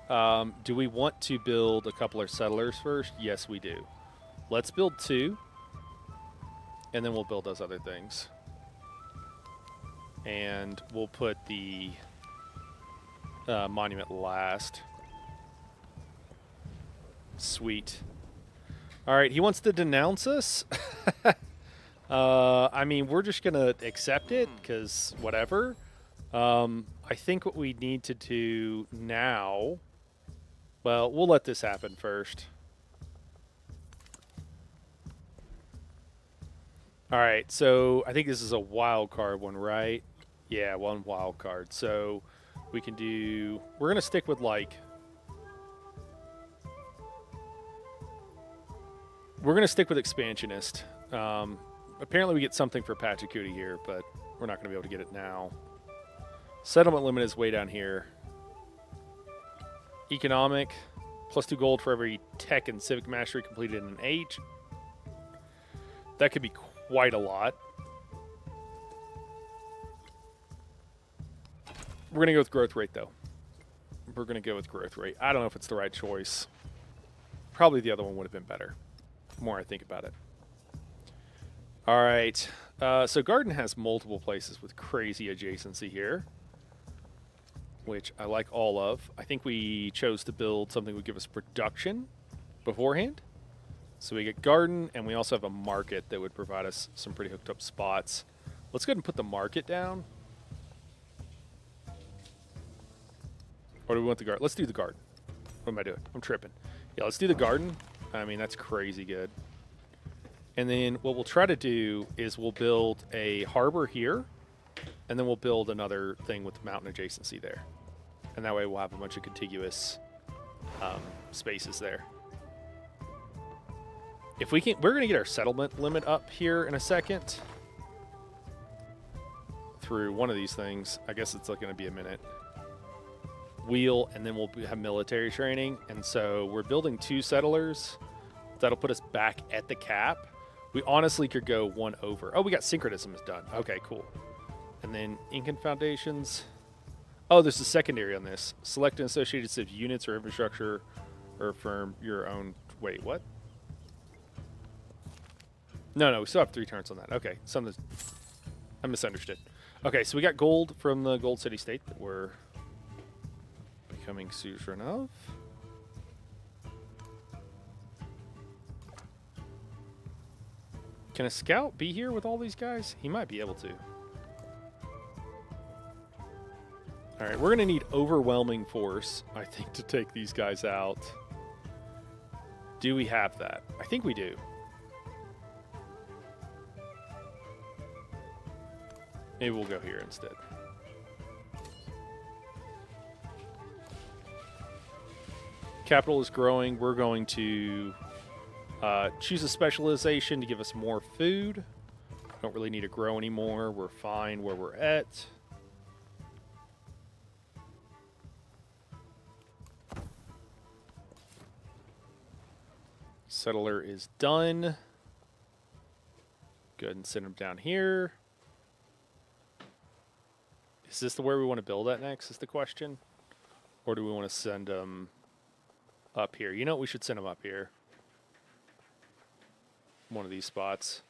Do we want to build a couple of settlers first? Yes, we do. Let's build 2, and then we'll build those other things. And we'll put the monument last. Sweet. All right, he wants to denounce us. I mean, we're just going to accept it because whatever. I think what we need to do now, well, we'll let this happen first. All right, so I think this is a wild card one, right? Yeah, one wild card. So we can do, we're going to stick with we're going to stick with Expansionist. Apparently we get something for Pachacuti here, but we're not going to be able to get it now. Settlement limit is way down here. Economic, +2 gold for every tech and civic mastery completed in an age. That could be quite a lot. We're going to go with growth rate, though. We're going to go with growth rate. I don't know if it's the right choice. Probably the other one would have been better. The more I think about it. All right. So Garden has multiple places with crazy adjacency here, which I like all of. I think we chose to build something that would give us production beforehand. So we get Garden, and we also have a market that would provide us some pretty hooked up spots. Let's go ahead and put the market down. Or do we want the garden? Let's do the garden. What am I doing? I'm tripping. Yeah, let's do the garden. I mean, that's crazy good. And then what we'll try to do is we'll build a harbor here, and then we'll build another thing with mountain adjacency there. And that way we'll have a bunch of contiguous spaces there. If we can, we're going to get our settlement limit up here in a second through one of these things. I guess it's going to be a minute. Wheel, and then we'll have military training. And so we're building 2 settlers. That'll put us back at the cap. We honestly could go 1 over. Oh, we got synchronism is done. Okay, cool. And then Incan Foundations. Oh, there's a secondary on this. Select an associated set of units or infrastructure or affirm your own. Wait, what? No, we still have 3 turns on that. Okay, I misunderstood. Okay, so we got gold from the Gold City State that we're becoming suzerain of. Can a scout be here with all these guys? He might be able to. All right, we're going to need overwhelming force, I think, to take these guys out. Do we have that? I think we do. Maybe we'll go here instead. Capital is growing. We're going to choose a specialization to give us more food. Don't really need to grow anymore. We're fine where we're at. Settler is done. Go ahead and send him down here. Is this the where we want to build at next is the question? Or do we want to send him up here? You know what? We should send him up here. One of these spots.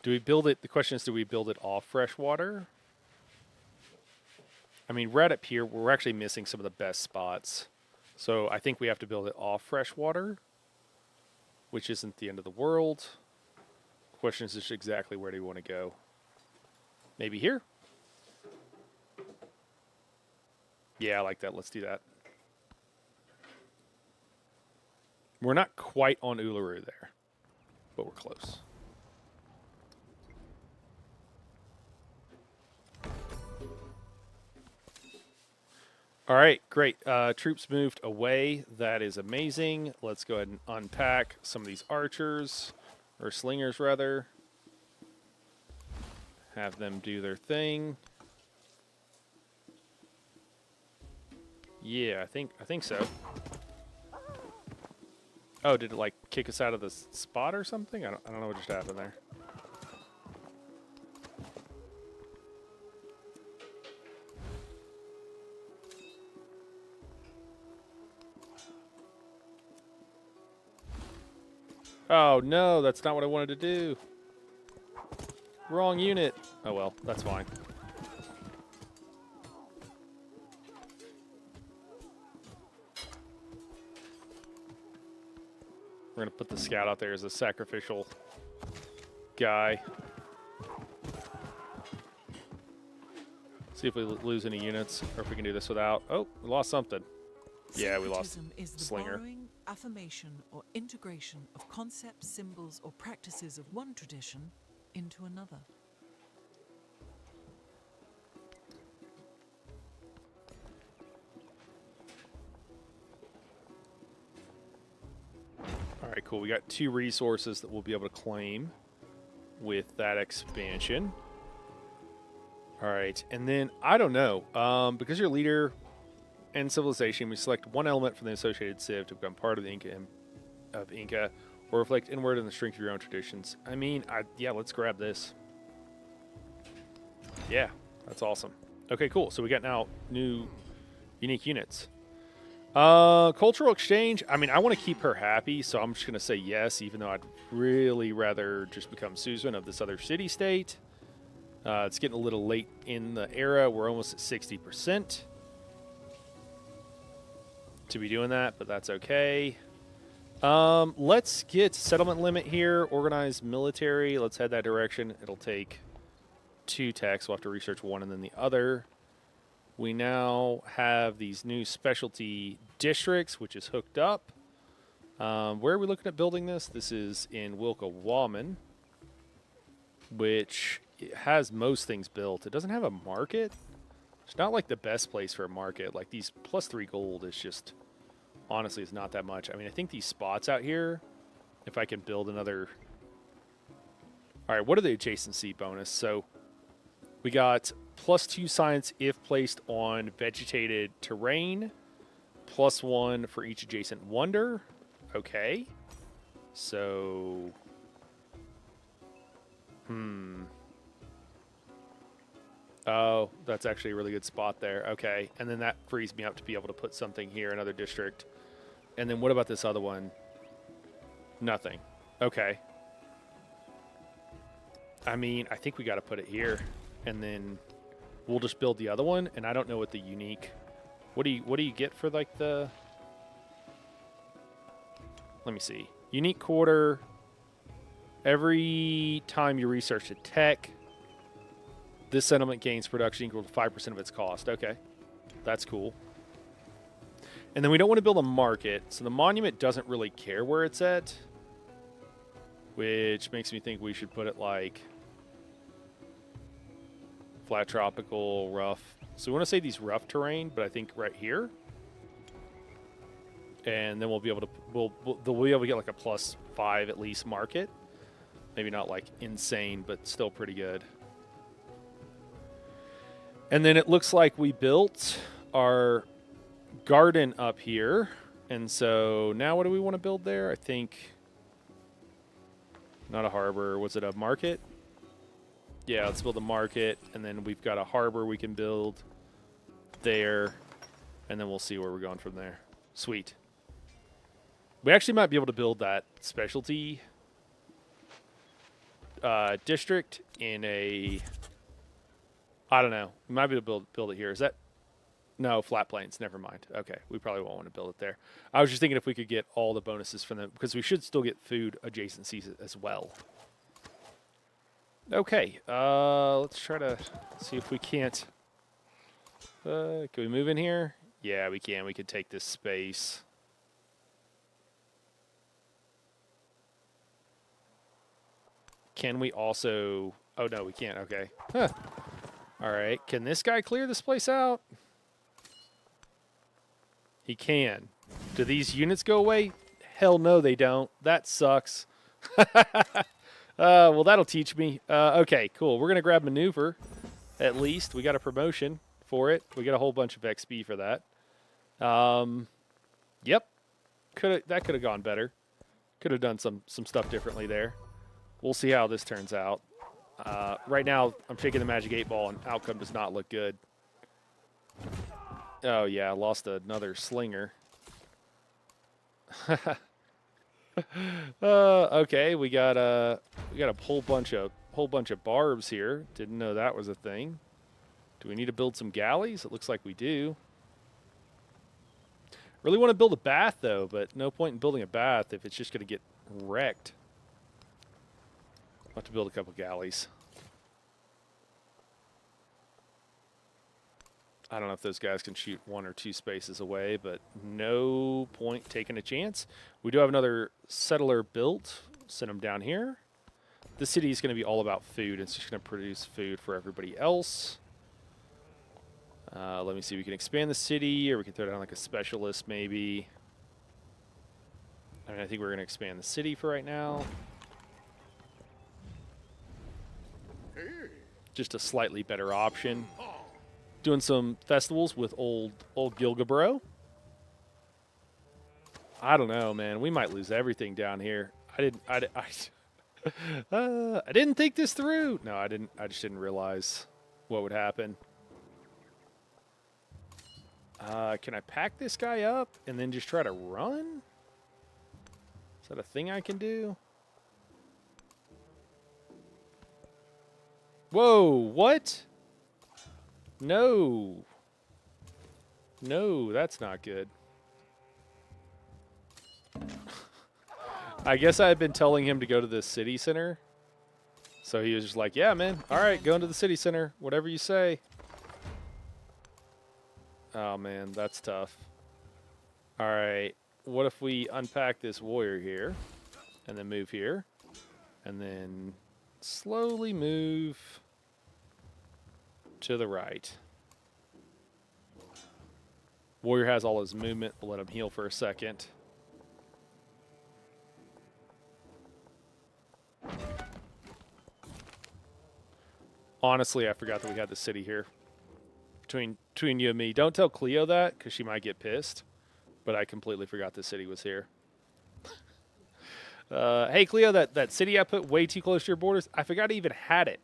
Do we build it? The question is, do we build it off fresh water? I mean, right up here, we're actually missing some of the best spots. So I think we have to build it off fresh water, which isn't the end of the world. The question is just exactly where do you want to go? Maybe here? Yeah, I like that. Let's do that. We're not quite on Uluru there, but we're close. All right, great. Troops moved away. That is amazing. Let's go ahead and unpack some of these archers, or slingers rather. Have them do their thing. Yeah, I think so. Oh, did it like kick us out of the spot or something? I don't know what just happened there. Oh no, that's not what I wanted to do. Wrong unit. Oh well, that's fine. We're going to put the scout out there as a sacrificial guy. See if we lose any units, or if we can do this without. Oh, we lost something. Yeah, we lost Syncretism is the Slinger. borrowing, affirmation, or integration of concepts, symbols, or practices of one tradition into another. All right, cool. We got 2 resources that we'll be able to claim with that expansion. All right, and then I don't know, because you're leader and civilization, we select one element from the associated civ to become part of the Inca, or reflect inward in the strength of your own traditions. I mean, yeah, let's grab this. Yeah, that's awesome. Okay, cool. So we got now new unique units. Cultural exchange. I mean, I want to keep her happy, so I'm just going to say yes, even though I'd really rather just become suzerain of this other city-state. It's getting a little late in the era. We're almost at 60% to be doing that, but that's okay. Let's get settlement limit here. Organized military. Let's head that direction. It'll take 2 techs. We'll have to research one and then the other. We now have these new specialty districts, which is hooked up. Where are we looking at building this? This is in Wilka-Wallman, which has most things built. It doesn't have a market. It's not like the best place for a market. Like these +3 gold is just, honestly, it's not that much. I mean, I think these spots out here, if I can build another. All right, what are the adjacency bonus? So we got +2 science if placed on vegetated terrain, +1 for each adjacent wonder. Okay. So, oh, that's actually a really good spot there. Okay. And then that frees me up to be able to put something here, another district. And then what about this other one? Nothing. Okay. I mean, I think we got to put it here, and then we'll just build the other one. And I don't know what the unique. What do you get for like the? Let me see. Unique quarter. Every time you research a tech, this settlement gains production equal to 5% of its cost. Okay, that's cool. And then we don't want to build a market, so the monument doesn't really care where it's at, which makes me think we should put it like flat tropical, rough. So we want to say these rough terrain, but I think right here. And then we'll be able to we'll be able to get like a +5 at least market. Maybe not like insane, but still pretty good. And then it looks like we built our garden up here. And so now what do we want to build there? I think not a harbor. Was it a market? Yeah, let's build a market. And then we've got a harbor we can build there. And then we'll see where we're going from there. Sweet. We actually might be able to build that specialty district in a, I don't know. We might be able to build it here. Is that, no, flat plains. Never mind. Okay, we probably won't want to build it there. I was just thinking if we could get all the bonuses from them, because we should still get food adjacencies as well. Okay, let's try to see if we can't. Can we move in here? Yeah, we can. We could take this space. Can we also... Oh, no, we can't. Okay. Huh. All right. Can this guy clear this place out? He can. Do these units go away? Hell no, they don't. That sucks. Well, that'll teach me. Okay, cool. We're going to grab maneuver, at least. We got a promotion for it. We got a whole bunch of XP for that. Yep. That could have gone better. Could have done some stuff differently there. We'll see how this turns out. Right now, I'm shaking the magic 8 ball, and outcome does not look good. Oh, yeah, I lost another slinger. Okay, we got a whole bunch of barbs here. Didn't know that was a thing. Do we need to build some galleys? It looks like we do. Really want to build a bath though, but no point in building a bath if it's just going to get wrecked. I'll have to build a couple galleys. I don't know if those guys can shoot 1 or 2 spaces away, but no point taking a chance. We do have another settler built. Send them down here. This city is going to be all about food. It's just going to produce food for everybody else. Let me see. We can expand the city, or we can throw down like a specialist maybe. I mean, I think we're going to expand the city for right now. Just a slightly better option. Doing some festivals with old Gilgabro. I don't know, man. We might lose everything down here. I didn't think this through. No, I didn't. I just didn't realize what would happen. Can I pack this guy up and then just try to run? Is that a thing I can do? Whoa, what? No. No, that's not good. I guess I had been telling him to go to the city center. So he was just like, yeah, man. All right, going to the city center. Whatever you say. Oh, man, that's tough. All right. What if we unpack this warrior here and then move here and then slowly move to the right. Warrior has all his movement. We'll let him heal for a second. Honestly, I forgot that we had the city here. Between you and me. Don't tell Cleo that, because she might get pissed. But I completely forgot the city was here. Hey, Cleo, that city I put way too close to your borders, I forgot I even had it.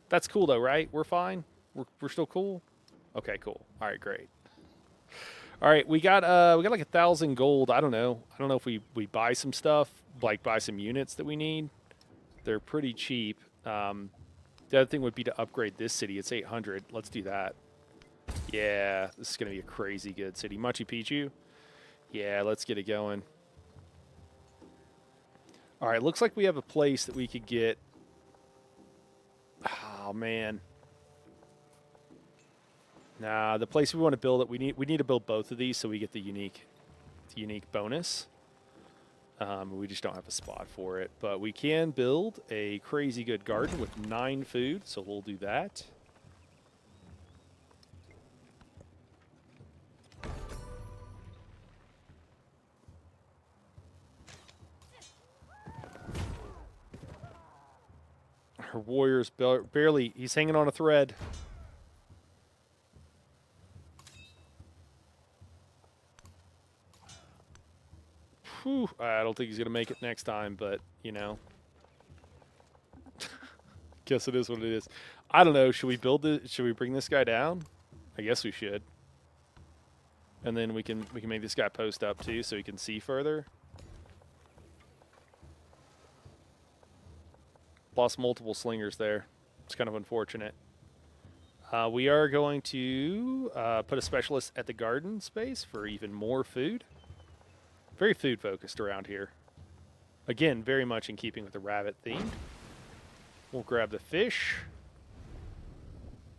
That's cool, though, right? We're fine? We're still cool? Okay, cool. All right, great. All right, we got like 1,000 gold. I don't know if we buy some stuff, like buy some units that we need. They're pretty cheap. The other thing would be to upgrade this city. It's 800. Let's do that. Yeah, this is going to be a crazy good city. Machu Picchu? Yeah, let's get it going. All right, looks like we have a place that we could get. Oh, man. Nah, the place we want to build it, we need to build both of these so we get the unique bonus. We just don't have a spot for it. But we can build a crazy good garden with 9 food, so we'll do that. Our warrior's barely, he's hanging on a thread. Whew, I don't think he's going to make it next time, but, you know. Guess it is what it is. I don't know. Should we build it? Should we bring this guy down? I guess we should. And then we can make this guy post up, too, so he can see further. Lost multiple slingers there. It's kind of unfortunate. We are going to put a specialist at the garden space for even more food. Very food focused around here. Again, very much in keeping with the rabbit theme. We'll grab the fish.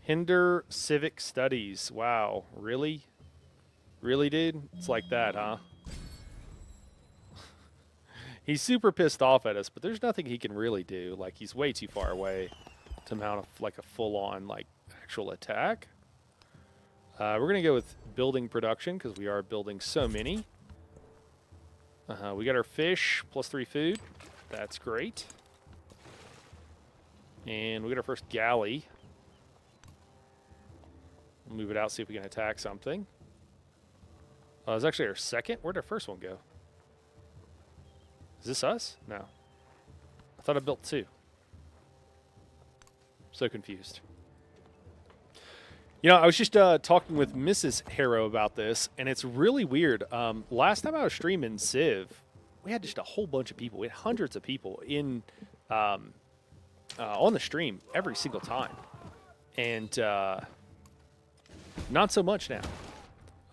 Hinder civic studies. Wow, really? Really, dude? It's like that, huh? He's super pissed off at us, but there's nothing he can really do. Like, he's way too far away to mount like a full-on, like, actual attack. We're going to go with building production because we are building so many. We got our fish, +3 food. That's great. And we got our first galley. We'll move it out, see if we can attack something. It's actually our second. Where'd our first one go? Is this us? No. I thought I built 2. So confused. You know, I was just talking with Mrs. Harrow about this, and it's really weird. Last time I was streaming Civ, we had just a whole bunch of people. We had hundreds of people in on the stream every single time. And not so much now.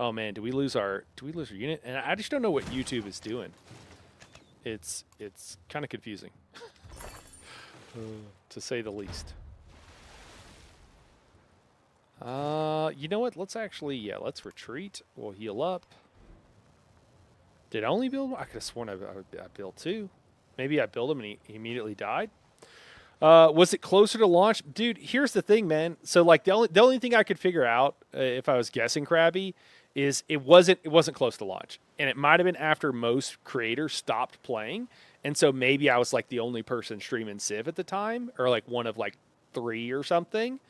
Oh man, do we lose our unit? And I just don't know what YouTube is doing. It's kind of confusing, to say the least. You know what? Let's actually, let's retreat. We'll heal up. Did I only build one? I could have sworn I built 2. Maybe I built him and he immediately died. Was it closer to launch? Dude, here's the thing, man. So like the only thing I could figure out, if I was guessing, Krabby, is it wasn't close to launch. And it might have been after most creators stopped playing. And so maybe I was like the only person streaming Civ at the time, or like one of like 3 or something.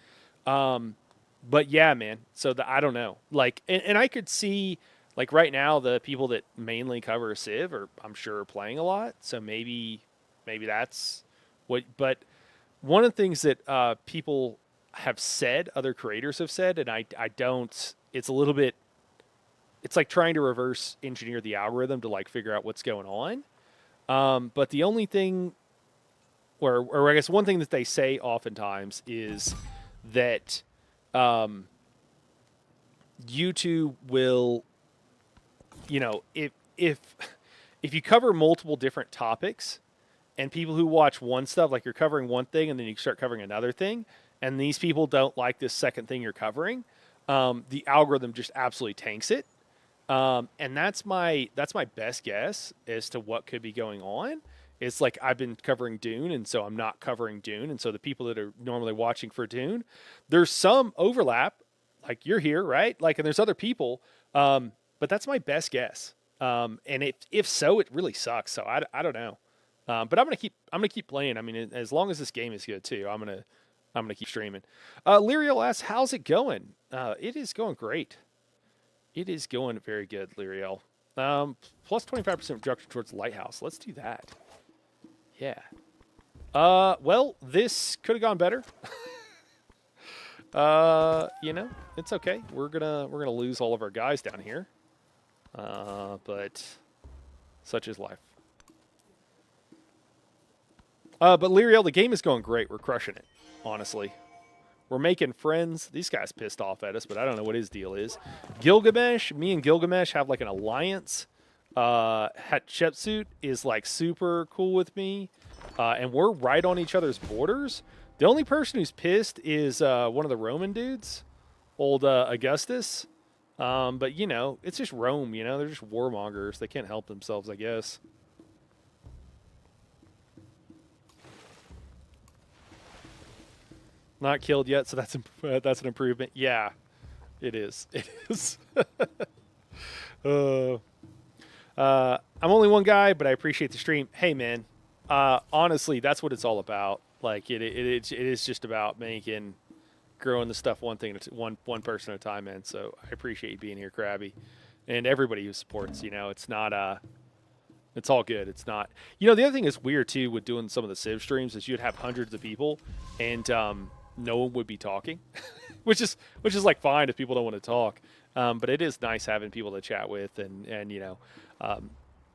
But yeah, man. So I don't know. Like, and I could see like right now the people that mainly cover Civ are, I'm sure, playing a lot. So maybe that's what. But one of the things that people have said, other creators have said, and I don't. It's a little bit. It's like trying to reverse engineer the algorithm to like figure out what's going on. But the only thing, or I guess one thing that they say oftentimes is that YouTube will, you know, if you cover multiple different topics and people who watch one stuff, like you're covering one thing and then you start covering another thing, and these people don't like this second thing you're covering, the algorithm just absolutely tanks it. And that's my best guess as to what could be going on. It's like I've been covering Dune, and so I'm not covering Dune. And so the people that are normally watching for Dune, there's some overlap, like you're here, right? Like, and there's other people, but that's my best guess. And if so, it really sucks. So I don't know. But I'm gonna keep playing. I mean, as long as this game is good too, I'm gonna keep streaming. Lyriel asks, "How's it going?" It is going great. It is going very good, Lyriel. Plus 25% reduction towards Lighthouse. Let's do that. Yeah. Well, this could have gone better. You know, it's okay. We're gonna lose all of our guys down here. But such is life. But Lyriel, the game is going great. We're crushing it, honestly. We're making friends. These guys pissed off at us, but I don't know what his deal is. Gilgamesh, me and Gilgamesh have like an alliance. Hatshepsut is like super cool with me. And we're right on each other's borders. The only person who's pissed is one of the Roman dudes, old Augustus. But, you know, it's just Rome, you know. They're just warmongers. They can't help themselves, I guess. Not killed yet, so that's an improvement. Yeah, it is. It is. I'm only one guy, but I appreciate the stream. Hey, man, honestly, that's what it's all about. Like, it is just about growing the stuff one person at a time, man. So I appreciate you being here, Krabby, and everybody who supports. You know, it's not it's all good. It's not. You know, the other thing that's weird too with doing some of the Civ streams is you'd have hundreds of people, and no one would be talking, which is like fine if people don't want to talk. But it is nice having people to chat with, and you know,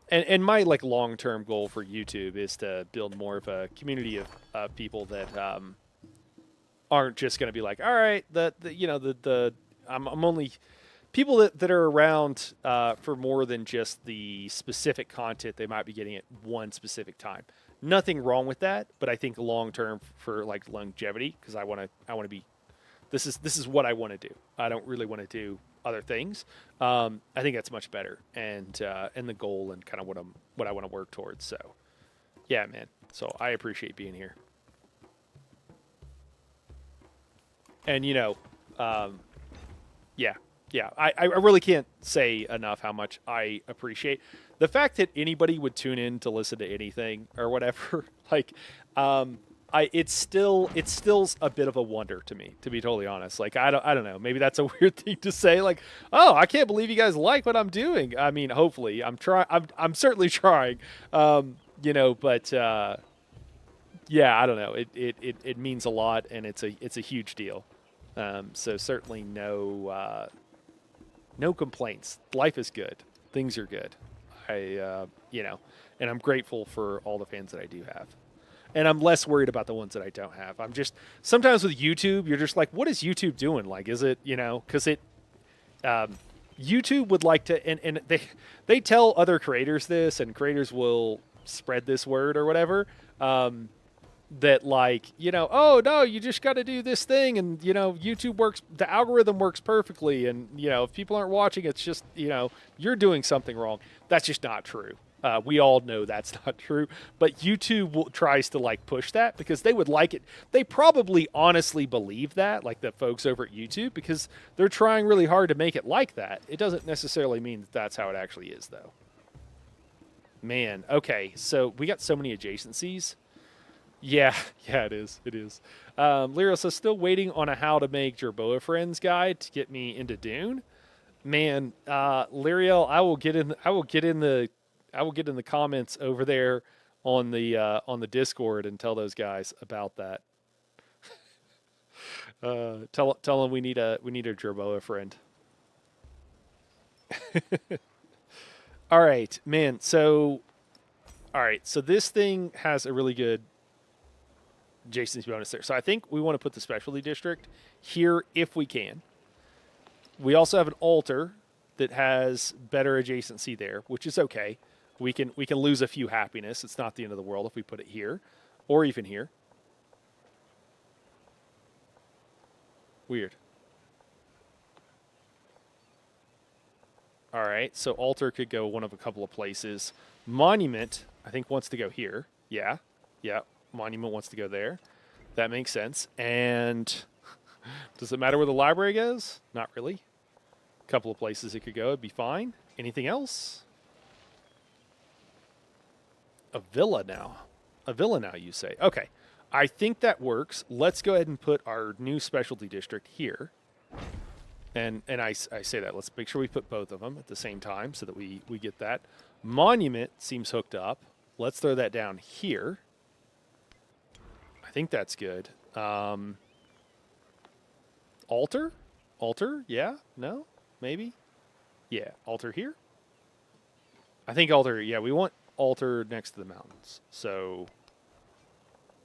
and my like long-term goal for YouTube is to build more of a community of people that aren't just going to be like, all right, I'm only people that are around for more than just the specific content they might be getting at one specific time. Nothing wrong with that, but I think long term for like longevity, because I want to be. This is what I want to do. I don't really want to do other things. I think that's much better, and the goal and kind of what I want to work towards. So, yeah, man. So I appreciate being here. And you know, yeah, yeah, I really can't say enough how much I appreciate the fact that anybody would tune in to listen to anything or whatever. Like, it's still a bit of a wonder to me, to be totally honest. Like, I don't know. Maybe that's a weird thing to say. Like, oh, I can't believe you guys like what I'm doing. I mean, hopefully, I'm certainly trying. You know, but yeah, I don't know. It means a lot, and it's a huge deal. So certainly no complaints. Life is good. Things are good. You know, and I'm grateful for all the fans that I do have. And I'm less worried about the ones that I don't have. I'm just, sometimes with YouTube, you're just like, what is YouTube doing? Like, is it, you know, because YouTube would like to, and they tell other creators this, and creators will spread this word or whatever, that, like, you know, oh no, you just got to do this thing, and, you know, YouTube works, the algorithm works perfectly, and, you know, if people aren't watching, it's just, you know, you're doing something wrong. That's just not true. We all know that's not true, but YouTube tries to, like, push that because they would like it. They probably honestly believe that, like the folks over at YouTube, because they're trying really hard to make it like that. It doesn't necessarily mean that that's how it actually is, though. Man, okay, so we got so many adjacencies. Yeah, it is. It is. Lyra says, still waiting on a how to make Jerboa Friends guide to get me into Dune. Man, Lyriel, I will get in the comments over there on the Discord and tell those guys about that. Tell them we need a Jerboa friend. All right, man. So this thing has a really good adjacency bonus there. So I think we want to put the specialty district here if we can. We also have an altar that has better adjacency there, which is okay. We can lose a few happiness. It's not the end of the world if we put it here or even here. Weird. All right, so altar could go one of a couple of places. Monument, I think, wants to go here. Yeah. Monument wants to go there. That makes sense. And does it matter where the library goes? Not really. A couple of places it could go. It'd be fine. Anything else? A villa now, you say. Okay. I think that works. Let's go ahead and put our new specialty district here. And I say that. Let's make sure we put both of them at the same time so that we get that. Monument seems hooked up. Let's throw that down here. I think that's good. Altar? Yeah? No? Maybe? Yeah. Altar here? I think altar, yeah, we want altar next to the mountains. So,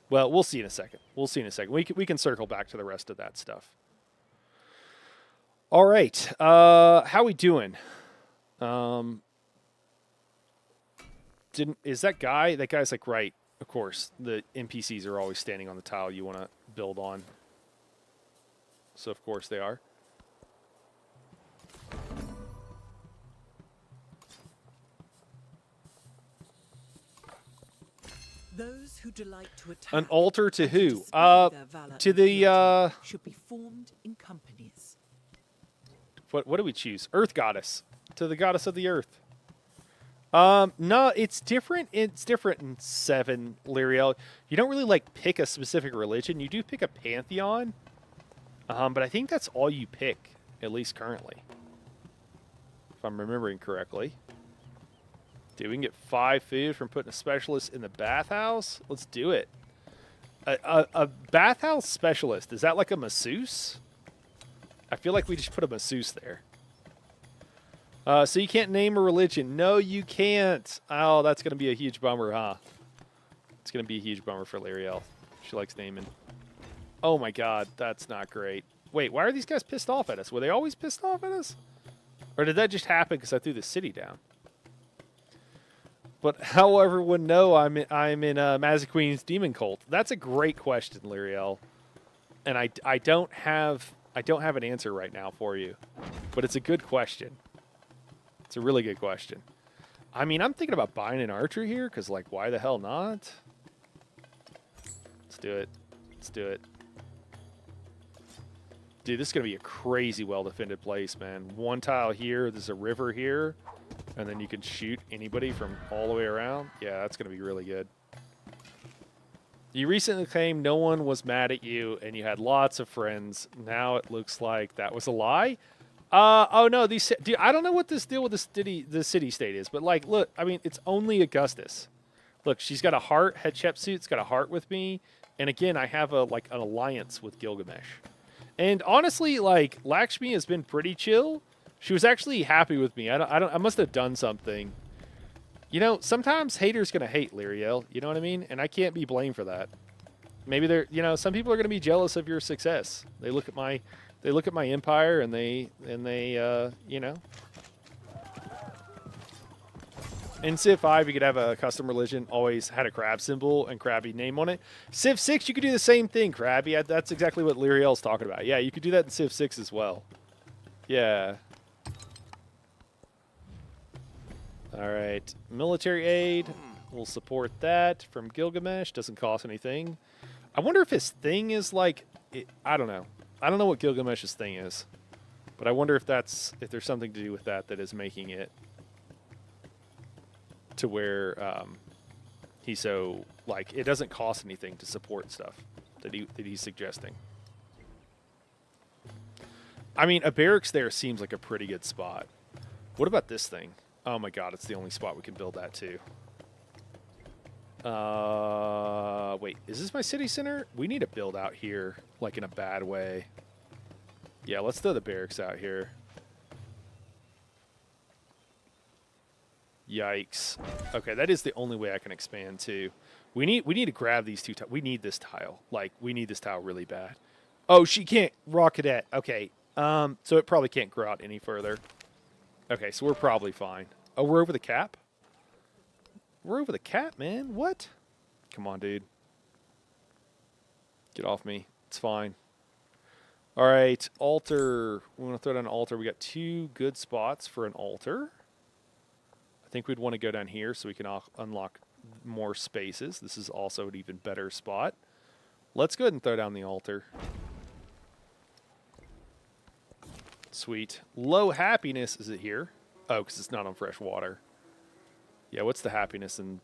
well, we'll see in a second. We can circle back to the rest of that stuff. All right. How we doing? Is that guy? That guy's like, right. Of course, the NPCs are always standing on the tile you want to build on. So, of course, they are. Those who delight to attack An altar to and who? display their valor To and the fealty should be formed in companies. What do we choose? Earth goddess. To the goddess of the earth. No, it's different. It's different in 7, Lyriel. You don't really, like, pick a specific religion. You do pick a pantheon. But I think that's all you pick, at least currently. If I'm remembering correctly. Dude, we can get 5 food from putting a specialist in the bathhouse. Let's do it. A bathhouse specialist. Is that like a masseuse? I feel like we just put a masseuse there. So you can't name a religion. No, you can't. Oh, that's going to be a huge bummer, huh? It's going to be a huge bummer for Lyriel. She likes naming. Oh, my God. That's not great. Wait, why are these guys pissed off at us? Were they always pissed off at us? Or did that just happen because I threw the city down? But how everyone know I'm in Mazikeen's demon cult? That's a great question, Lyriel. And I don't have an answer right now for you. But it's a good question. It's a really good question. I mean, I'm thinking about buying an archer here because, like, why the hell not? Let's do it. Dude, this is going to be a crazy well-defended place, man. One tile here, there's a river here, and then you can shoot anybody from all the way around. Yeah, that's going to be really good. You recently claimed no one was mad at you, and you had lots of friends. Now it looks like that was a lie. Oh no, these dude, I don't know what this deal with the city state is, but like, look, I mean, it's only Augustus. Look, she's got a heart. Hatshepsut's got a heart with me, and again, I have an alliance with Gilgamesh. And honestly, like, Lakshmi has been pretty chill. She was actually happy with me. I must have done something. You know, sometimes haters gonna hate, Lyriel. You know what I mean? And I can't be blamed for that. Maybe they're, you know, some people are gonna be jealous of your success. They look at my empire and they you know. In Civ 5, you could have a custom religion, always had a crab symbol and Krabby name on it. Civ 6, you could do the same thing, Krabby. That's exactly what Lyriel's talking about. Yeah, you could do that in Civ 6 as well. Yeah. All right. Military aid. We'll support that from Gilgamesh. Doesn't cost anything. I wonder if his thing is like... I don't know. I don't know what Gilgamesh's thing is. But I wonder if there's something to do with that is making it to where he's so, like, it doesn't cost anything to support stuff that he's suggesting. I mean, a barracks there seems like a pretty good spot. What about this thing? Oh my god, it's the only spot we can build that to. Wait, is this my city center? We need to build out here, like, in a bad way. Yeah, let's throw the barracks out here. Yikes. Okay, that is the only way I can expand too. We need to grab these two tiles. We need this tile. Like, we need this tile really bad. Oh, she can't raw cadet. Okay. So it probably can't grow out any further. Okay, so we're probably fine. Oh, we're over the cap? We're over the cap, man. What? Come on, dude. Get off me. It's fine. All right, altar. We want to throw down an altar. We got 2 good spots for an altar. I think we'd want to go down here so we can unlock more spaces. This is also an even better spot. Let's go ahead and throw down the altar. Sweet. Low happiness. Is it here? Oh, because it's not on fresh water. Yeah, what's the happiness in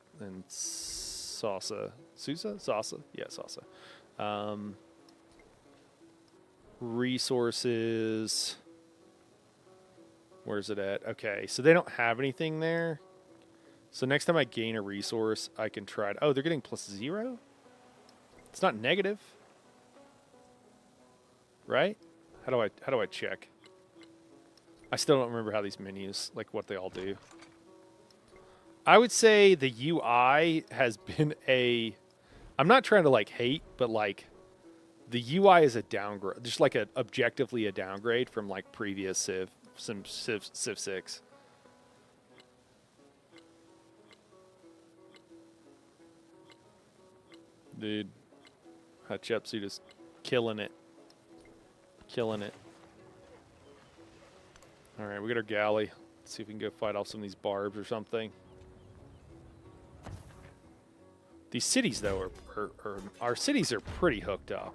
Sasa? Susa? Sasa? Yeah, Sasa. Resources. Where's it at? Okay, so they don't have anything there. So next time I gain a resource, I can try to... Oh, they're getting +0? It's not negative. Right? How do I check? I still don't remember how these menus, like what they all do. I would say the UI has been a... I'm not trying to, like, hate, but, like, the UI is a downgrade. Just, like, objectively a downgrade from, like, previous Civ 6. Dude, Hatshepsut is killing it. Killing it. Alright, we got our galley. Let's see if we can go fight off some of these barbs or something. These cities, though, our cities are pretty hooked up.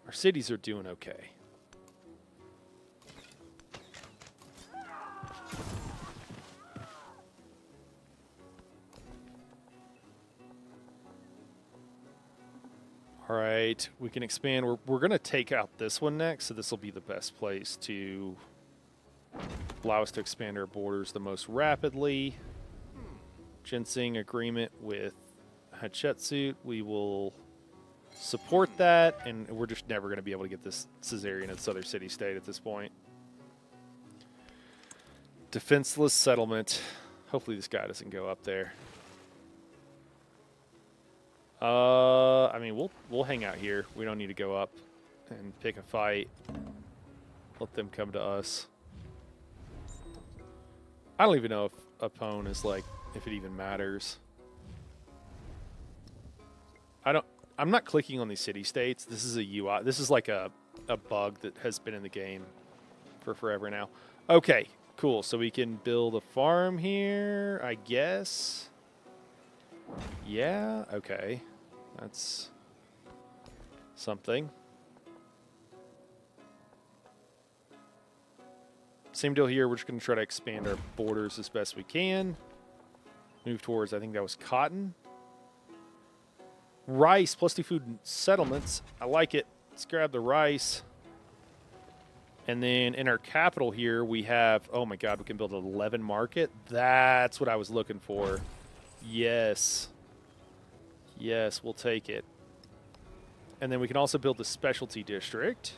Our cities are doing okay. All right, we can expand. We're going to take out this one next, so this will be the best place to allow us to expand our borders the most rapidly. Ginseng agreement with Hatshepsut. We will support that, and we're just never going to be able to get this Caesarian and Southern City-State at this point. Defenseless settlement. Hopefully this guy doesn't go up there. I mean, we'll hang out here. We don't need to go up and pick a fight. Let them come to us. I don't even know if Apone is, like, if it even matters. I'm not clicking on these city-states. This is a UI. This is like a bug that has been in the game for forever now. Okay, cool. So we can build a farm here, I guess. Yeah, okay. That's something. Same deal here. We're just going to try to expand our borders as best we can. Move towards, I think that was cotton. Rice, +2 food and settlements. I like it. Let's grab the rice. And then in our capital here, we have, oh my God, we can build an 11 market. That's what I was looking for. Yes. Yes, we'll take it. And then we can also build the specialty district.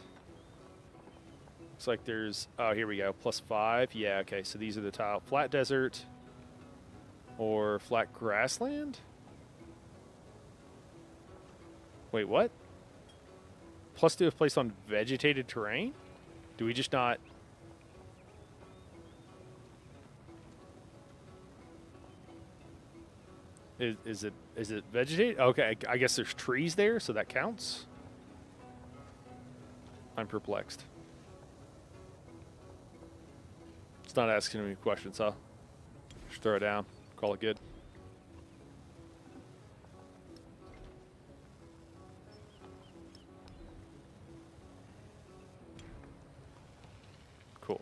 Looks like there's, oh, here we go, +5. Yeah, okay, so these are the tile. Flat desert or flat grassland? Wait, what? +2 if placed on vegetated terrain? Do we just not... Is it vegetated? Okay, I guess there's trees there, so that counts. I'm perplexed. It's not asking any questions, huh? Just throw it down. Call it good. Cool.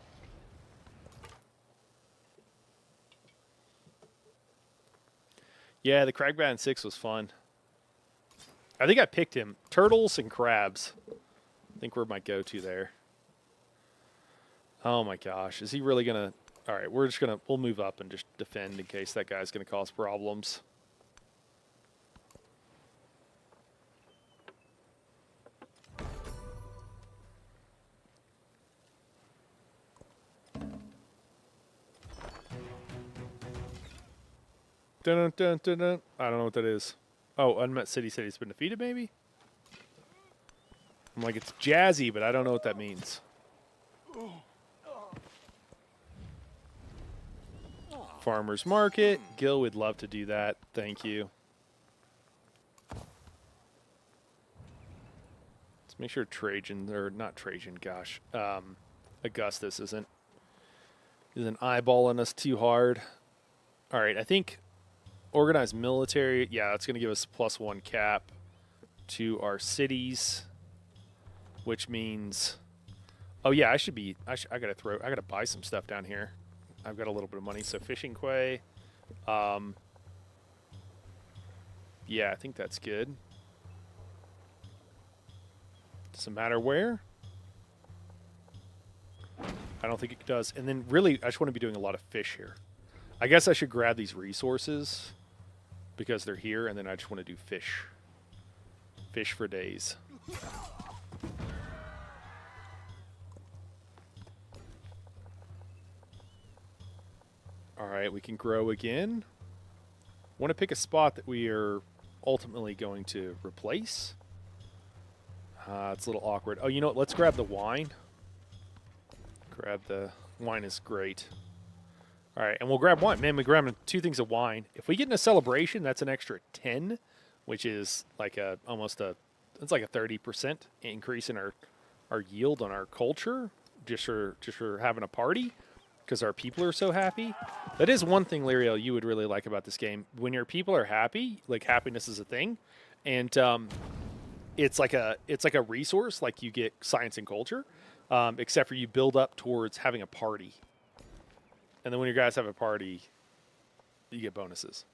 Yeah, the Cragbat 6 was fun. I think I picked him. Turtles and crabs. I think we're my go-to there. Oh my gosh. Is he really going to... All right, we'll move up and just defend in case that guy's going to cause problems. Dun, dun, dun, dun. I don't know what that is. Oh, Unmet City said he's been defeated, maybe? I'm like, it's jazzy, but I don't know what that means. Farmer's Market. Gil would love to do that. Thank you. Let's make sure Trajan, or not Trajan, gosh. Augustus isn't eyeballing us too hard. All right, I think organized military. Yeah, that's going to give us +1 cap to our cities, which means, oh yeah, I gotta buy some stuff down here. I've got a little bit of money, so fishing quay. Yeah, I think that's good. Doesn't matter where. I don't think it does. And then really, I just want to be doing a lot of fish here. I guess I should grab these resources because they're here, and then I just want to do fish. Fish for days. All right, we can grow again. Want to pick a spot that we are ultimately going to replace. It's a little awkward. Oh, you know what? Let's grab the wine. Grab the wine is great. All right, and we'll grab wine. Man, we grab 2 things of wine. If we get in a celebration, that's an extra 10, which is like it's like a 30% increase in our yield on our culture just for having a party. Because our people are so happy. That is one thing, Lariel, you would really like about this game. When your people are happy, like happiness is a thing, and it's like a resource, like you get science and culture, except for you build up towards having a party, and then when your guys have a party, you get bonuses,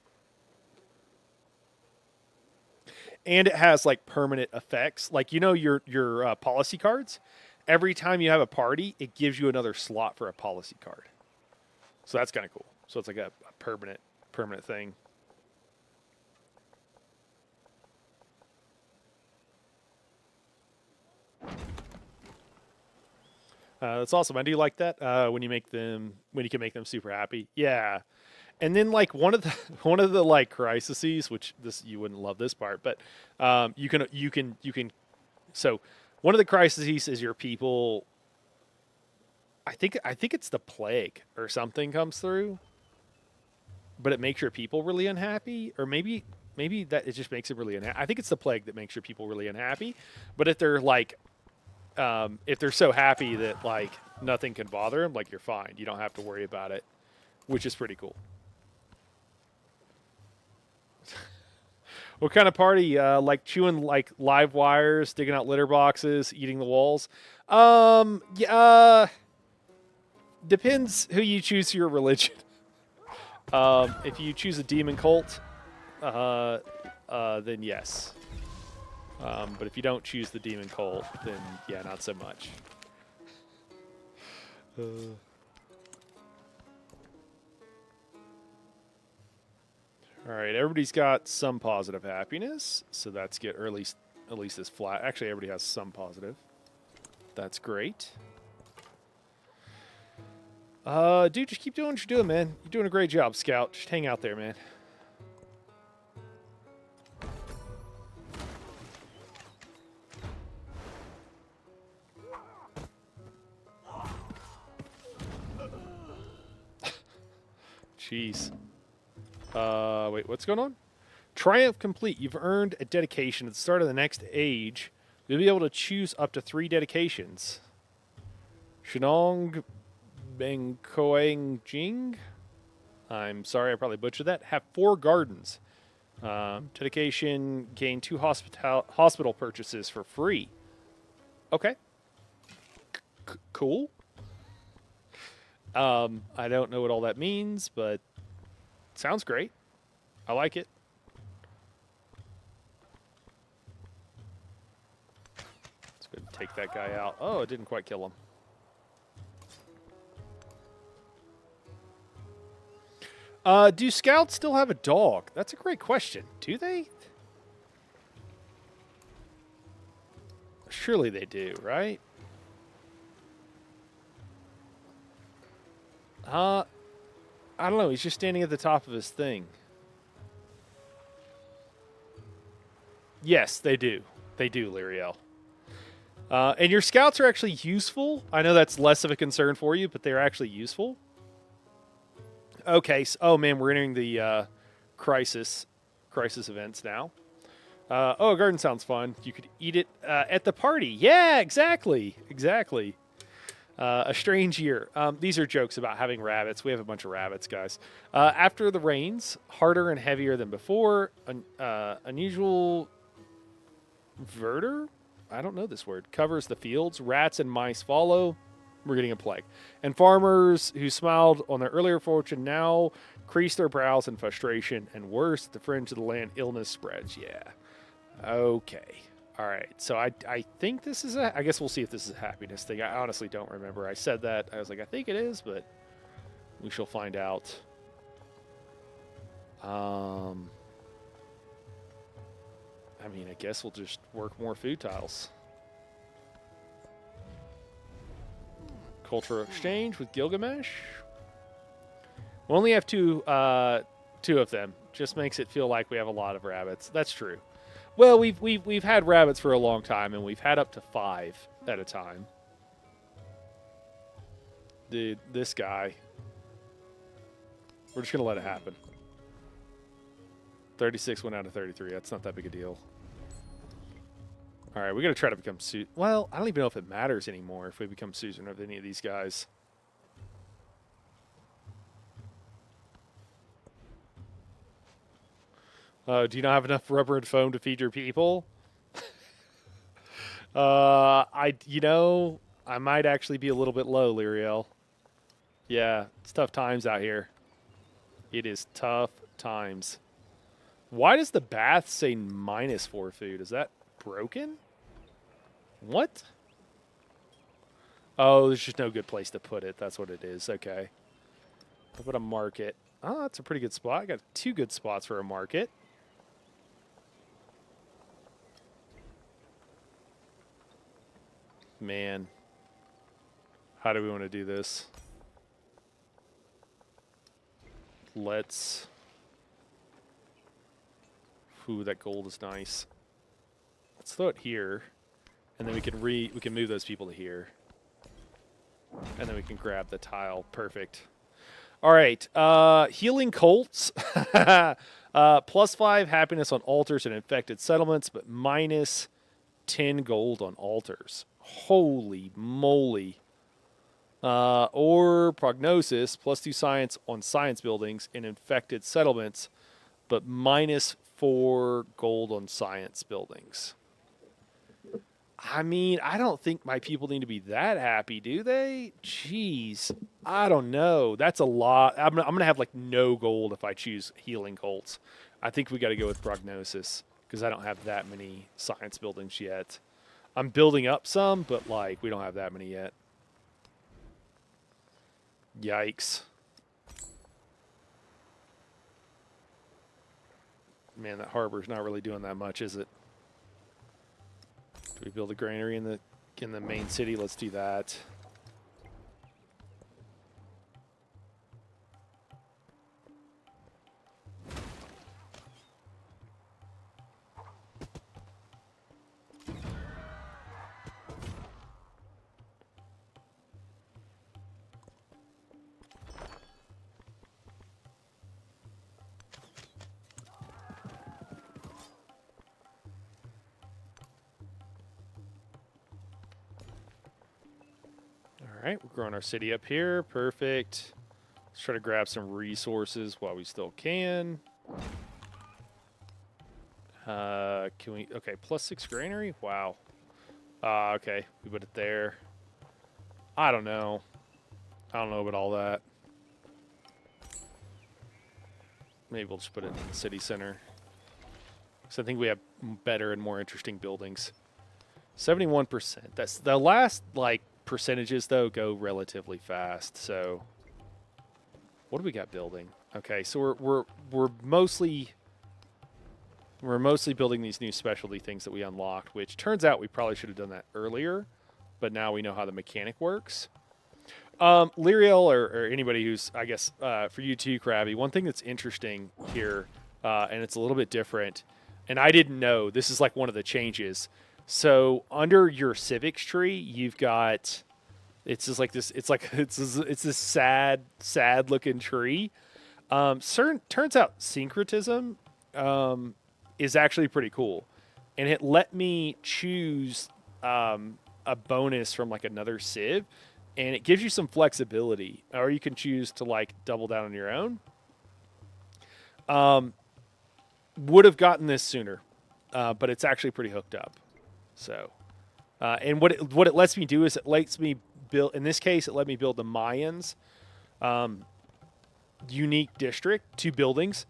and it has like permanent effects, like your policy cards. Every time you have a party, it gives you another slot for a policy card. So that's kind of cool. So it's like a permanent thing. That's awesome. I do like that when you can make them super happy. Yeah. And then like one of the like crises, which you wouldn't love this part, but you can so one of the crises is your people. I think it's the plague or something comes through, but it makes your people really unhappy, or maybe that it just makes it really unhappy. I think it's the plague that makes your people really unhappy. But if they're like, if they're so happy that like nothing can bother them, like you're fine. You don't have to worry about it, which is pretty cool. What kind of party? Like chewing like live wires, digging out litter boxes, eating the walls. Yeah. Depends who you choose for your religion. If you choose a demon cult, then yes. But if you don't choose the demon cult, then yeah, not so much. All right, everybody's got some positive happiness, so that's good. Or at least this flat. Actually, everybody has some positive. That's great. Dude, just keep doing what you're doing, man. You're doing a great job, Scout. Just hang out there, man. Jeez. Wait, what's going on? Triumph complete. You've earned a dedication at the start of the next age. You'll be able to choose up to 3 dedications. Shenong Bengkoeng Jing. I'm sorry, I probably butchered that. Have 4 gardens. Dedication, gain 2 hospital purchases for free. Okay. Cool. I don't know what all that means, but sounds great. I like it. Let's go ahead and take that guy out. Oh, it didn't quite kill him. Do scouts still have a dog? That's a great question. Do they? Surely they do, right? I don't know. He's just standing at the top of his thing. Yes, they do. They do, Lyriel. And your scouts are actually useful. I know that's less of a concern for you, but they're actually useful. Okay. So, oh, man, we're entering the crisis events now. Oh, a garden sounds fun. You could eat it at the party. Yeah, exactly. Exactly. A strange year. These are jokes about having rabbits. We have a bunch of rabbits, guys. After the rains, harder and heavier than before. Unusual verdure? I don't know this word. Covers the fields. Rats and mice follow. We're getting a plague. And farmers who smiled on their earlier fortune now crease their brows in frustration. And worse, at the fringe of the land, illness spreads. Yeah. Okay. All right, so I think this is I guess we'll see if this is a happiness thing. I honestly don't remember. I said that. I was like, I think it is, but we shall find out. I mean, I guess we'll just work more food tiles. Cultural exchange with Gilgamesh. We only have two of them. Just makes it feel like we have a lot of rabbits. That's true. Well, we've had rabbits for a long time, and we've had up to 5 at a time. Dude, this guy. We're just gonna let it happen. 36 went out of 33. That's not that big a deal. All right, we gotta try to become well, I don't even know if it matters anymore if we become Susan of any of these guys. Do you not have enough rubber and foam to feed your people? I might actually be a little bit low, Lyriel. Yeah, it's tough times out here. It is tough times. Why does the bath say -4 food? Is that broken? What? Oh, there's just no good place to put it. That's what it is. Okay. How about a market? Oh, that's a pretty good spot. I got 2 good spots for a market. Man, how do we want to do this? Let's... Ooh, that gold is nice. Let's throw it here, and then we can move those people to here. And then we can grab the tile. Perfect. All right, healing cults. +5 happiness on altars and infected settlements, but -10 gold on altars. Holy moly. Or prognosis, +2 science on science buildings in infected settlements, but -4 gold on science buildings. I mean, I don't think my people need to be that happy, do they? Jeez. I don't know. That's a lot. I'm going to have like no gold if I choose healing cults. I think we got to go with prognosis because I don't have that many science buildings yet. I'm building up some, but like we don't have that many yet. Yikes. Man, that harbor's not really doing that much, is it? Do we build a granary in the main city? Let's do that. All right, we're growing our city up here. Perfect. Let's try to grab some resources while we still can. Can we? Okay, +6 granary. Wow. Okay, we put it there. I don't know. I don't know about all that. Maybe we'll just put it in the city center. Because I think we have better and more interesting buildings. 71%. That's the last like percentages though go relatively fast. So what do we got building? Okay, so we're mostly building these new specialty things that we unlocked, which turns out we probably should have done that earlier, but now we know how the mechanic works. Lyriel or anybody who's, I guess, for you too, Krabby, one thing that's interesting here, and it's a little bit different, and I didn't know, this is like one of the changes. So under your civics tree, you've got, it's just like this, it's this sad looking tree. Turns out syncretism is actually pretty cool. And it let me choose a bonus from like another civ, and it gives you some flexibility, or you can choose to like double down on your own. Would have gotten this sooner, but it's actually pretty hooked up. So, and what it lets me do is it lets me build, in this case, it let me build the Mayans unique district, 2 buildings.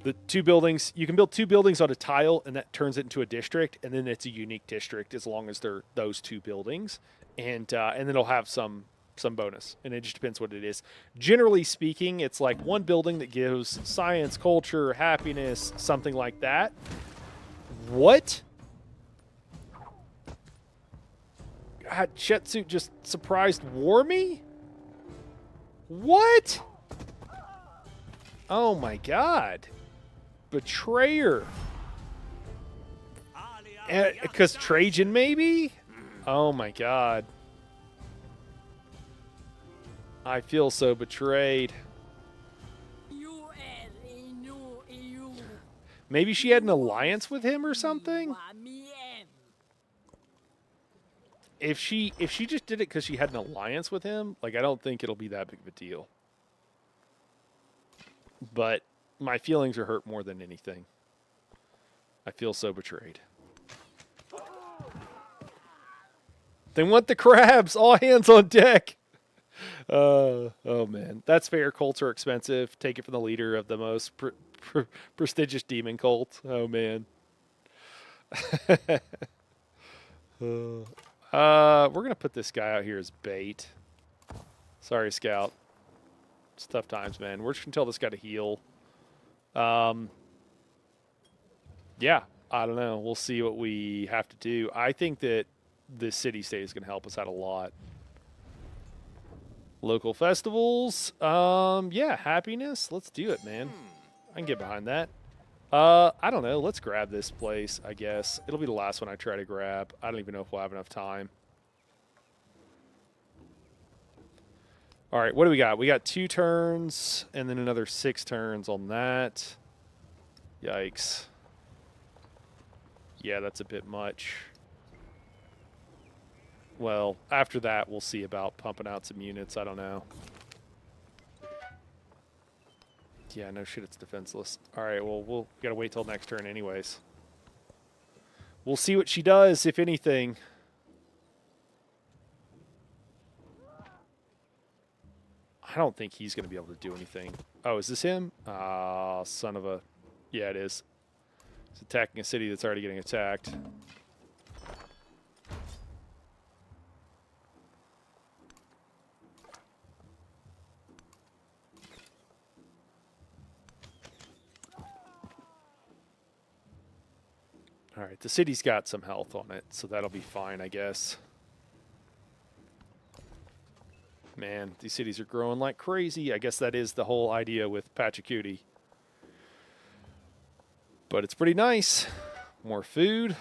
The 2 buildings, you can build 2 buildings on a tile, and that turns it into a district, and then it's a unique district as long as they're those 2 buildings, and then it'll have some bonus, and it just depends what it is. Generally speaking, it's like 1 building that gives science, culture, happiness, something like that. What? God, Chetsu just surprised war me? What? Oh my god. Betrayer. Because Trajan, maybe? Oh my god. I feel so betrayed. Maybe she had an alliance with him or something? If she just did it because she had an alliance with him, like, I don't think it'll be that big of a deal. But my feelings are hurt more than anything. I feel so betrayed. They want the crabs! All hands on deck! Oh, man. That's fair. Cults are expensive. Take it from the leader of the most prestigious demon cult. Oh, man. We're going to put this guy out here as bait. Sorry, Scout. It's tough times, man. We're just going to tell this guy to heal. Yeah, I don't know. We'll see what we have to do. I think that this city-state is going to help us out a lot. Local festivals. Yeah, happiness. Let's do it, man. I can get behind that. I don't know. Let's grab this place, I guess. It'll be the last one I try to grab. I don't even know if we'll have enough time. All right, what do we got? We got 2 turns and then another 6 turns on that. Yikes. Yeah, that's a bit much. Well, after that, we'll see about pumping out some units. I don't know. Yeah, no shit, it's defenseless. All right, well, we got to wait till next turn anyways. We'll see what she does, if anything. I don't think he's going to be able to do anything. Oh, is this him? Ah, son of a... Yeah, it is. He's attacking a city that's already getting attacked. All right, the city's got some health on it, so that'll be fine, I guess. Man, these cities are growing like crazy. I guess that is the whole idea with Pachacuti. But it's pretty nice. More food.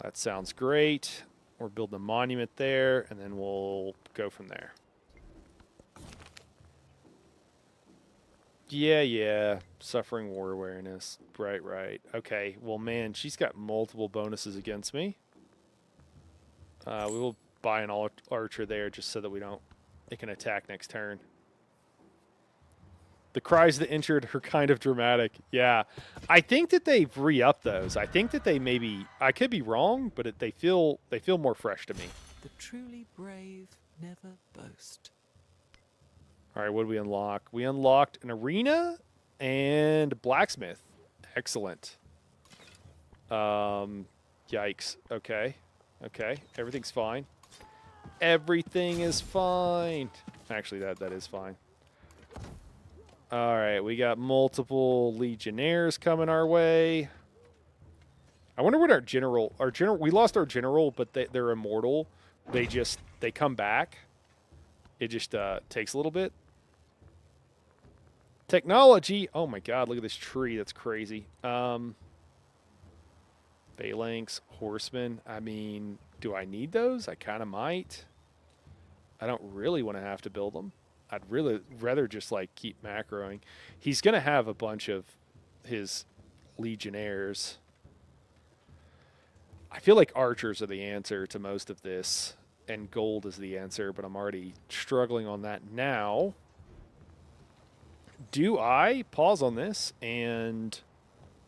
That sounds great. We're building a monument there, and then we'll go from there. Yeah. Suffering war awareness. Right. Okay, well, man, she's got multiple bonuses against me. We will buy an archer there just so that it can attack next turn. The cries of the injured are kind of dramatic. Yeah. I think that they've re-upped those. I think that they maybe... I could be wrong, but they feel more fresh to me. The truly brave never boast. All right, what did we unlock? We unlocked an arena and blacksmith. Excellent. Yikes. Okay. Everything's fine. Everything is fine. Actually, that is fine. All right, we got multiple legionnaires coming our way. I wonder what our general, we lost our general, but they're immortal. They come back. It just takes a little bit. Technology. Oh my God, look at this tree. That's crazy. Phalanx, horsemen. I mean, do I need those? I kind of might. I don't really want to have to build them. I'd really rather just like keep macroing. He's going to have a bunch of his legionnaires. I feel like archers are the answer to most of this, and gold is the answer, but I'm already struggling on that now. Do I pause on this and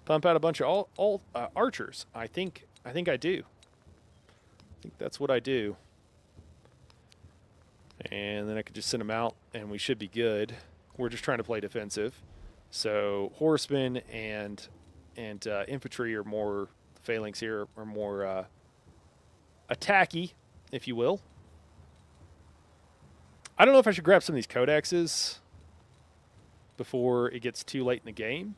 pump out a bunch of all archers? I think I do. I think that's what I do. And then I could just send them out, and we should be good. We're just trying to play defensive. So horsemen and infantry are more, the phalanx here are more attacky, if you will. I don't know if I should grab some of these codexes before it gets too late in the game.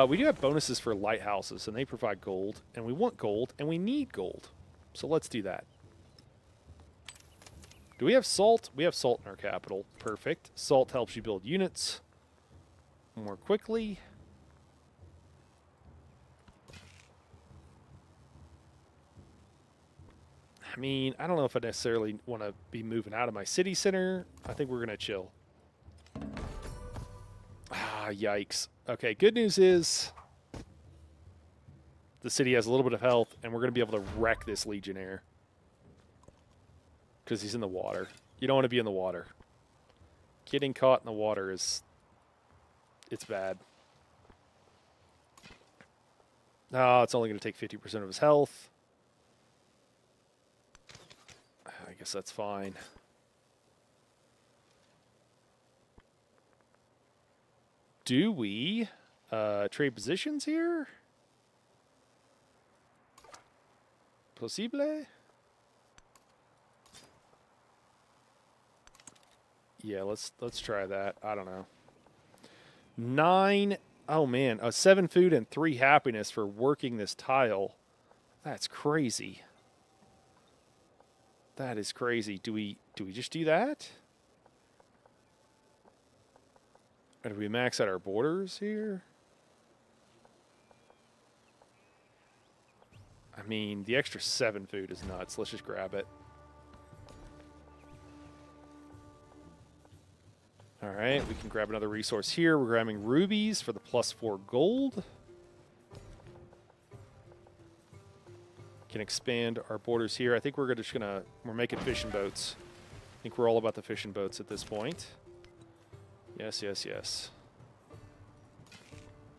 We do have bonuses for lighthouses, and they provide gold, and we want gold, and we need gold. So let's do that. Do we have salt? We have salt in our capital. Perfect. Salt helps you build units more quickly. I mean, I don't know if I necessarily want to be moving out of my city center. I think we're going to chill. Ah, yikes. Okay, good news is the city has a little bit of health, and we're going to be able to wreck this legionnaire. Because he's in the water. You don't want to be in the water. Getting caught in the water it's bad. Oh, it's only going to take 50% of his health. I guess that's fine. Do we trade positions here? Possible? Yeah, let's try that. I don't know. 9. Oh man, 7 food and 3 happiness for working this tile. That's crazy. That is crazy. Do we just do that? Or do we max out our borders here? I mean, the extra 7 food is nuts. Let's just grab it. All right, we can grab another resource here. We're grabbing rubies for the +4 gold. Can expand our borders here. I think we're making fishing boats. I think we're all about the fishing boats at this point. Yes.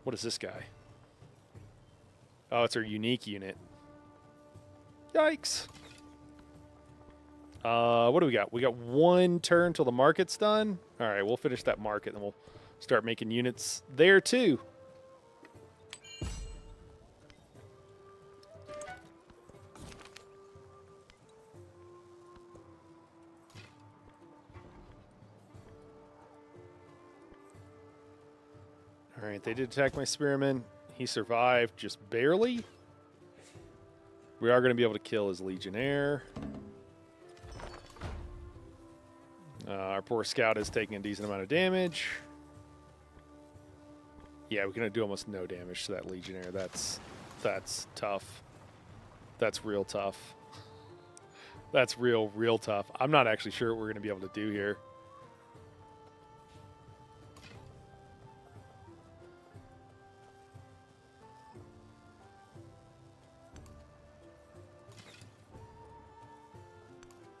What is this guy? Oh, it's our unique unit. Yikes. What do we got? We got 1 turn till the market's done. All right, we'll finish that market, and we'll start making units there too. All right, they did attack my spearman. He survived just barely. We are going to be able to kill his legionnaire. Our poor scout is taking a decent amount of damage. Yeah, we're going to do almost no damage to that legionnaire. That's tough. That's real tough. That's real tough. I'm not actually sure what we're going to be able to do here.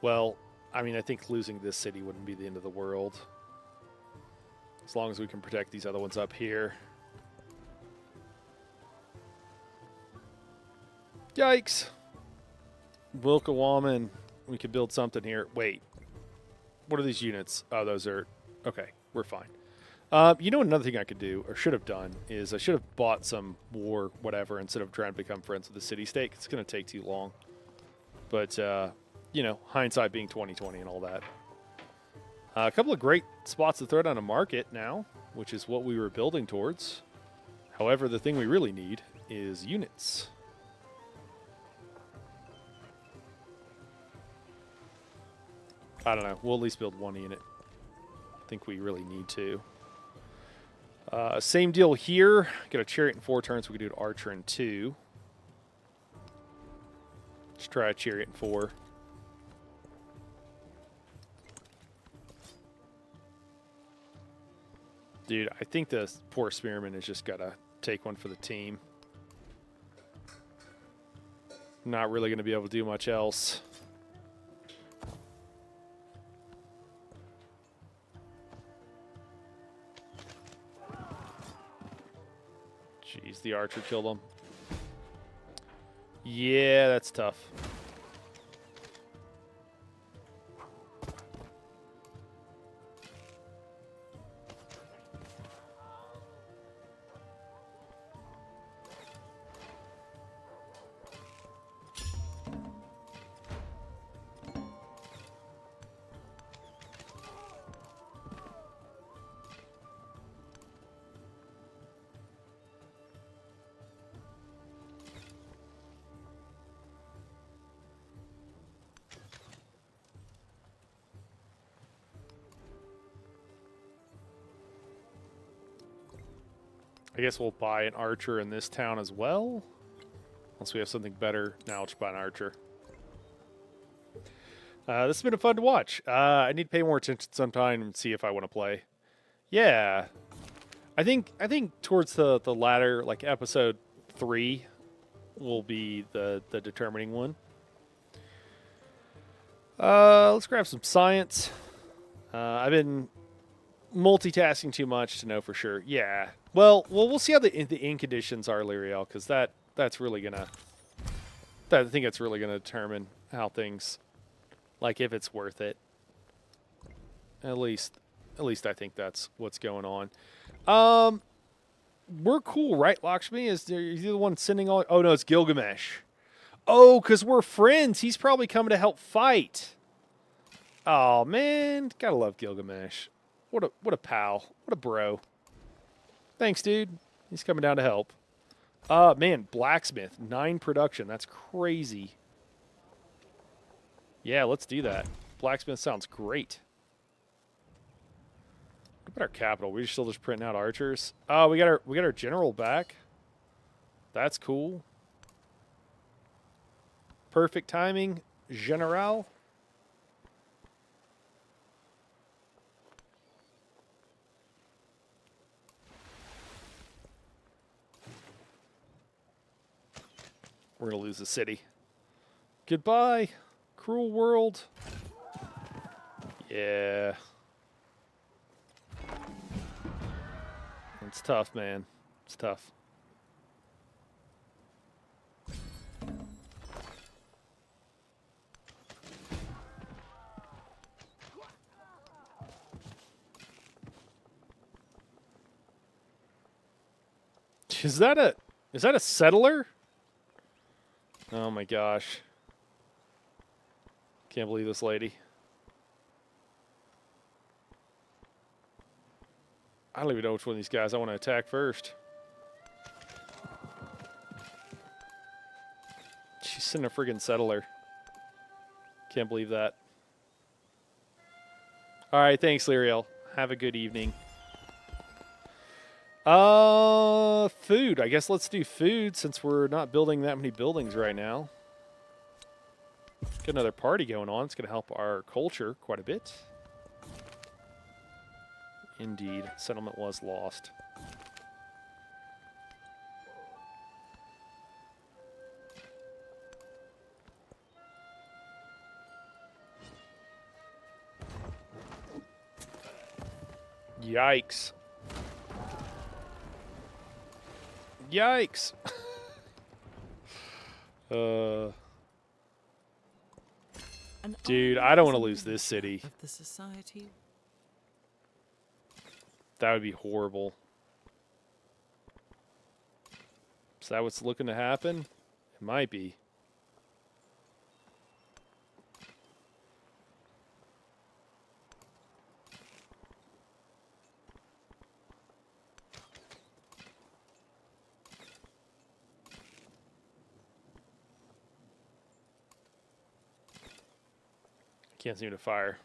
Well, I mean, I think losing this city wouldn't be the end of the world. As long as we can protect these other ones up here. Yikes. Wilkawaman. We could build something here. Wait. What are these units? Oh, those are... Okay, we're fine. You know, another thing I could do, or should have done, is I should have bought some war, whatever, instead of trying to become friends with the city-state. It's going to take too long. But, you know, hindsight being 20/20 and all that. A couple of great spots to throw down a market now, which is what we were building towards. However, the thing we really need is units. I don't know. We'll at least build 1 unit. I think we really need to. Same deal here. Got a chariot in 4 turns. We can do an archer in 2. Let's try a chariot in 4. Dude, I think the poor spearman has just got to take one for the team. Not really going to be able to do much else. Jeez, the archer killed him. Yeah, that's tough. I guess we'll buy an archer in this town as well. Unless we have something better. Now let's buy an archer. This has been fun to watch. I need to pay more attention sometime and see if I want to play. Yeah. I think towards the latter, like episode 3 will be the determining one. Let's grab some science. I've been multitasking too much to know for sure. Yeah. Well, we'll see how the ink conditions are, Lyriel, because that's really gonna. I think it's really gonna determine how things, like if it's worth it. At least I think that's what's going on. We're cool, right, Lakshmi? Is you the one sending all? Oh no, it's Gilgamesh. Oh, because we're friends. He's probably coming to help fight. Oh man, gotta love Gilgamesh. What a pal. What a bro. Thanks, dude. He's coming down to help. Man, blacksmith, 9 production. That's crazy. Yeah, let's do that. Blacksmith sounds great. What about our capital? We're still just printing out archers. Oh, we got our general back. That's cool. Perfect timing, General. We're going to lose the city. Goodbye, cruel world. Yeah. It's tough, man. It's tough. Is that a settler? Oh my gosh. Can't believe this lady. I don't even know which one of these guys I want to attack first. She's sending a friggin' settler. Can't believe that. All right, thanks, Lyriel. Have a good evening. Food. I guess let's do food since we're not building that many buildings right now. Got another party going on. It's going to help our culture quite a bit. Indeed. Settlement was lost. Yikes. Yikes. Dude, I don't want to lose this city. Of the society. That would be horrible. Is that what's looking to happen? It might be. Can't seem to fire.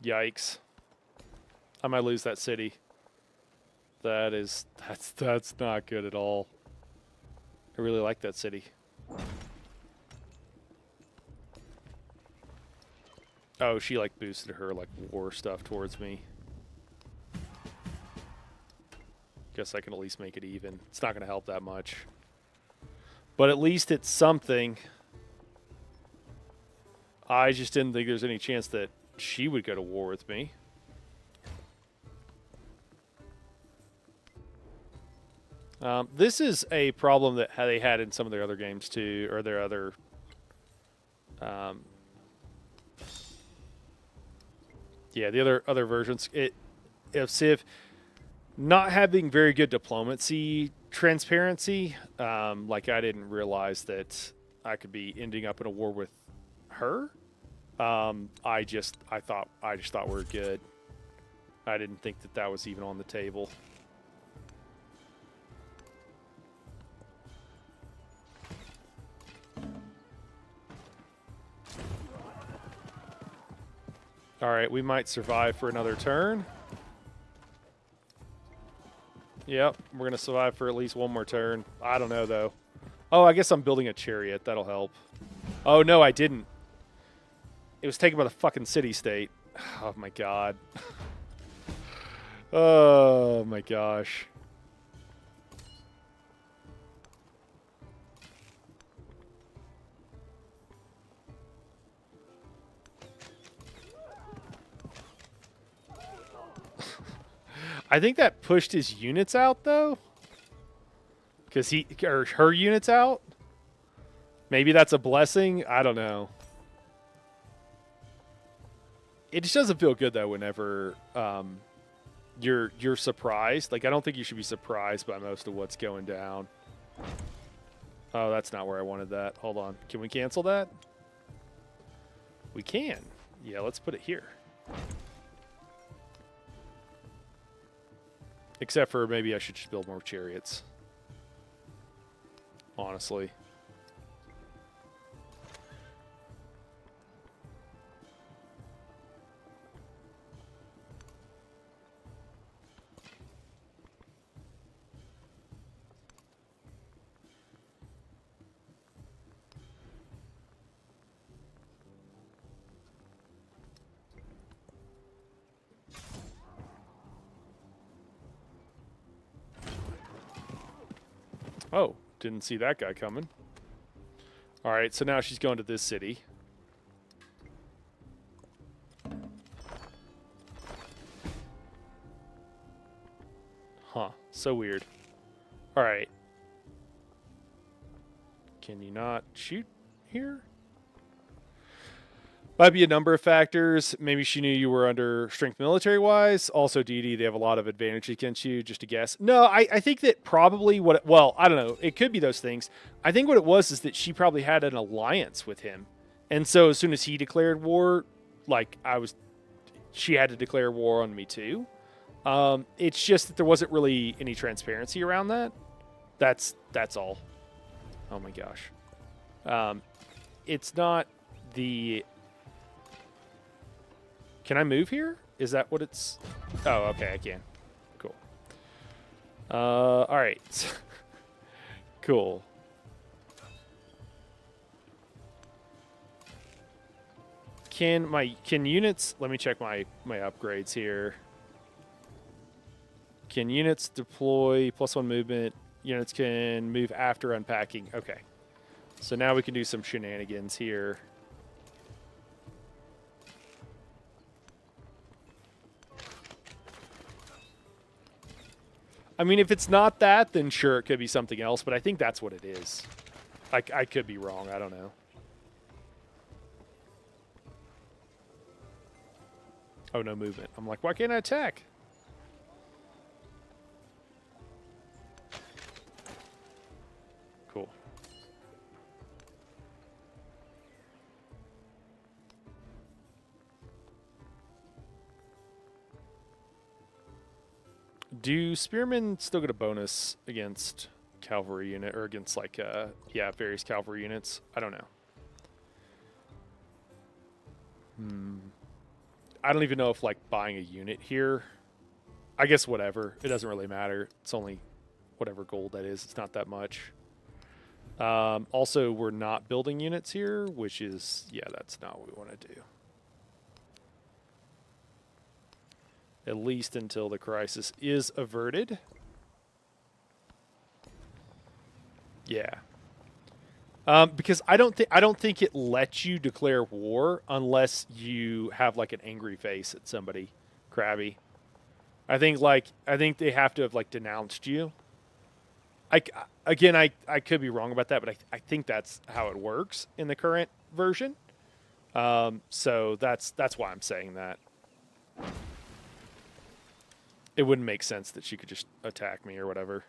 Yikes. I might lose that city. That's not good at all. I really like that city. Oh, she like boosted her like war stuff towards me. Guess I can at least make it even. It's not going to help that much. But at least it's something. I just didn't think there's any chance that she would go to war with me. This is a problem that they had in some of their other games too, or their other yeah, the other versions. If not having very good diplomacy transparency, like I didn't realize that I could be ending up in a war with her. I just thought we were good. I didn't think that that was even on the table. All right, we might survive for another turn. Yep, we're going to survive for at least one more turn. I don't know, though. Oh, I guess I'm building a chariot. That'll help. Oh, no, I didn't. It was taken by the fucking city-state. Oh, my God. Oh, my gosh. I think that pushed his units out, though. Because or her units out. Maybe that's a blessing. I don't know. It just doesn't feel good, though, whenever you're surprised. Like, I don't think you should be surprised by most of what's going down. Oh, that's not where I wanted that. Hold on. Can we cancel that? We can. Yeah, let's put it here. Except for maybe I should just build more chariots. Honestly. Oh, didn't see that guy coming. All right, so now she's going to this city. Huh, so weird. All right. Can you not shoot here? Might be a number of factors. Maybe she knew you were under strength military-wise. Also, DD, they have a lot of advantage against you, just to guess. No, I think that probably well, I don't know. It could be those things. I think what it was is that she probably had an alliance with him. And so as soon as he declared war, like, she had to declare war on me too. It's just that there wasn't really any transparency around that. That's all. Oh my gosh. It's not the... Can I move here? Is that what it's... Oh, okay, I can. Cool. All right. Cool. Can units... Let me check my upgrades here. Can units deploy +1 movement? Units can move after unpacking. Okay. So now we can do some shenanigans here. I mean, if it's not that, then sure, it could be something else, but I think that's what it is. I could be wrong. I don't know. Oh, no movement. I'm like, why can't I attack? Cool. Do spearmen still get a bonus against cavalry unit or against like various cavalry units? I don't know. I don't even know if like buying a unit here. I guess whatever. It doesn't really matter. It's only whatever gold that is. It's not that much. Also, we're not building units here, which is, yeah, that's not what we want to do. At least until the crisis is averted. Yeah. Because I don't think it lets you declare war unless you have like an angry face at somebody, Krabby. I think they have to have like denounced you. I could be wrong about that, but I think that's how it works in the current version. So that's why I'm saying that. It wouldn't make sense that she could just attack me or whatever.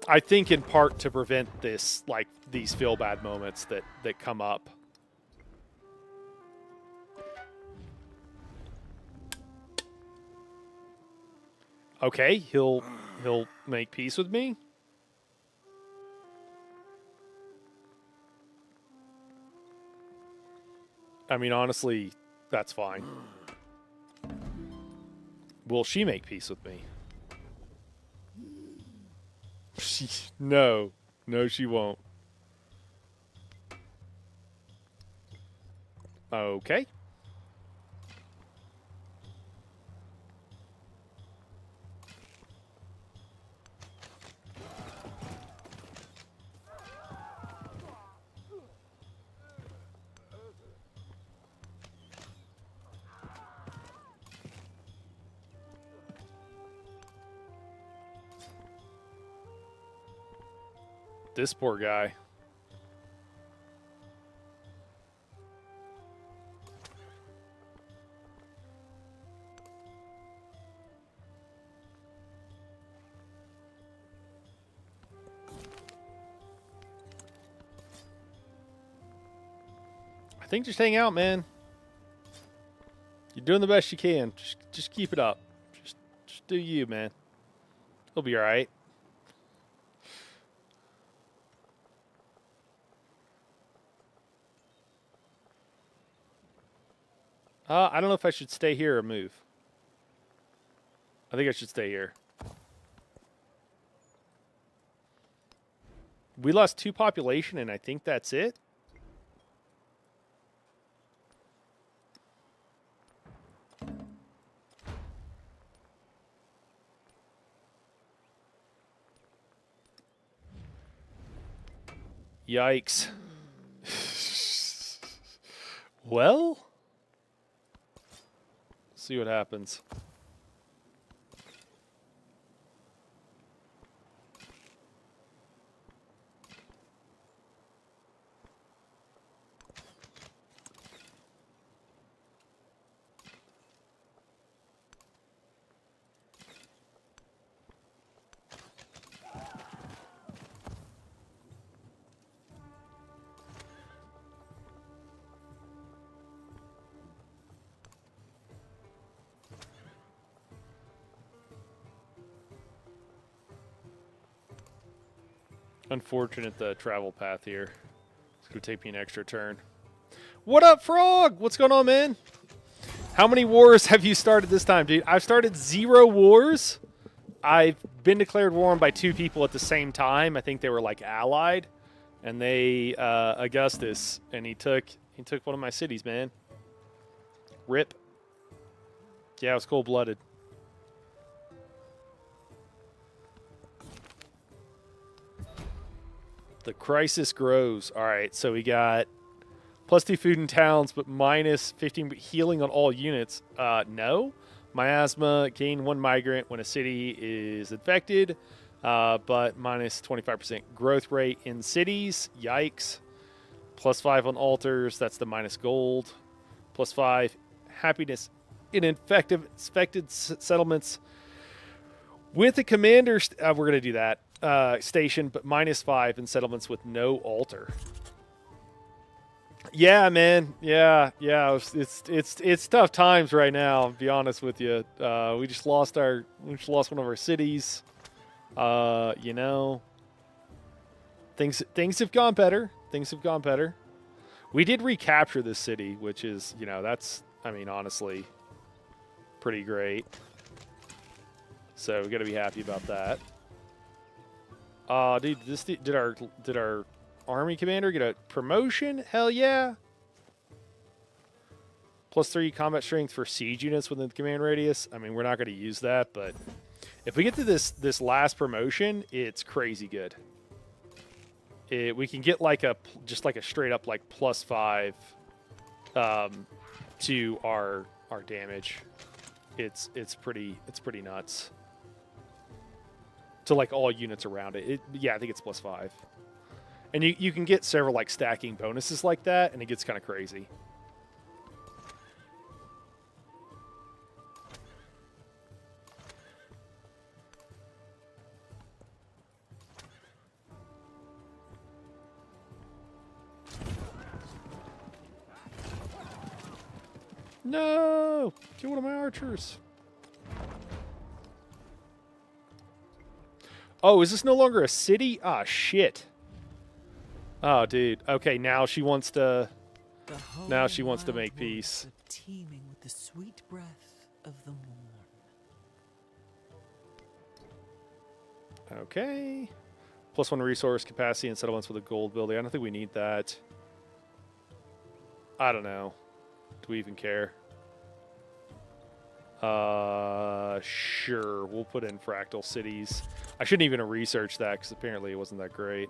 I think in part to prevent this, like, these feel bad moments that come up. Okay, he'll make peace with me. I mean, honestly, that's fine. Will she make peace with me? No, she won't. Okay. This poor guy. I think just hang out, man. You're doing the best you can. Just keep it up. Just do you, man. He'll be all right. I don't know if I should stay here or move. I think I should stay here. We lost 2 population, and I think that's it. Yikes. Well... See what happens. Unfortunate the travel path here. It's going to take me an extra turn. What up, Frog? What's going on, man? How many wars have you started this time, dude? I've started 0 wars. I've been declared war on by 2 people at the same time. I think they were like allied, and they Augustus, and he took one of my cities, man. Rip. Yeah, it was cold-blooded. The crisis grows. All right, so we got +2 food in towns, but -15 healing on all units. No. Miasma, gain 1 migrant when a city is infected, but -25% growth rate in cities. Yikes. +5 on altars. That's the minus gold. +5 happiness in infected settlements. With the commander, we're going to do that. Station, but -5 in settlements with no altar. Yeah, man. Yeah. It's tough times right now. I'll be honest with you. We just lost one of our cities. You know, things have gone better. Things have gone better. We did recapture this city, which is, you know, that's, I mean, honestly, pretty great. So we got to be happy about that. Dude, did our army commander get a promotion? Hell yeah! +3 combat strength for siege units within the command radius. I mean, we're not going to use that, but if we get to this last promotion, it's crazy good. We can get like just like a straight up like +5 to our damage. It's pretty nuts. To like all units around it. Yeah, I think it's +5. And you can get several like stacking bonuses like that, and it gets kind of crazy. No! Kill one of my archers. Oh, is this no longer a city? Ah, shit. Oh, dude. Okay, now she wants to. Now she wants to make peace. Teeming with the sweet breath of the morn. Okay. +1 resource capacity and settlements with a gold building. I don't think we need that. I don't know. Do we even care? Sure. We'll put in fractal cities. I shouldn't even have researched that because apparently it wasn't that great.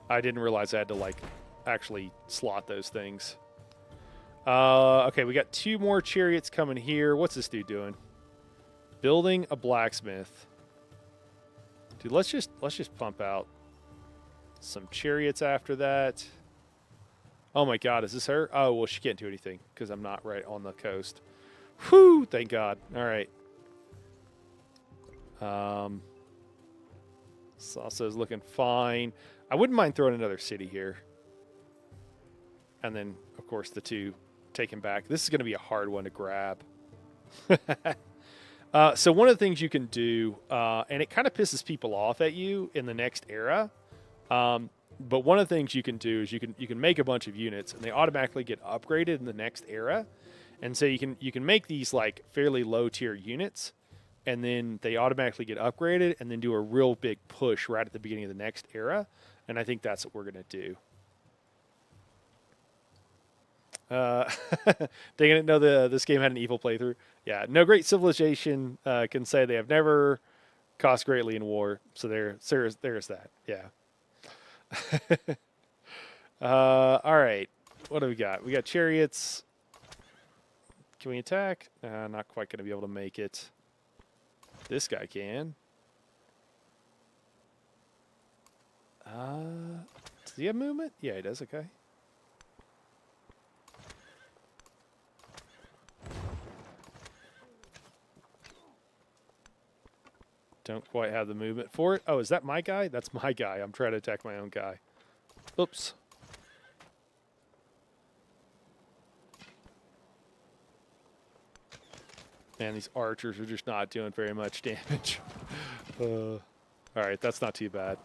I didn't realize I had to like actually slot those things. Okay, we got 2 more chariots coming here. What's this dude doing? Building a blacksmith. Dude, let's just pump out some chariots after that. Oh my god, is this her? Oh, well, she can't do anything because I'm not right on the coast. Whew, thank God. All right. Salsa's looking fine. I wouldn't mind throwing another city here. And then, of course, the 2 taken back. This is going to be a hard one to grab. So one of the things you can do, and it kind of pisses people off at you in the next era, but one of the things you can do is you can make a bunch of units, and they automatically get upgraded in the next era. And so you can make these like fairly low tier units, and then they automatically get upgraded, and then do a real big push right at the beginning of the next era. And I think that's what we're gonna do. They didn't know this game had an evil playthrough. Yeah, no great civilization can say they have never cost greatly in war. So there's that. Yeah. All right. What do we got? We got chariots. Can we attack? Not quite going to be able to make it. This guy can. Does he have movement? Yeah, he does. Okay. Don't quite have the movement for it. Oh, is that my guy? That's my guy. I'm trying to attack my own guy. Oops. Man, these archers are just not doing very much damage. All right, that's not too bad.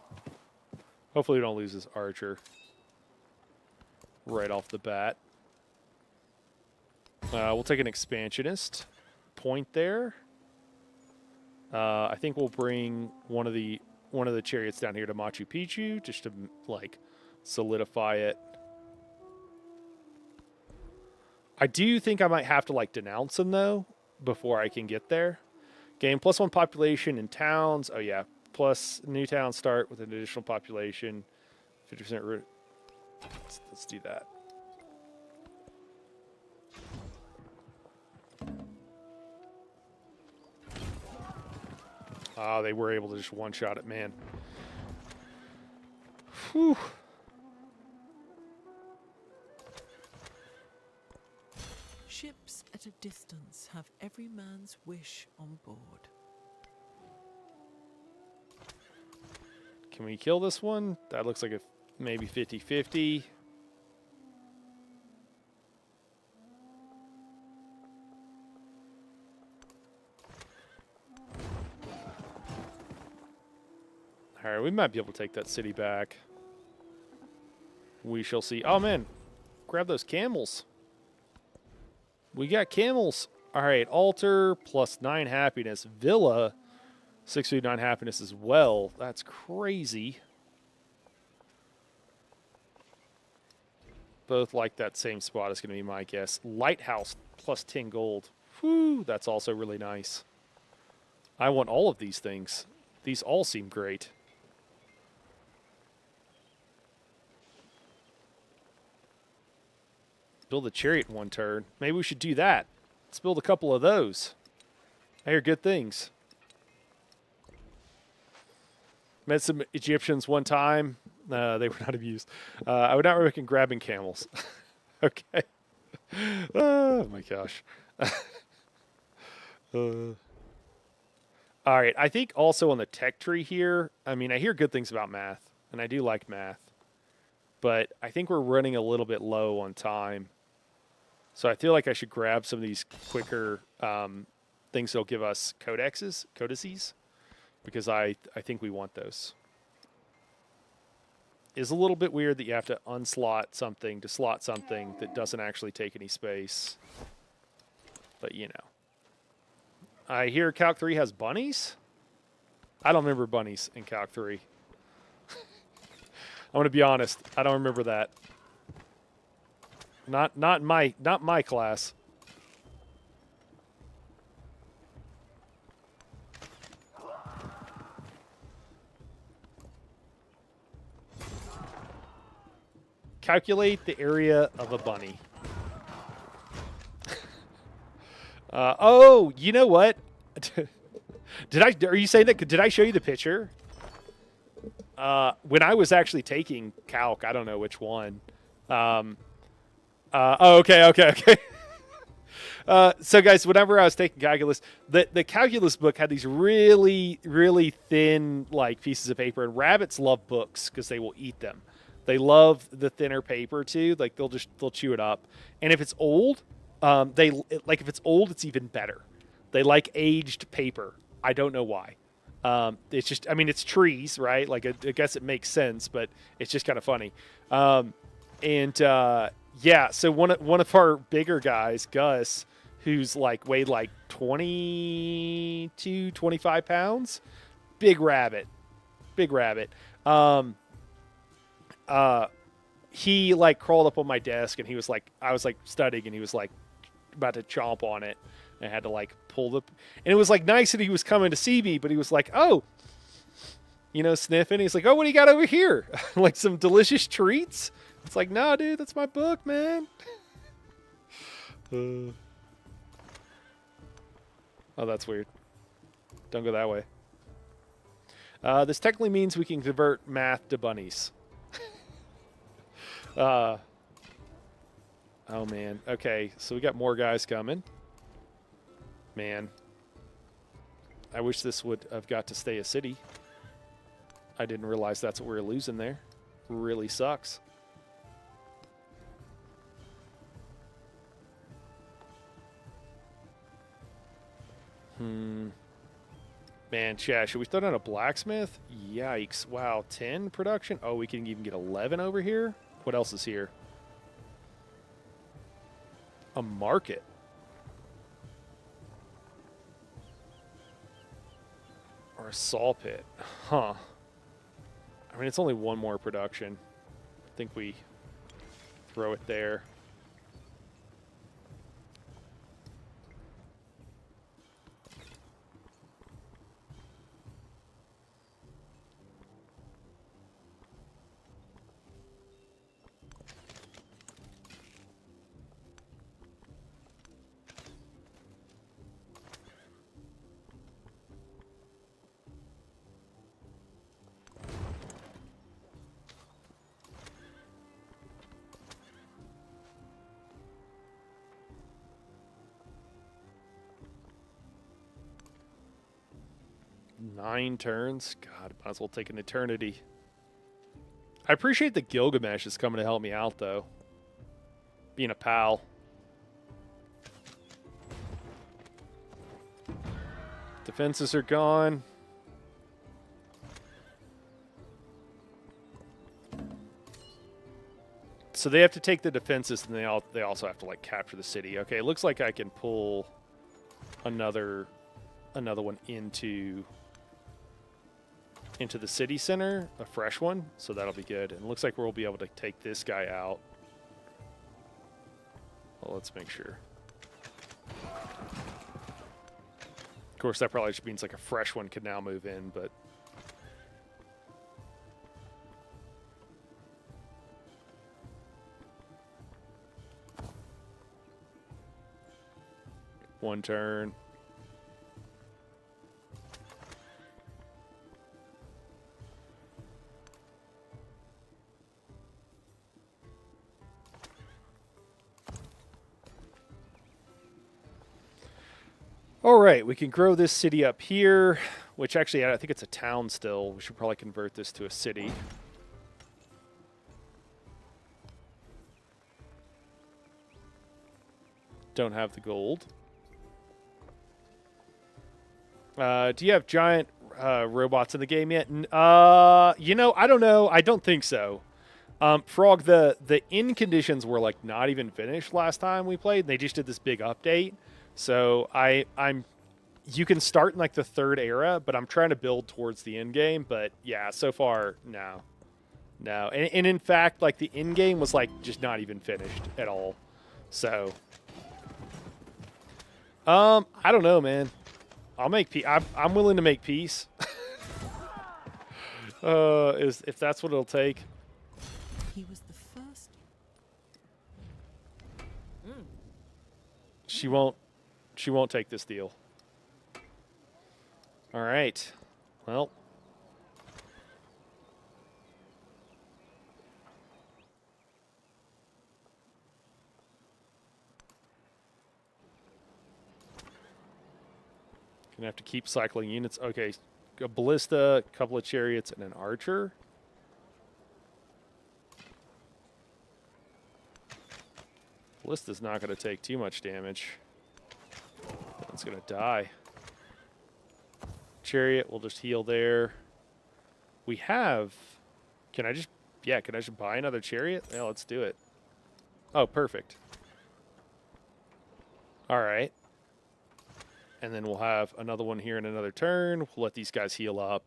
Hopefully we don't lose this archer right off the bat. We'll take an expansionist point there. I think we'll bring one of the chariots down here to Machu Picchu just to like solidify it. I do think I might have to like denounce them though before I can get there. Gain +1 population in towns. Oh yeah, plus new towns start with an additional population. 50%. Let's do that. Ah, they were able to just one-shot it, man. Whew. Ships at a distance have every man's wish on board. Can we kill this one? That looks like a maybe 50-50. All right, we might be able to take that city back. We shall see. Oh, man. Grab those camels. We got camels. All right, altar +9 happiness. Villa, 639 happiness as well. That's crazy. Both like that same spot is going to be my guess. Lighthouse +10 gold. Whew, that's also really nice. I want all of these things. These all seem great. Build a chariot in one turn. Maybe we should do that. Let's build a couple of those. I hear good things. Met some Egyptians one time. They were not abused. I would not recommend grabbing camels. Okay. Oh my gosh. All right. I think also on the tech tree here, I mean, I hear good things about math, and I do like math, but I think we're running a little bit low on time. So I feel like I should grab some of these quicker things that'll give us codices, because I think we want those. It's a little bit weird that you have to unslot something to slot something that doesn't actually take any space. But, you know. I hear Calc 3 has bunnies? I don't remember bunnies in Calc 3. I'm going to be honest. I don't remember that. Not my class. Calculate the area of a bunny. Oh, you know what? Are you saying that? Did I show you the picture? When I was actually taking calc, I don't know which one. Oh, okay. So, guys, whenever I was taking calculus, the calculus book had these really, really thin like pieces of paper, and rabbits love books because they will eat them. They love the thinner paper too. Like they'll chew it up. And if it's old, if it's old, it's even better. They like aged paper. I don't know why. It's just, I mean, it's trees, right? Like I guess it makes sense, but it's just kind of funny. Yeah. So one of our bigger guys, Gus, who's like weighed like 22, 25 pounds, big rabbit. He like crawled up on my desk, and he was like, I was like studying, and he was like about to chomp on it, and I had to like pull and it was like nice that he was coming to see me, but he was like, oh, sniffing. He's like, oh, what do you got over here? Like some delicious treats. It's like, no, dude, that's my book, man. Oh, that's weird. Don't go that way. This technically means we can convert math to bunnies. Oh, man. Okay, so we got more guys coming. Man. I wish this would have got to stay a city. I didn't realize that's what we were losing there. Really sucks. Man, chat, should we throw down a blacksmith? Yikes. Wow, 10 production? Oh, we can even get 11 over here? What else is here? A market. Or a saw pit. Huh. I mean, it's only one more production. I think we throw it there. Nine turns? God, might as well take an eternity. I appreciate that Gilgamesh is coming to help me out, though. Being a pal. Defenses are gone. So they have to take the defenses, and they also have to like capture the city. Okay, it looks like I can pull another one into the city center, a fresh one, so that'll be good. And it looks like we'll be able to take this guy out. Well, let's make sure. Of course, that probably just means like a fresh one could now move in, but one turn. All right, we can grow this city up here, which actually I think it's a town still. We should probably convert this to a city. Don't have the gold. Do you have giant robots in the game yet? You know, I don't know. I don't think so. Frog, the in conditions were like not even finished last time we played. They just did this big update. So you can start in like the third era, but I'm trying to build towards the end game. But yeah, so far, no. And in fact, like the end game was like just not even finished at all. So, I don't know, man. I'll make peace. I'm willing to make peace. If that's what it'll take. He was the first. She won't take this deal. All right. Well. Gonna have to keep cycling units. Okay. A ballista, a couple of chariots, and an archer. Ballista's not going to take too much damage. It's going to die. Chariot, we'll just heal there. We have... Can I just buy another chariot? Yeah, let's do it. Oh, perfect. All right. And then we'll have another one here in another turn. We'll let these guys heal up.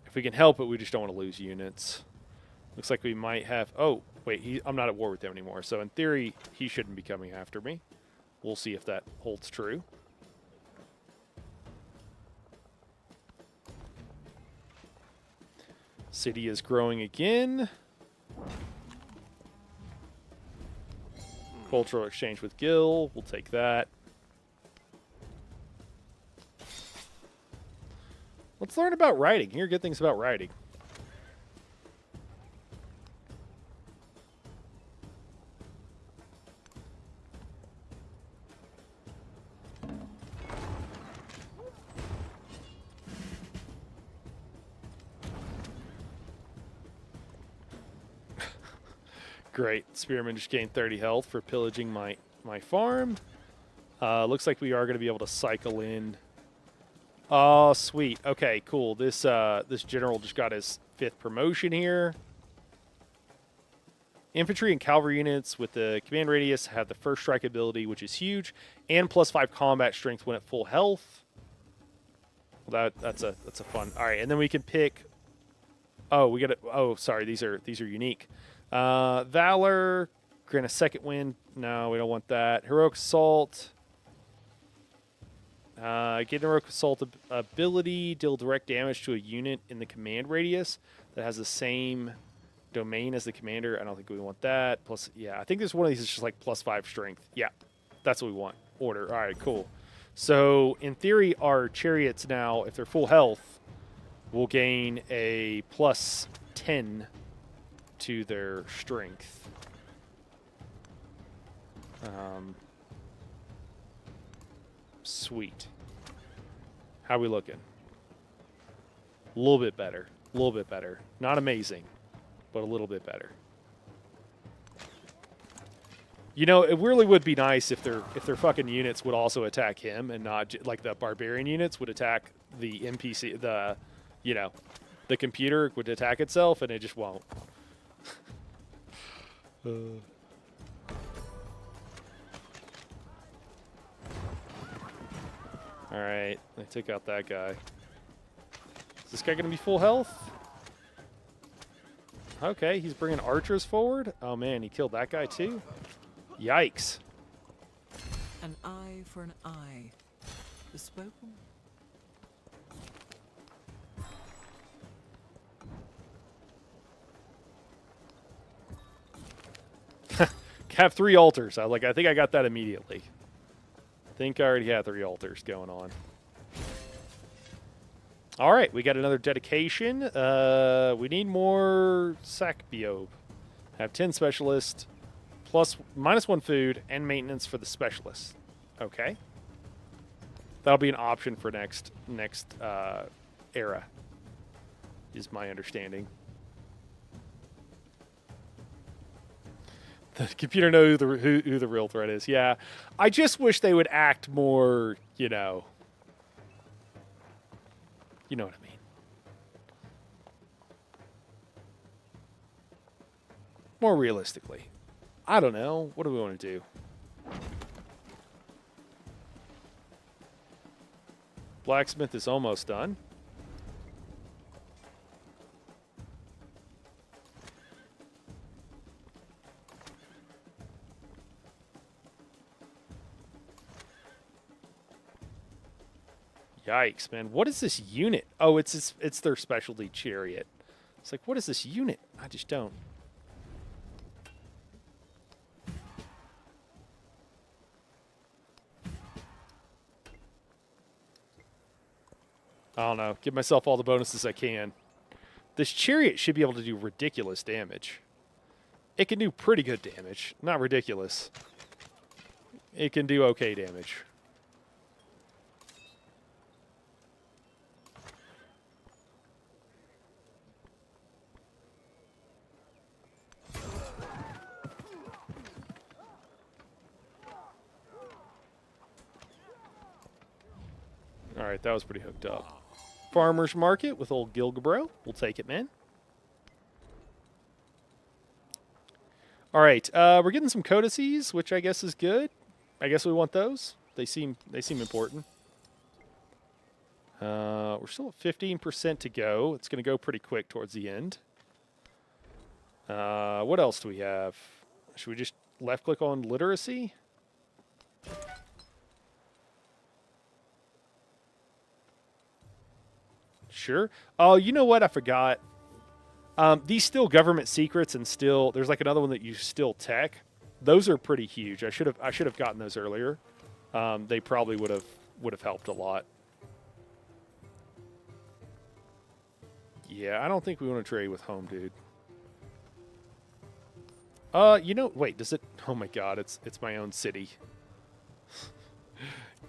If we can help it, we just don't want to lose units. Looks like we might have... Oh, wait, I'm not at war with him anymore. So in theory, he shouldn't be coming after me. We'll see if that holds true. City is growing again. Cultural exchange with Gil. We'll take that. Let's learn about riding. Hear good things about riding. Great. Spearman just gained 30 health for pillaging my farm. Looks like we are going to be able to cycle in. Oh, sweet. Okay, cool. This general just got his 5th promotion here. Infantry and cavalry units with the command radius have the first strike ability, which is huge, and +5 combat strength when at full health. Well, that's a fun. All right, and then we can pick. Oh, we got it. Oh, sorry. These are unique. Valor, grant a 2nd win. No, we don't want that. Heroic Assault. Get an Heroic Assault ability, deal direct damage to a unit in the command radius that has the same domain as the commander. I don't think we want that. Plus, yeah, I think there's one of these that's just like +5 strength. Yeah, that's what we want. Order. All right, cool. So, in theory, our chariots now, if they're full health, will gain a +10 to their strength. Sweet. How we looking? A little bit better. A little bit better. Not amazing, but a little bit better. You know, it really would be nice if their fucking units would also attack him and not like the barbarian units would attack the NPC. The computer would attack itself, and it just won't. All right, I took out that guy. Is this guy going to be full health? Okay, he's bringing archers forward. Oh, man, he killed that guy too? Yikes. An eye for an eye. Bespoken? Have 3 altars. I think I got that immediately. I think I already had 3 altars going on. All right, we got another dedication. We need more Sakbiob. Have 10 specialists, -1 food, and maintenance for the specialist. Okay. That'll be an option for next era, is my understanding. The computer knows who the real threat is. Yeah, I just wish they would act more, you know what I mean. More realistically. I don't know. What do we want to do? Blacksmith is almost done. Yikes, man. What is this unit? Oh, it's their specialty chariot. It's like, what is this unit? I just don't. I don't know. Give myself all the bonuses I can. This chariot should be able to do ridiculous damage. It can do pretty good damage. Not ridiculous. It can do okay damage. All right, that was pretty hooked up. Farmer's Market with old Gilgabro. We'll take it, man. All right, we're getting some codices, which I guess is good. I guess we want those. They seem important. We're still at 15% to go. It's going to go pretty quick towards the end. What else do we have? Should we just left-click on literacy? Sure. Oh, you know what? I forgot. These still government secrets, and still there's like another one that you still tech. Those are pretty huge. I should have gotten those earlier. They probably would have helped a lot. Yeah, I don't think we want to trade with home, dude. You know, wait, does it? Oh my God, it's my own city.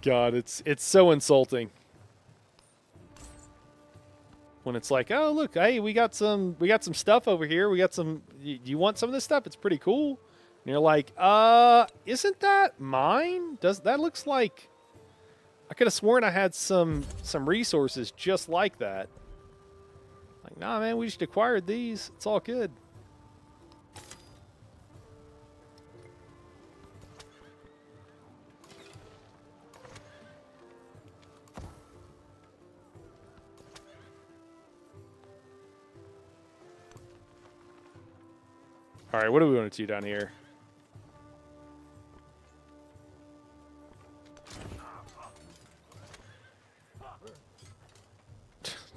God, it's so insulting. When it's like, oh look, hey, we got some stuff over here. We got some. You want some of this stuff? It's pretty cool. And you're like, isn't that mine? That looks like? I could have sworn I had some resources just like that. Like, nah, man, we just acquired these. It's all good. All right, what do we want to do down here?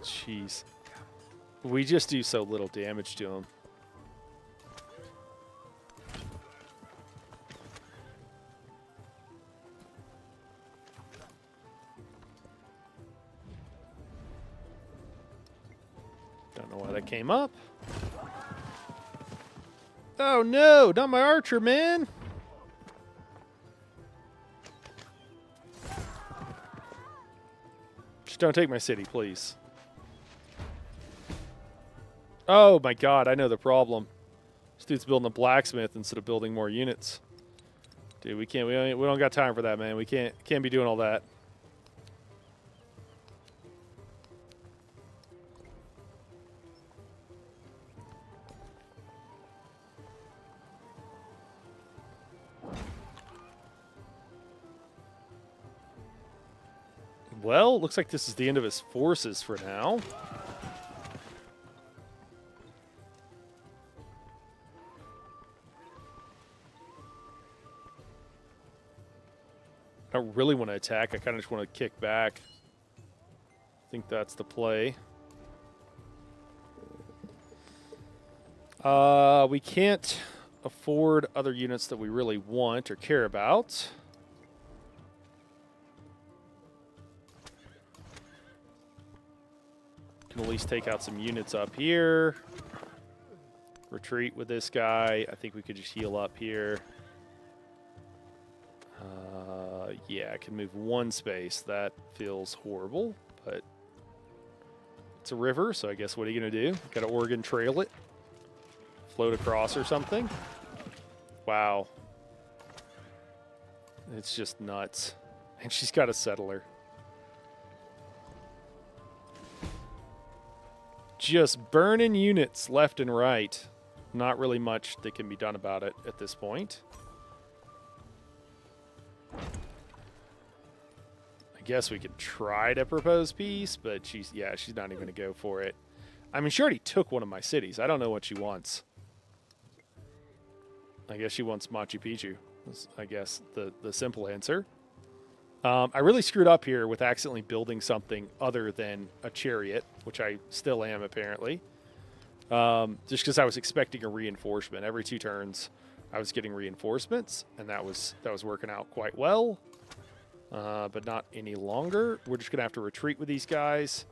Jeez. We just do so little damage to him. Don't know why that came up. Oh no, not my archer, man. Just don't take my city, please. Oh my God, I know the problem. This dude's building a blacksmith instead of building more units. Dude, we don't got time for that, man. We can't be doing all that. Well, looks like this is the end of his forces for now. I don't really want to attack. I kind of just want to kick back. I think that's the play. We can't afford other units that we really want or care about. Can at least take out some units up here. Retreat with this guy. I think we could just heal up here. Yeah, I can move one space. That feels horrible, but it's a river, so I guess what are you going to do? Got to Oregon Trail it. Float across or something. Wow. It's just nuts. And she's got a settler. Just burning units left and right. Not really much that can be done about it at this point. I guess we could try to propose peace, but she's not even going to go for it. I mean, she already took one of my cities. I don't know what she wants. I guess she wants Machu Picchu. That's, I guess, the simple answer. I really screwed up here with accidentally building something other than a chariot, which I still am, apparently. Just because I was expecting a reinforcement. Every 2 turns, I was getting reinforcements, and that was working out quite well. But not any longer. We're just going to have to retreat with these guys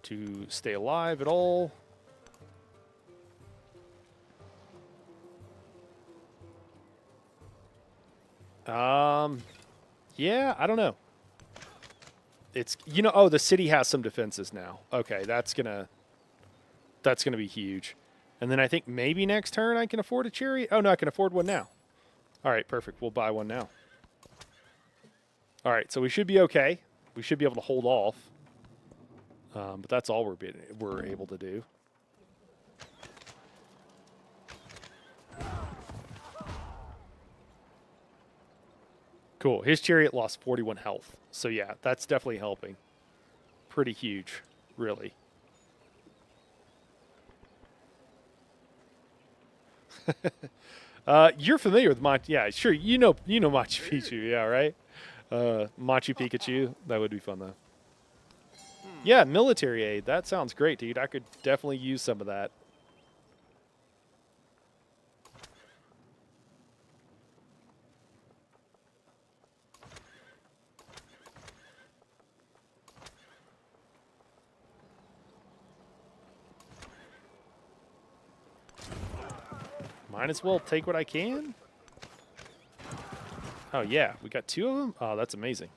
to stay alive at all. Yeah, I don't know. It's, oh, the city has some defenses now. Okay, that's gonna be huge. And then I think maybe next turn I can afford a chariot. Oh no, I can afford one now. All right, perfect. We'll buy one now. All right, so we should be okay. We should be able to hold off. But that's all we're able to do. Cool. His chariot lost 41 health. So yeah, that's definitely helping. Pretty huge, really. You're familiar with Machu? Yeah, sure. You know Machu Picchu, yeah, right? Machu Pikachu. That would be fun though. Yeah, military aid. That sounds great, dude. I could definitely use some of that. Might as well take what I can. Oh, yeah. We got 2 of them? Oh, that's amazing.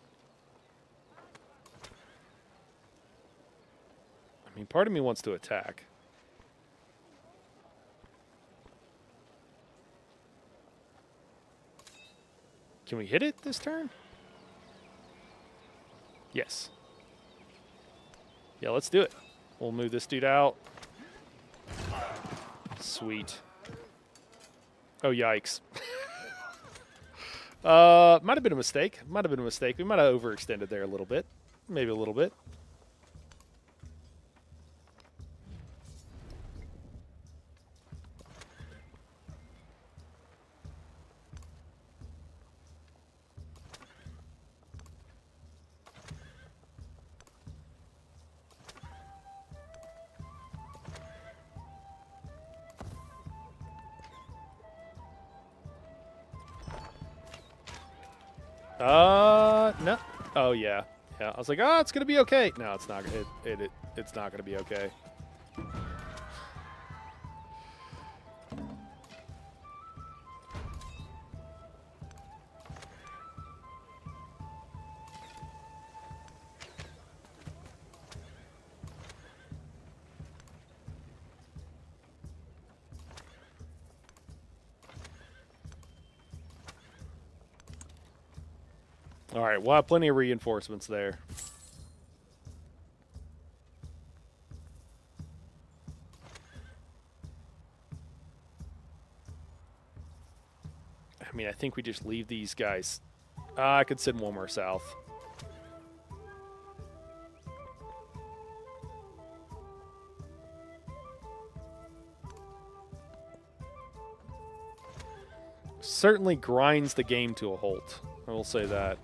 I mean, part of me wants to attack. Can we hit it this turn? Yes. Yeah, let's do it. We'll move this dude out. Sweet. Oh, yikes. Might have been a mistake. Might have been a mistake. We might have overextended there a little bit. Maybe a little bit. No. Oh, yeah. Yeah, I was like, oh, it's going to be okay. No, it's not. It's not going to be okay. All right, we'll have plenty of reinforcements there. I mean, I think we just leave these guys. I could send one more south. Certainly grinds the game to a halt. I will say that.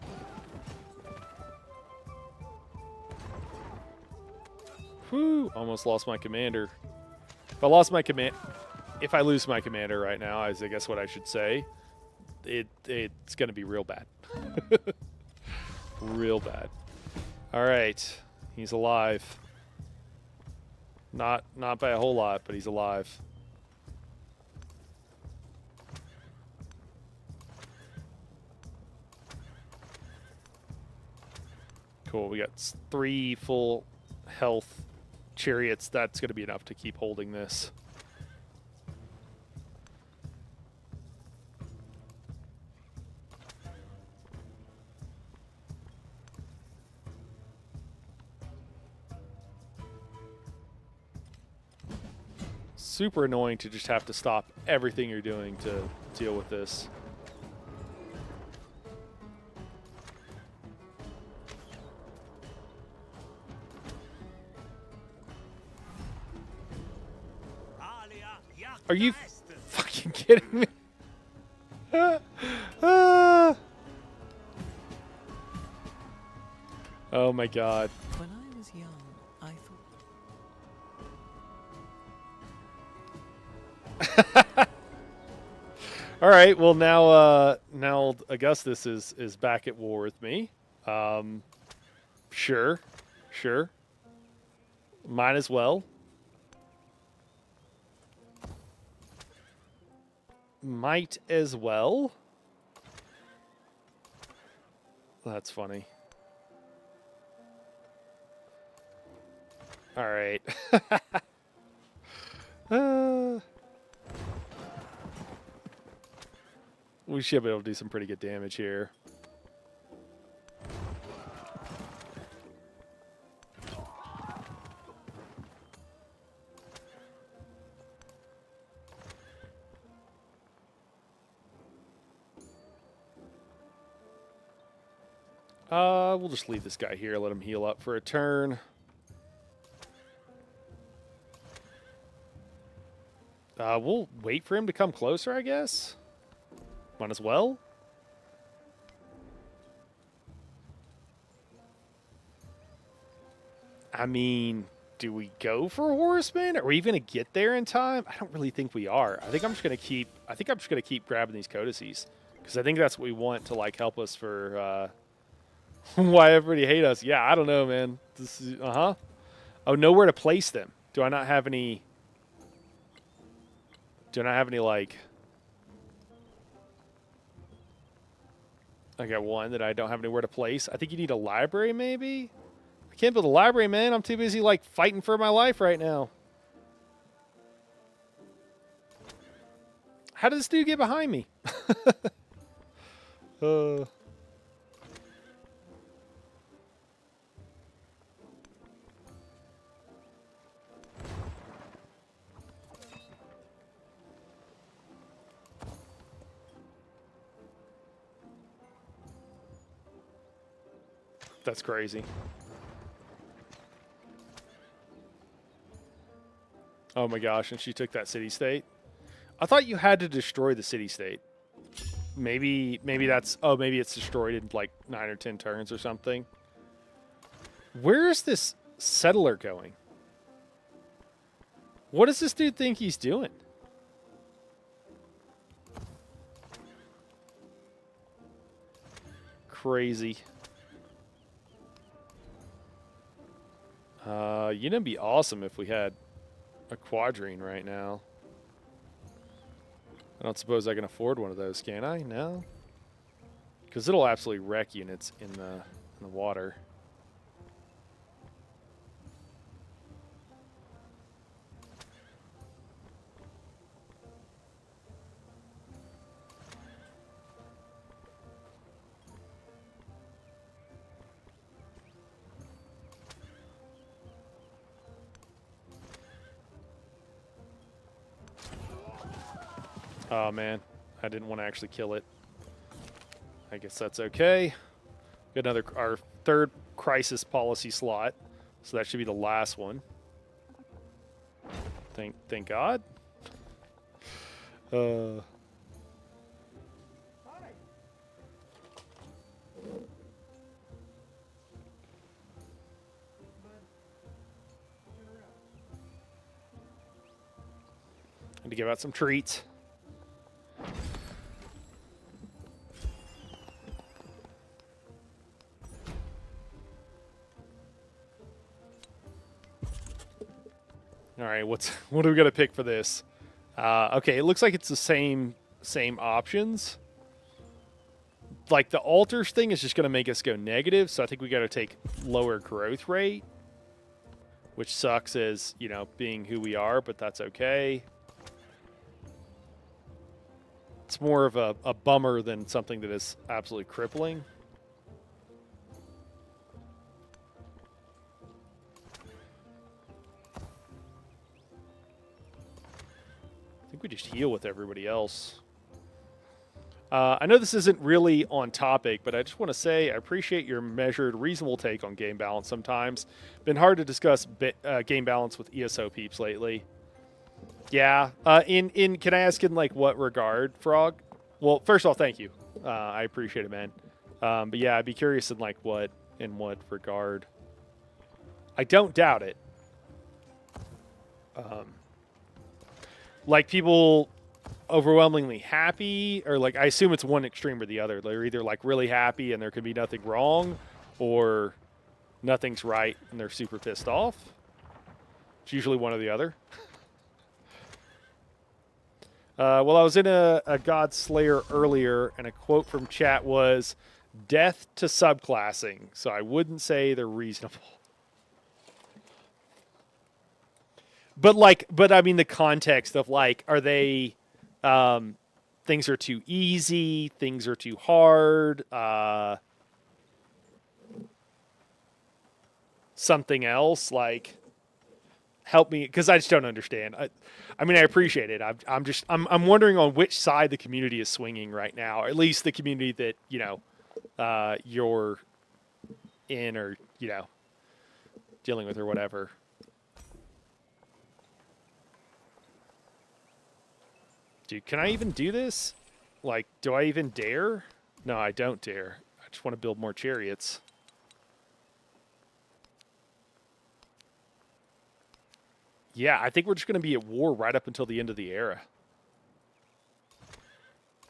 Whew, almost lost my commander. If I lose my commander right now, is I guess what I should say, it's going to be real bad. Real bad. All right. He's alive. Not by a whole lot, but he's alive. Cool. We got 3 full health chariots. That's going to be enough to keep holding this. Super annoying to just have to stop everything you're doing to deal with this. Are you fucking kidding me? Oh my god. When I was young, I thought. All right. Well, now Augustus is back at war with me. Sure. Might as well. Might as well. That's funny. All right. We should be able to do some pretty good damage here. We'll just leave this guy here, let him heal up for a turn. We'll wait for him to come closer, I guess. Might as well. I mean, do we go for horsemen? Are we even gonna get there in time? I don't really think we are. I think I'm just gonna keep grabbing these codices because I think that's what we want to like help us for why everybody hate us. Yeah, I don't know, man. This is Oh, nowhere to place them. Do I not have any like I got one that I don't have anywhere to place. I think you need a library, maybe? I can't build a library, man. I'm too busy, like, fighting for my life right now. How did this dude get behind me? That's crazy. Oh my gosh, and she took that city-state? I thought you had to destroy the city-state. Maybe that's... Oh, maybe it's destroyed in like 9 or 10 turns or something. Where is this settler going? What does this dude think he's doing? Crazy. You know, it'd be awesome if we had a quadrine right now. I don't suppose I can afford one of those, can I? No. Because it'll absolutely wreck units in the water. Oh, man. I didn't want to actually kill it. I guess that's okay. Got another, our third crisis policy slot. So that should be the last one. Thank God. Need to give out some treats. All right, what are we gonna pick for this? Okay, it looks like it's the same options. Like the altars thing is just gonna make us go negative, so I think we got to take lower growth rate, which sucks as, you know, being who we are, but that's okay. It's more of a bummer than something that is absolutely crippling. I think we just heal with everybody else. I know this isn't really on topic, but I just want to say I appreciate your measured, reasonable take on game balance sometimes. Been hard to discuss game balance with ESO peeps lately. Yeah. Can I ask in like what regard, Frog? Well, first of all, thank you. I appreciate it, man. But yeah, I'd be curious in like what regard. I don't doubt it. Like people overwhelmingly happy, or like I assume it's one extreme or the other. They're either like really happy and there could be nothing wrong, or nothing's right and they're super pissed off. It's usually one or the other. Well, I was in a God Slayer earlier, and a quote from chat was, "Death to subclassing." So I wouldn't say they're reasonable. But I mean the context of like, are they, things are too easy, things are too hard, something else, like, help me, because I just don't understand. I mean, I appreciate it. I'm wondering on which side the community is swinging right now, or at least the community that, you know, you're in, or, you know, dealing with or whatever. Dude, can I even do this? Like, do I even dare? No, I don't dare. I just want to build more chariots. Yeah, I think we're just going to be at war right up until the end of the era.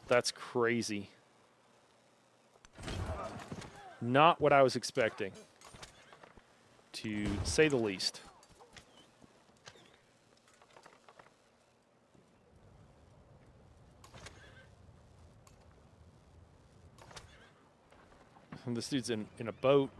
That's crazy. Not what I was expecting, to say the least. This dude's in a boat.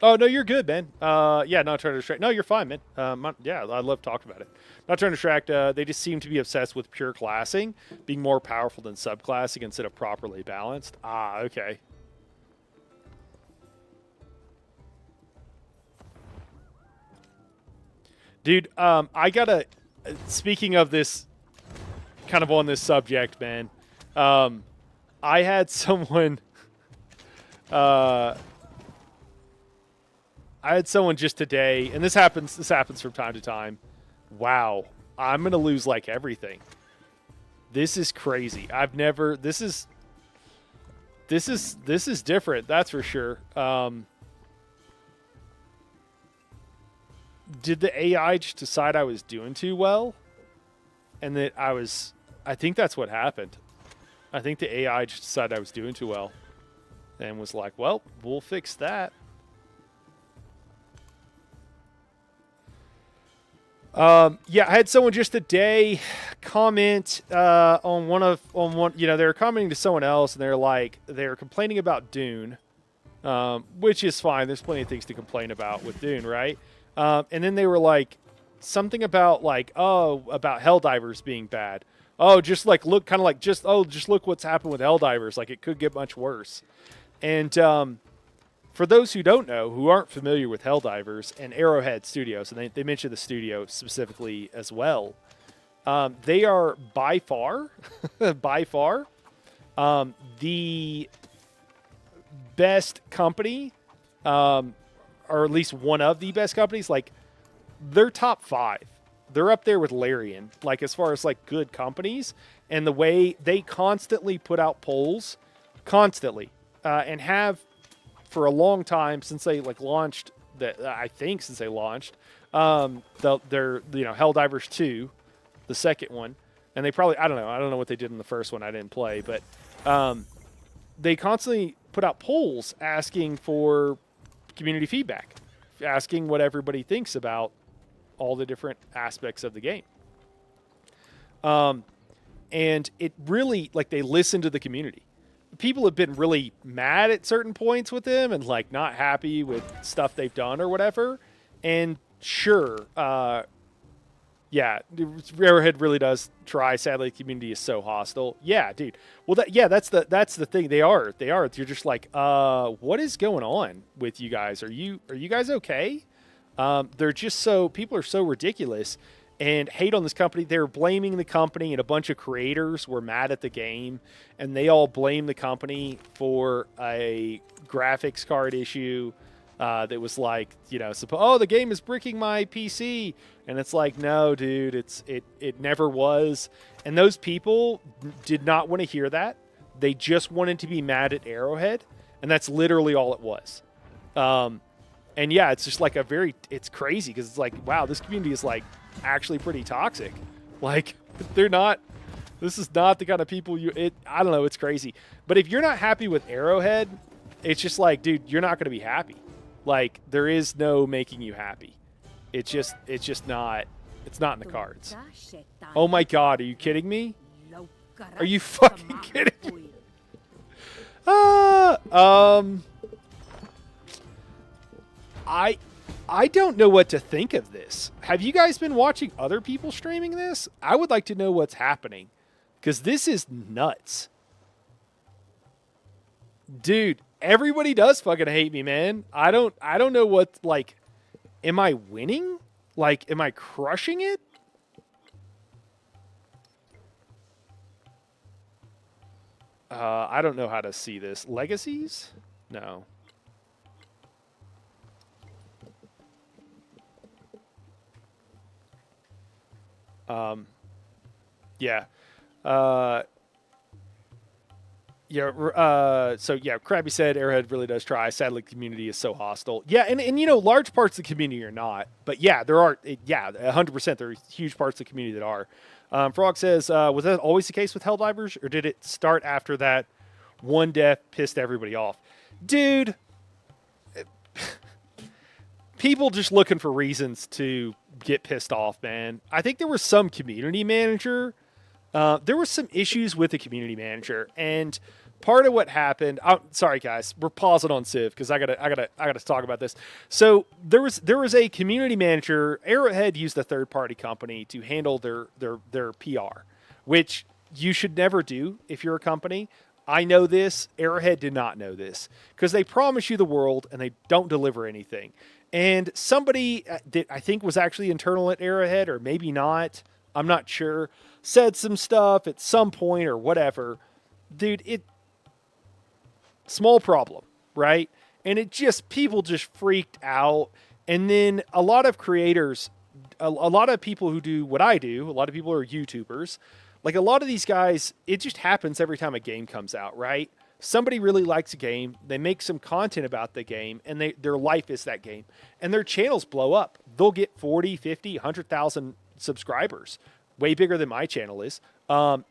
Oh, no, you're good, man. Yeah, not trying to distract. No, you're fine, man. Yeah, I love talking about it. Not trying to distract. They just seem to be obsessed with pure classing, being more powerful than subclassing instead of properly balanced. Ah, okay. Dude, I gotta... Speaking of this, kind of on this subject, man, I had someone... I had someone just today, and this happens from time to time. Wow, I'm gonna lose like everything. This is crazy. I've never. This is different. That's for sure. Did the AI just decide I was doing too well, and that I was? I think that's what happened. I think the AI just decided I was doing too well, and was like, "Well, we'll fix that." Yeah, I had someone just today comment on one. You know, they were commenting to someone else, and they're complaining about Dune, which is fine. There's plenty of things to complain about with Dune, right? And then they were like something about about Helldivers being bad. Oh, just like look, kind of like just look what's happened with Helldivers. Like it could get much worse. And for those who don't know, who aren't familiar with Helldivers and Arrowhead Studios, and they mentioned the studio specifically as well, they are by far, the best company, or at least one of the best companies. Like, they're top 5. They're up there with Larian, like as far as like good companies, and the way they constantly put out polls, and have for a long time since they launched. I think since they launched, their Helldivers 2, the second one, and they probably I don't know what they did in the first one. I didn't play, but they constantly put out polls asking for community feedback, asking what everybody thinks about all the different aspects of the game. And it really, like, they listen to the community. People have been really mad at certain points with them and like not happy with stuff they've done or whatever. And sure, yeah, Arrowhead really does try. Sadly, the community is so hostile. Yeah, dude. Well, that's the thing. They are. You're just like, what is going on with you guys? Are you guys okay? They're just people are so ridiculous and hate on this company. They're blaming the company, and a bunch of creators were mad at the game, and they all blame the company for a graphics card issue that was like, the game is bricking my PC, and it's like, no, dude, it never was. And those people did not want to hear that. They just wanted to be mad at Arrowhead, and that's literally all it was. And yeah, it's just like it's crazy because it's like, wow, this community is like actually pretty toxic. Like, this is not the kind of people I don't know, it's crazy. But if you're not happy with Arrowhead, it's just like, dude, you're not going to be happy. Like, there is no making you happy. It's just not, it's not in the cards. Oh my God, are you kidding me? Are you fucking kidding me? I don't know what to think of this. Have you guys been watching other people streaming this? I would like to know what's happening, because this is nuts. Dude, everybody does fucking hate me, man. I don't know what, like, am I winning? Like, am I crushing it? I don't know how to see this. Legacies? No. Yeah. Yeah. So yeah, Krabby said Arrowhead really does try. Sadly, the community is so hostile. Yeah, and large parts of the community are not, but yeah, there are. Yeah, 100%. There are huge parts of the community that are. Frog says, was that always the case with Helldivers, or did it start after that one death pissed everybody off? Dude, people just looking for reasons to get pissed off, man. I think there was some community manager. There were some issues with the community manager, and part of what happened. Sorry, guys, we're pausing on Civ because I gotta talk about this. So there was a community manager. Arrowhead used a third party company to handle their PR, which you should never do if you're a company. I know this. Arrowhead did not know this because they promise you the world and they don't deliver anything. And somebody that I think was actually internal at Arrowhead, or maybe not, I'm not sure, said some stuff at some point or whatever. Dude, small problem, right? And people just freaked out. And then a lot of creators, a lot of people who do what I do, a lot of people are YouTubers. Like a lot of these guys, it just happens every time a game comes out, right? Somebody really likes a game, they make some content about the game, and their life is that game. And their channels blow up. They'll get 40, 50, 100,000 subscribers, way bigger than my channel is. And,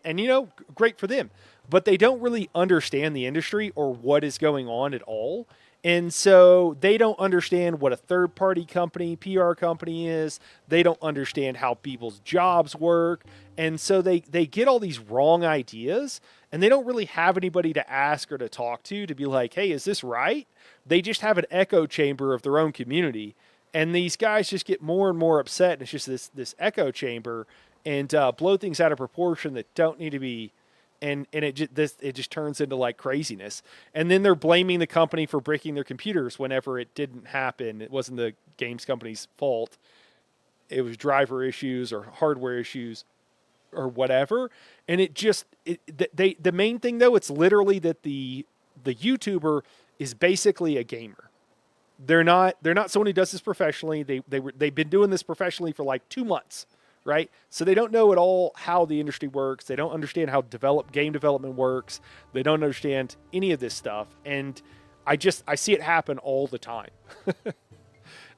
great for them. But they don't really understand the industry or what is going on at all. And so they don't understand what a third-party company, PR company is. They don't understand how people's jobs work. And so they get all these wrong ideas, and they don't really have anybody to ask or to talk to be like, hey, is this right? They just have an echo chamber of their own community. And these guys just get more and more upset. And it's just this echo chamber and blow things out of proportion that don't need to be. And it just turns into like craziness. And then they're blaming the company for breaking their computers whenever it didn't happen. It wasn't the games company's fault. It was driver issues or hardware issues or whatever. And the main thing though, it's literally that the YouTuber is basically a gamer. They're not someone who does this professionally. They've been doing this professionally for like 2 months. Right? So they don't know at all how the industry works. They don't understand how game development works. They don't understand any of this stuff. And I see it happen all the time.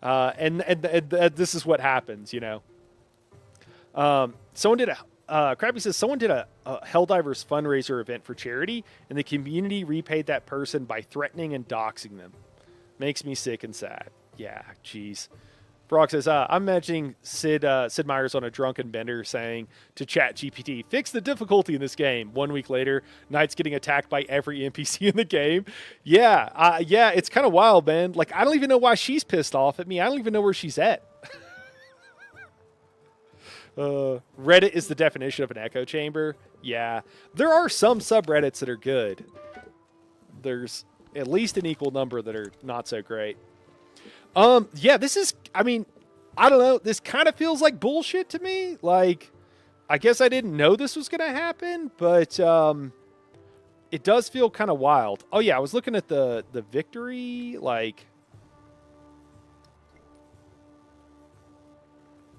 And this is what happens, someone did Crappy says someone did a Helldivers fundraiser event for charity, and the community repaid that person by threatening and doxing them. Makes me sick and sad. Yeah, jeez. Brock says, I'm imagining Sid Meier's on a drunken bender saying to ChatGPT, fix the difficulty in this game. 1 week later, Knight's getting attacked by every NPC in the game. Yeah, it's kind of wild, man. Like, I don't even know why she's pissed off at me. I don't even know where she's at. Reddit is the definition of an echo chamber. Yeah, there are some subreddits that are good. There's at least an equal number that are not so great. Yeah, this is, I don't know. This kind of feels like bullshit to me. Like, I guess I didn't know this was going to happen, but, it does feel kind of wild. Oh yeah, I was looking at the victory, like,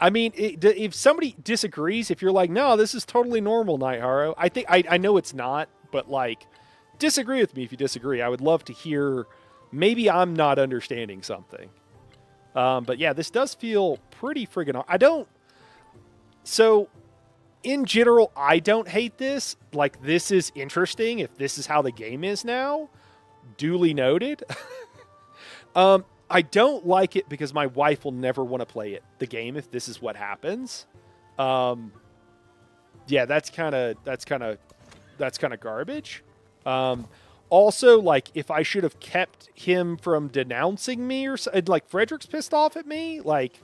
if somebody disagrees, if you're like, no, this is totally normal, Night Haro, I think, I know it's not, but like, disagree with me if you disagree. I would love to hear, maybe I'm not understanding something. But yeah, this does feel pretty friggin' hard. So in general, I don't hate this. Like, this is interesting. If this is how the game is now, duly noted. I don't like it because my wife will never want to play the game if this is what happens. Yeah, that's kind of garbage. Also, like, if I should have kept him from denouncing me or something, like, Frederick's pissed off at me, like,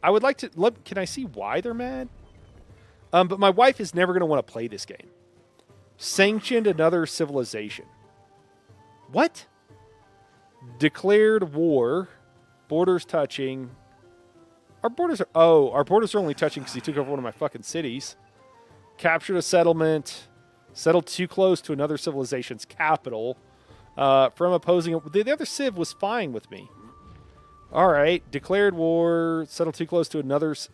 I would like to, can I see why they're mad? But my wife is never going to want to play this game. Sanctioned another civilization. What? Declared war. Borders touching. Our borders are only touching because he took over one of my fucking cities. Captured a settlement. Settled too close to another civilization's capital. From opposing... The other civ was fine with me. All right. Declared war. Settled too close to another's...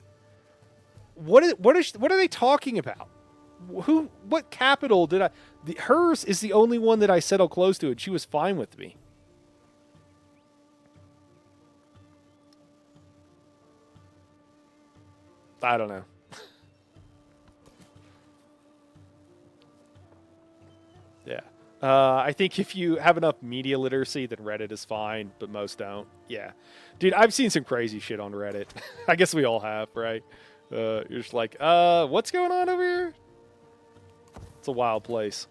What are they talking about? What capital did I... hers is the only one that I settled close to, and she was fine with me. I don't know. Yeah. I think if you have enough media literacy, then Reddit is fine, but most don't. Yeah. Dude, I've seen some crazy shit on Reddit. I guess we all have, right? You're just like, what's going on over here? It's a wild place.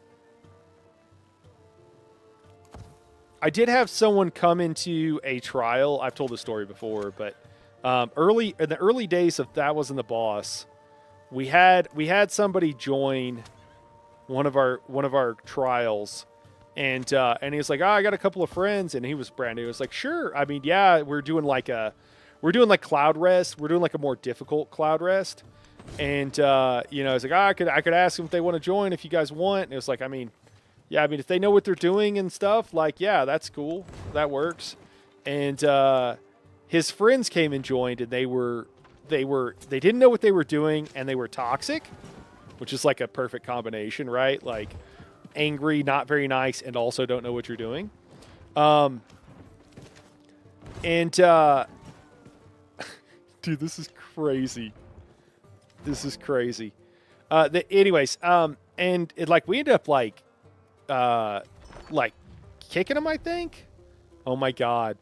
I did have someone come into a trial. I've told this story before, but in the early days of That Wasn't the Boss, we had somebody join one of our trials, and he was like, I got a couple of friends, and he was brand new. He was like, sure. I mean, yeah, we're doing like cloud rest. We're doing like a more difficult cloud rest, and it's like, I could ask them if they want to join if you guys want. And it was like, I mean, yeah, I mean, if they know what they're doing and stuff, like, yeah, that's cool, that works. And his friends came and joined, and they didn't know what they were doing, and they were toxic, which is like a perfect combination, right? Like angry, not very nice, and also don't know what you're doing. Dude, this is crazy. This is crazy. Anyways, and it, like, we ended up like kicking him, I think. Oh my god.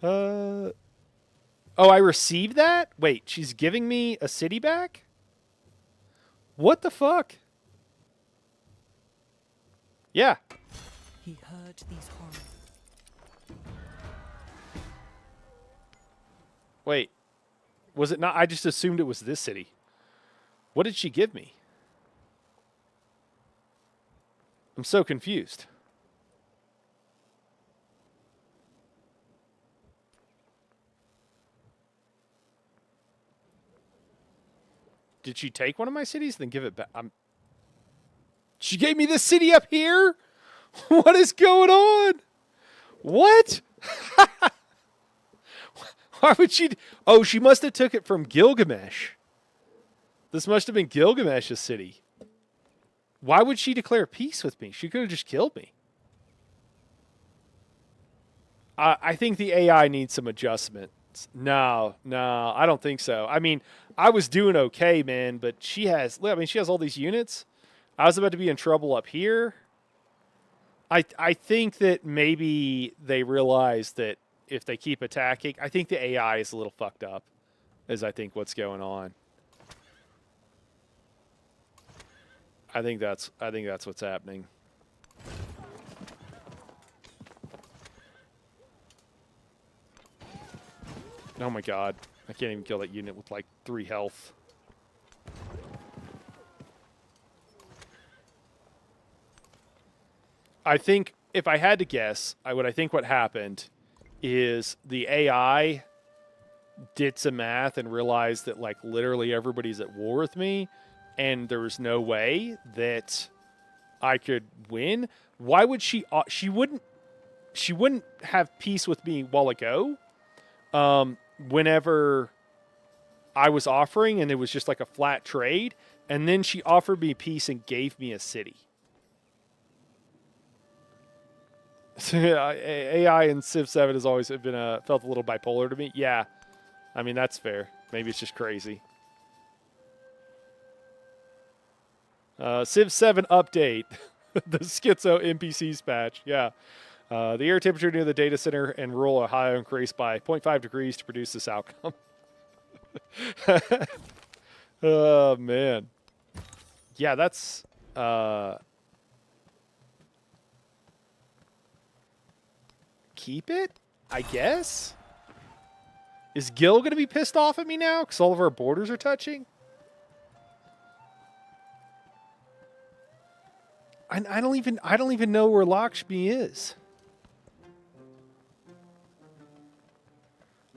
Oh, I received that? Wait, she's giving me a city back? What the fuck? Yeah. He heard these horrors. Wait. Was it not? I just assumed it was this city. What did she give me? I'm so confused. Did she take one of my cities and then give it back? She gave me this city up here? What is going on? What? Why would she? Oh, she must have took it from Gilgamesh. This must have been Gilgamesh's city. Why would she declare peace with me? She could have just killed me. I think the AI needs some adjustments. No, I don't think so. I mean, I was doing okay, man, but she has all these units. I was about to be in trouble up here. I think that maybe they realized that if they keep attacking, I think the AI is a little fucked up, is I think what's going on. I think that's what's happening. Oh my god. I can't even kill that unit with like 3 health. I think, if I had to guess, I think what happened is the AI did some math and realized that like literally everybody's at war with me, and there was no way that I could win. Why would she? She wouldn't have peace with me while ago. Whenever I was offering, and it was just like a flat trade, and then she offered me peace and gave me a city. AI in Civ 7 has always been felt a little bipolar to me. Yeah, I mean, that's fair. Maybe it's just crazy. Civ 7 update. The Schizo NPCs patch. Yeah. The air temperature near the data center in rural Ohio increased by 0.5 degrees to produce this outcome. Oh, man. Yeah, that's... keep it, I guess? Is Gil going to be pissed off at me now because all of our borders are touching? I don't even know where Lakshmi is.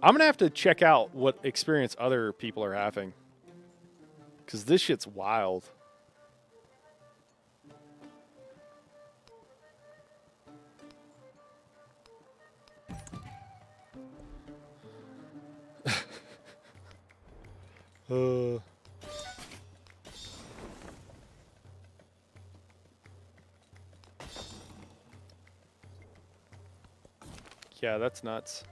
I'm going to have to check out what experience other people are having, because this shit's wild. Yeah, that's nuts.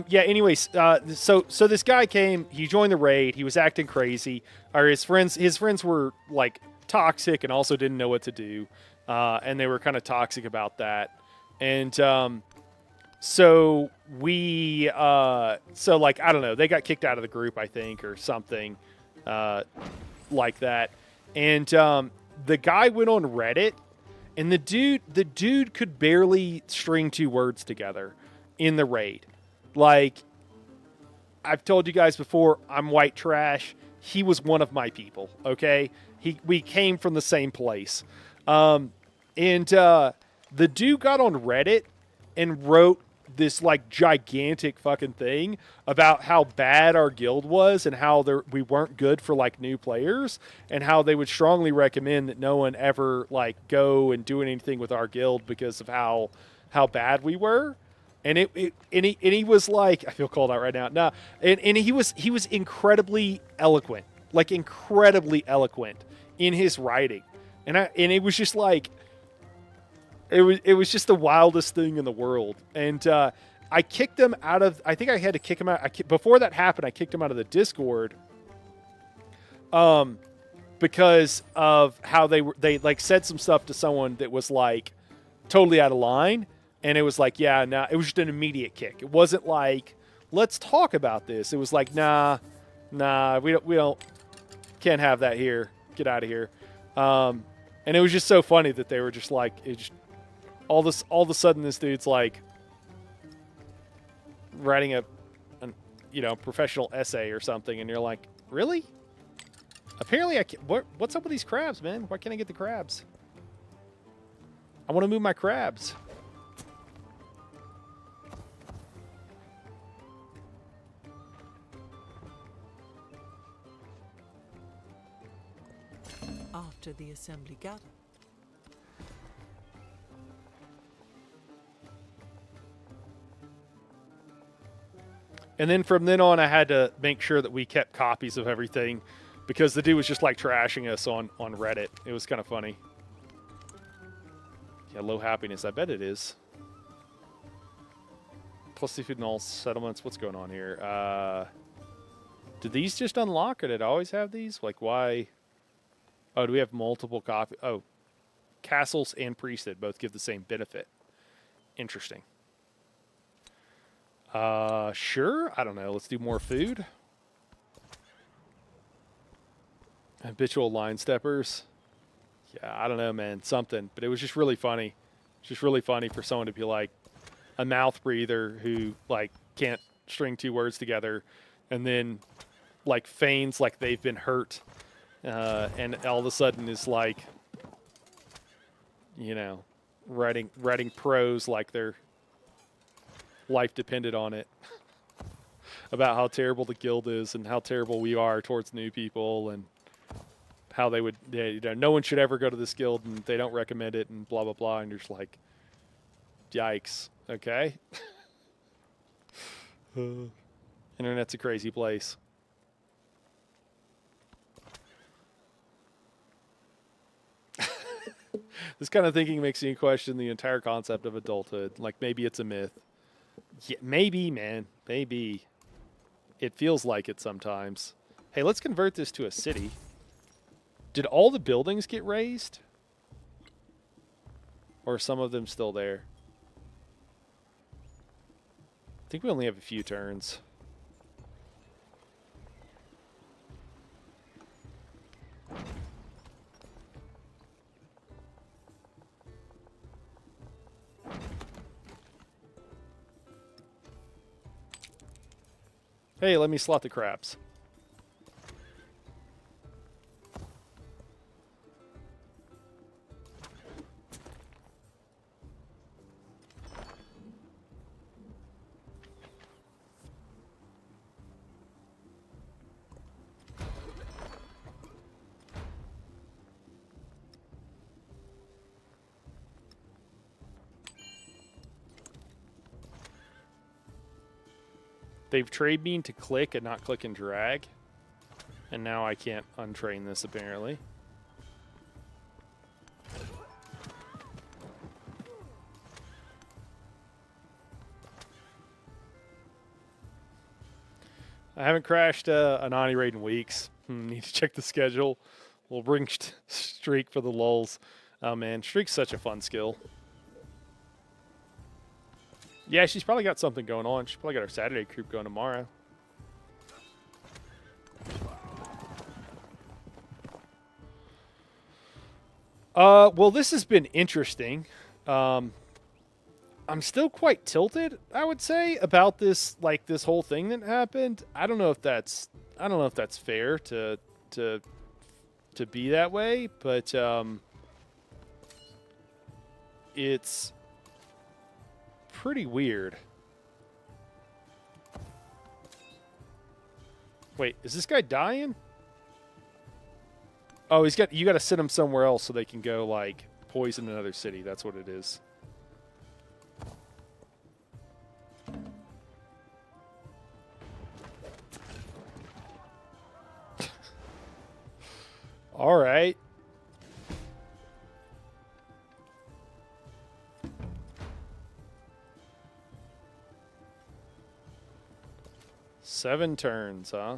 Yeah. Anyways, so this guy came. He joined the raid. He was acting crazy. Or his friends were like toxic and also didn't know what to do, and they were kind of toxic about that. And so we, so like I don't know, they got kicked out of the group, I think, or something like that. And the guy went on Reddit, and the dude could barely string two words together in the raid. Like, I've told you guys before, I'm white trash. He was one of my people, okay? We came from the same place. And the dude got on Reddit and wrote this, like, gigantic fucking thing about how bad our guild was and how we weren't good for, like, new players, and how they would strongly recommend that no one ever, like, go and do anything with our guild because of how bad we were. And he was like, I feel called out right now. No, and he was incredibly eloquent, like incredibly eloquent in his writing, and it was just like, it was just the wildest thing in the world. And I kicked him out of. I think I had to kick him out. Before that happened, I kicked him out of the Discord, because of how they like said some stuff to someone that was like totally out of line. And it was like, yeah, nah, it was just an immediate kick. It wasn't like, let's talk about this. It was like, nah, we can't have that here. Get out of here. And it was just so funny that they were just like, all of a sudden this dude's like writing a professional essay or something, and you're like, really? Apparently, what's up with these crabs, man? Why can't I get the crabs? I want to move my crabs. After the assembly gathered. And then from then on, I had to make sure that we kept copies of everything, because the dude was just like trashing us on Reddit. It was kind of funny. Yeah, low happiness. I bet it is. Plus seafood and all settlements. What's going on here? Did these just unlock, or did I always have these? Like, why? Oh, do we have multiple copies? Oh, castles and priesthood both give the same benefit. Interesting. Sure. I don't know. Let's do more food. Habitual line steppers. Yeah, I don't know, man. Something. But it was just really funny. It's just really funny for someone to be like a mouth breather who like can't string two words together, and then like feigns like they've been hurt. And all of a sudden is like, writing prose like their life depended on it about how terrible the guild is and how terrible we are towards new people, and how they would, no one should ever go to this guild and they don't recommend it and blah, blah, blah. And you're just like, yikes. Okay. Internet's a crazy place. This kind of thinking makes me question the entire concept of adulthood. Like, maybe it's a myth. Yeah, maybe, man. Maybe. It feels like it sometimes. Hey, let's convert this to a city. Did all the buildings get raised? Or are some of them still there? I think we only have a few turns. Hey, let me slot the crabs. They've trade beamed to click and not click and drag. And now I can't untrain this, apparently. I haven't crashed an Ani raid in weeks. Need to check the schedule. We'll bring Streak for the lulz. Oh, man. Streak's such a fun skill. Yeah, she's probably got something going on. She's probably got her Saturday creep going tomorrow. Well, this has been interesting. I'm still quite tilted, I would say, about this, like, this whole thing that happened. I don't know if that's fair to be that way, but it's pretty weird. Wait, is this guy dying? Oh, you got to send him somewhere else so they can go, like, poison another city. That's what it is. All right. Seven turns, huh?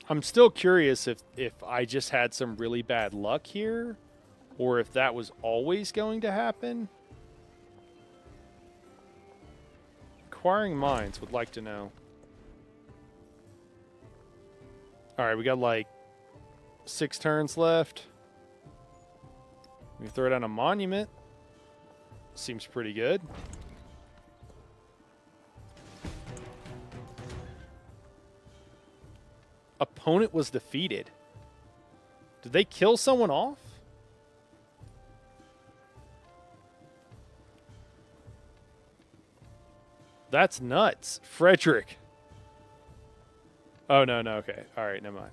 I'm still curious if I just had some really bad luck here, or if that was always going to happen. Acquiring mines, would like to know. All right, we got like 6 turns left. We throw down a monument. Seems pretty good. Opponent was defeated. Did they kill someone off? That's nuts. Frederick. Oh, no, okay. All right, never mind.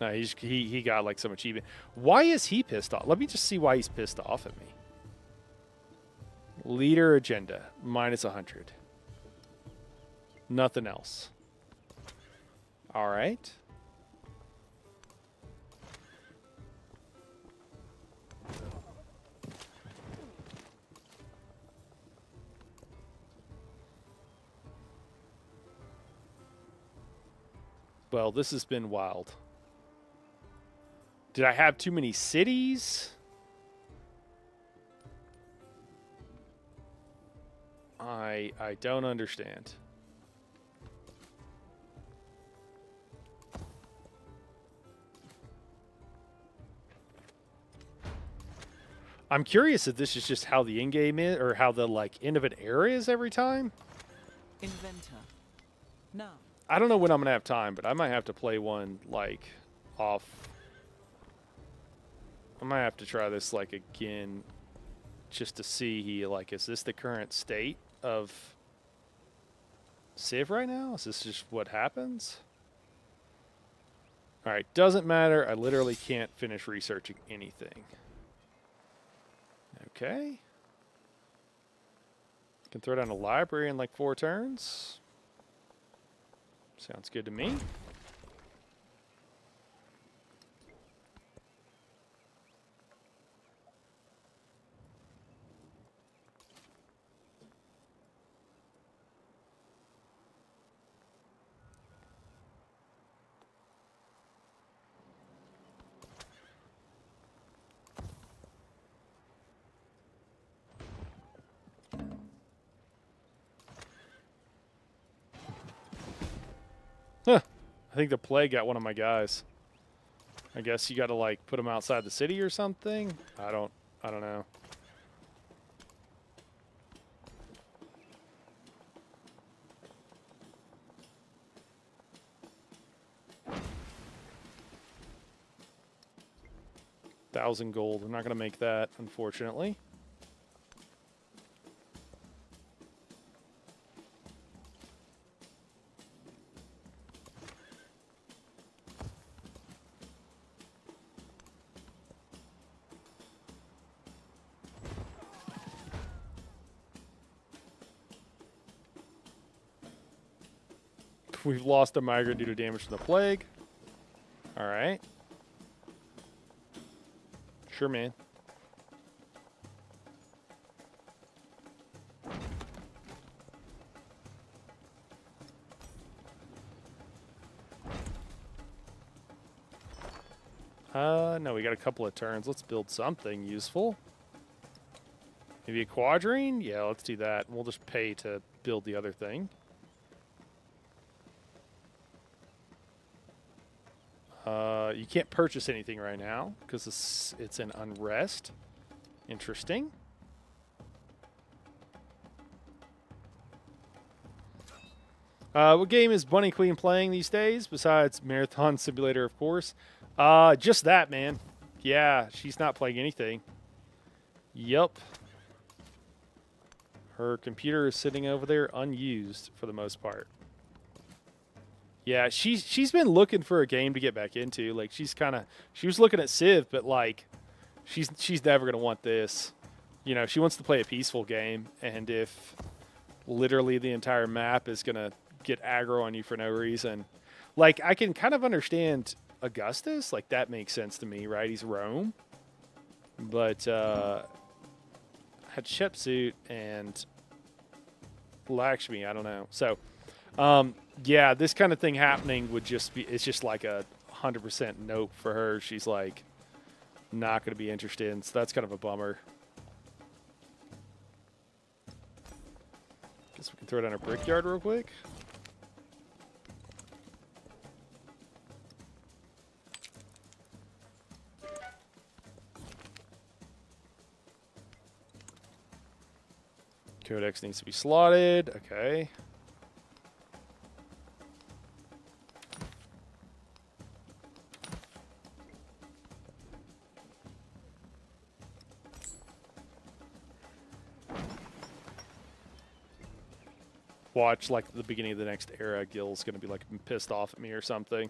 No, he got like some achievement. Why is he pissed off? Let me just see why he's pissed off at me. Leader agenda, minus 100. Nothing else. All right. Well, this has been wild. Did I have too many cities? I don't understand. I'm curious if this is just how the in-game is, or how the like end of an era is every time. Inventor. Now. I don't know when I'm gonna have time, but I might have to play one like off. I might have to try this like again, just to see like, is this the current state of Civ right now? Is this just what happens? All right, doesn't matter. I literally can't finish researching anything. Okay. Can throw down a library in like 4 turns. Sounds good to me. Huh. I think the plague got one of my guys. I guess you got to like put them outside the city or something. I don't know. $1,000 gold. We're not going to make that, unfortunately. We've lost a migrant due to damage from the plague. All right. Sure, man. No, we got a couple of turns. Let's build something useful. Maybe a quadrine? Yeah, let's do that. We'll just pay to build the other thing. You can't purchase anything right now because it's in unrest. Interesting. What game is Bunny Queen playing these days besides Marathon Simulator, of course? Just that, man. Yeah, she's not playing anything. Yup. Her computer is sitting over there unused for the most part. Yeah, she's been looking for a game to get back into. Like she was looking at Civ, but like she's never gonna want this. You know, she wants to play a peaceful game, and if literally the entire map is gonna get aggro on you for no reason, like I can kind of understand Augustus. Like that makes sense to me, right? He's Rome, but Hatshepsut and Lakshmi, I don't know. So. Yeah, this kind of thing happening would just be, it's just like a 100% nope for her. She's like not going to be interested in, so that's kind of a bummer. Guess we can throw down a brickyard real quick. Codex needs to be slotted. Okay. Watch like the beginning of the next era, Gil's gonna be like pissed off at me or something.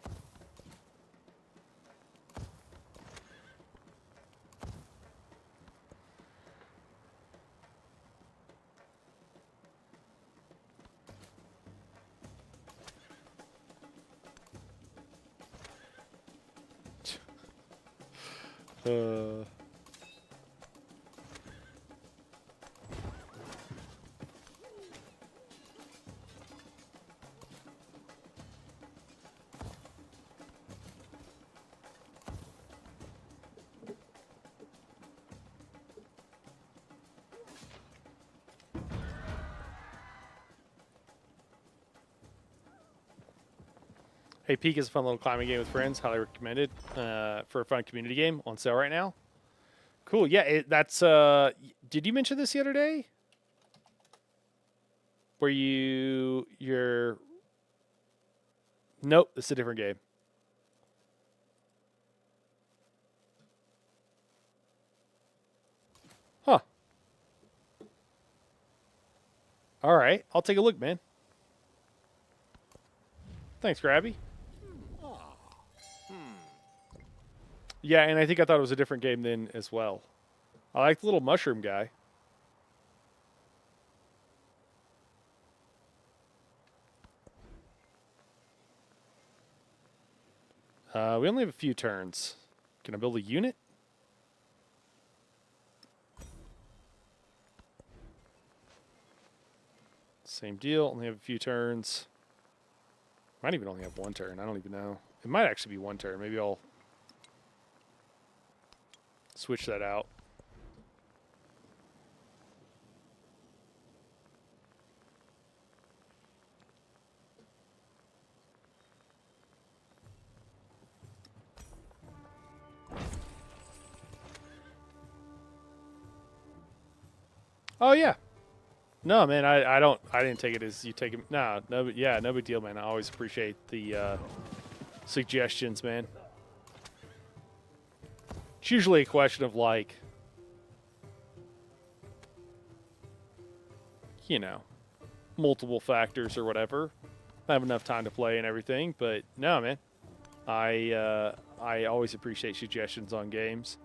Hey, Peak is a fun little climbing game with friends. Highly recommended for a fun community game on sale right now. Cool. Yeah, that's. Did you mention this the other day? Where you're. Nope, it's a different game. Huh. All right, I'll take a look, man. Thanks, Grabby. Yeah, and I think I thought it was a different game then as well. I like the little mushroom guy. We only have a few turns. Can I build a unit? Same deal. Only have a few turns. Might even only have one turn. I don't even know. It might actually be one turn. Maybe I'll switch that out. Oh yeah. No, man, I didn't take it as you take it. No, no, yeah, no big deal, man. I always appreciate the suggestions, man. It's usually a question of like, you know, multiple factors or whatever. I have enough time to play and everything, but no, man. I always appreciate suggestions on games.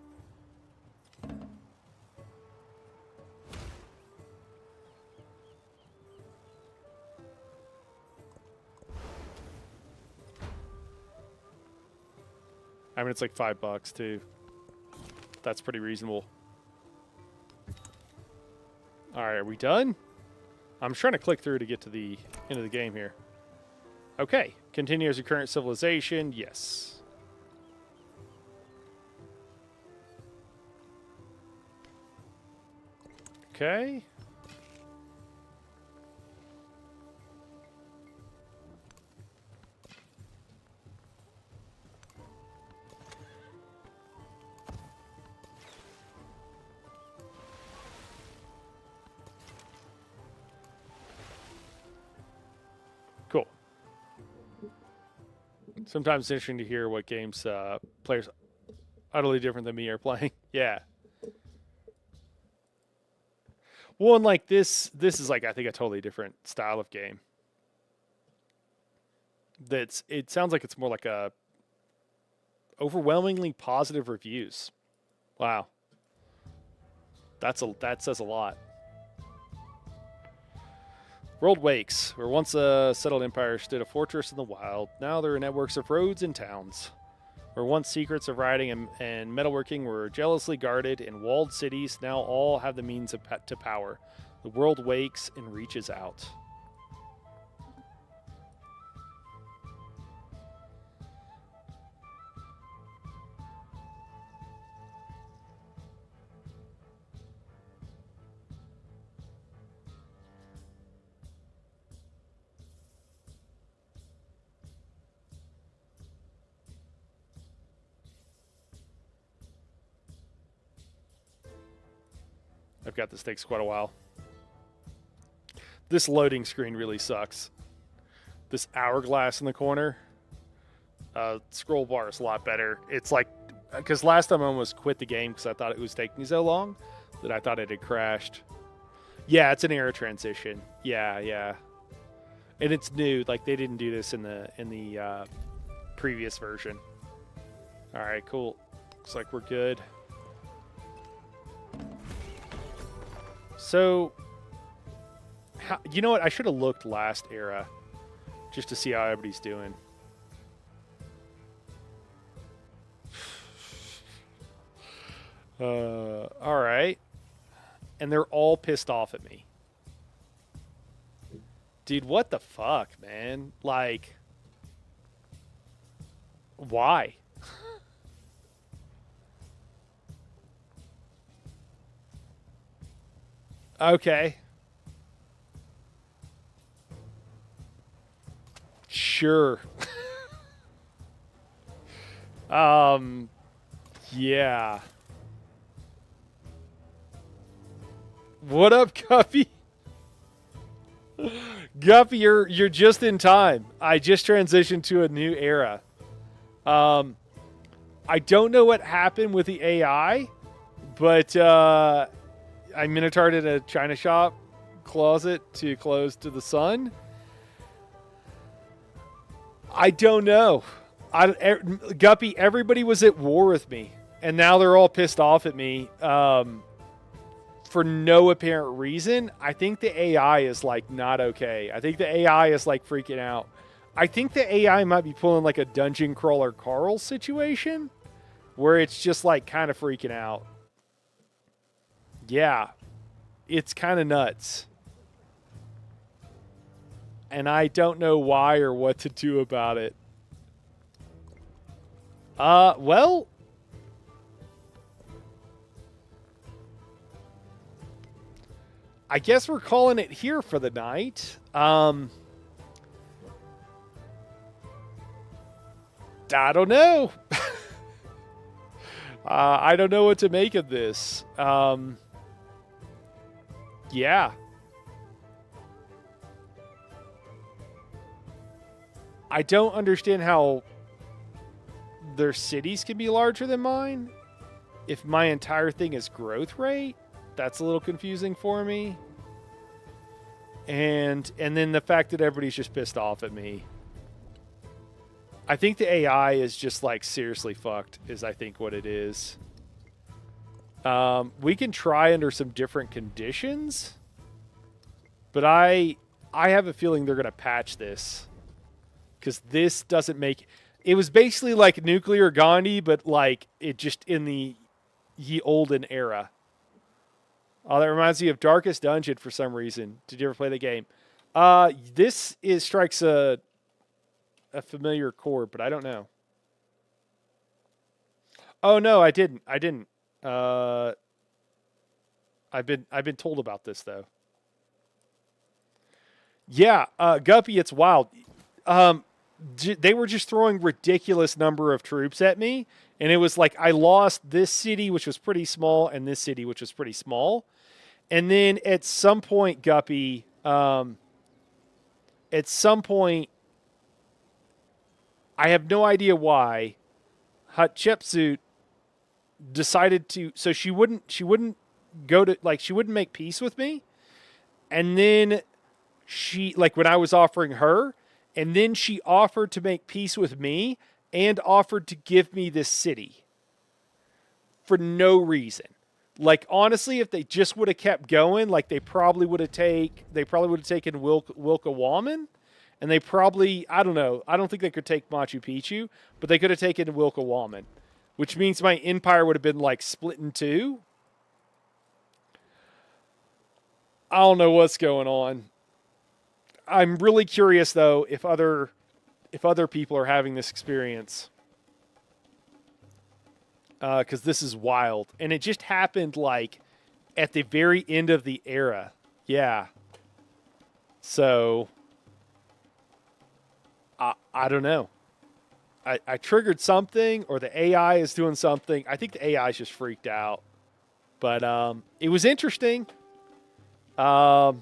I mean, it's like $5 too. That's pretty reasonable. All right, are we done? I'm trying to click through to get to the end of the game here. Okay, continue as your current civilization. Yes. Okay. Cool. Sometimes it's interesting to hear what games players utterly different than me are playing. Yeah. Well, and like this is like I think a totally different style of game. It sounds like it's more like a overwhelmingly positive reviews. Wow. That says a lot. World wakes, where once a settled empire stood a fortress in the wild. Now there are networks of roads and towns. Where once secrets of writing and metalworking were jealously guarded in walled cities, now all have the means to power. The world wakes and reaches out. I've got this takes quite a while. This loading screen really sucks. This hourglass in the corner. Scroll bar is a lot better. It's like, because last time I almost quit the game because I thought it was taking so long that I thought it had crashed. Yeah, it's an era transition. Yeah. And it's new. Like they didn't do this in the previous version. All right, cool. Looks like we're good. So, you know what? I should have looked last era just to see how everybody's doing. All right. And they're all pissed off at me. Dude, what the fuck, man? Like, why? Okay. Sure. Yeah. What up, Guppy? Guppy, you're just in time. I just transitioned to a new era. I don't know what happened with the AI, but I Minotaur'd in a China shop closet to close to the sun. I don't know. Guppy, everybody was at war with me, and now they're all pissed off at me for no apparent reason. I think the AI is like not okay. I think the AI is like freaking out. I think the AI might be pulling like a dungeon crawler Carl situation where it's just like kind of freaking out. Yeah, it's kind of nuts. And I don't know why or what to do about it. Well, I guess we're calling it here for the night. I don't know. I don't know what to make of this. Yeah. I don't understand how their cities can be larger than mine. If my entire thing is growth rate, that's a little confusing for me. And then the fact that everybody's just pissed off at me. I think the AI is just like seriously fucked is I think what it is. We can try under some different conditions, but I have a feeling they're going to patch this because this doesn't make it was basically like nuclear Gandhi, but like it just in the ye olden era. Oh, that reminds me of Darkest Dungeon for some reason. Did you ever play the game? This strikes a familiar chord, but I don't know. Oh no, I didn't. I've been told about this though. Yeah, Guppy, it's wild. They were just throwing ridiculous number of troops at me, and it was like I lost this city, which was pretty small, and this city, which was pretty small. And then at some point, Guppy, I have no idea why, Hatshepsut decided to. So she wouldn't go to she wouldn't make peace with me, and then she when I was offering her. And then she offered to make peace with me and offered to give me this city for no reason. Like, honestly, if they just would have kept going, like they probably would have taken Wilkawaman, and they probably, I don't know, I don't think they could take Machu Picchu, but they could have taken Wilkawaman, which means my empire would have been like split in two. I don't know what's going on. I'm really curious though if other people are having this experience, because this is wild, and it just happened like at the very end of the era. Yeah. So I don't know. I triggered something, or the AI is doing something. I think the AI is just freaked out, but it was interesting. Yep.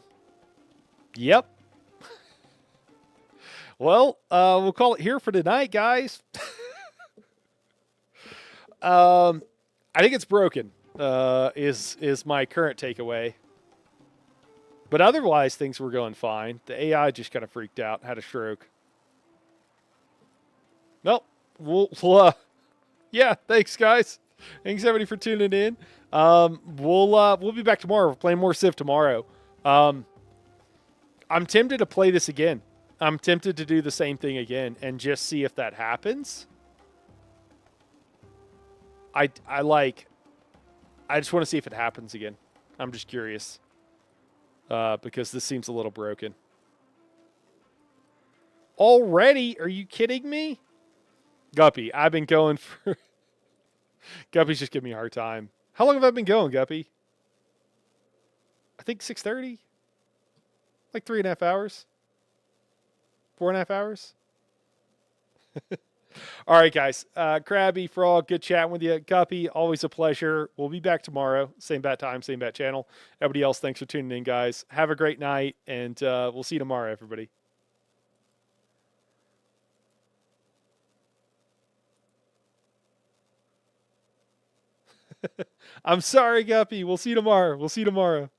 Well, we'll call it here for tonight, guys. I think it's broken, is my current takeaway. But otherwise, things were going fine. The AI just kind of freaked out, had a stroke. Nope. Yeah, thanks, guys. Thanks, everybody, for tuning in. We'll be back tomorrow. We're playing more Civ tomorrow. I'm tempted to play this again. I'm tempted to do the same thing again and just see if that happens. I just want to see if it happens again. I'm just curious. Because this seems a little broken. Already? Are you kidding me? Guppy, I've been going for... Guppy's just giving me a hard time. How long have I been going, Guppy? I think 6:30? Like 3.5 hours? 4.5 hours? All right, guys. Krabby, Frog, good chatting with you. Guppy, always a pleasure. We'll be back tomorrow. Same bat time, same bat channel. Everybody else, thanks for tuning in, guys. Have a great night, and we'll see you tomorrow, everybody. I'm sorry, Guppy. We'll see you tomorrow.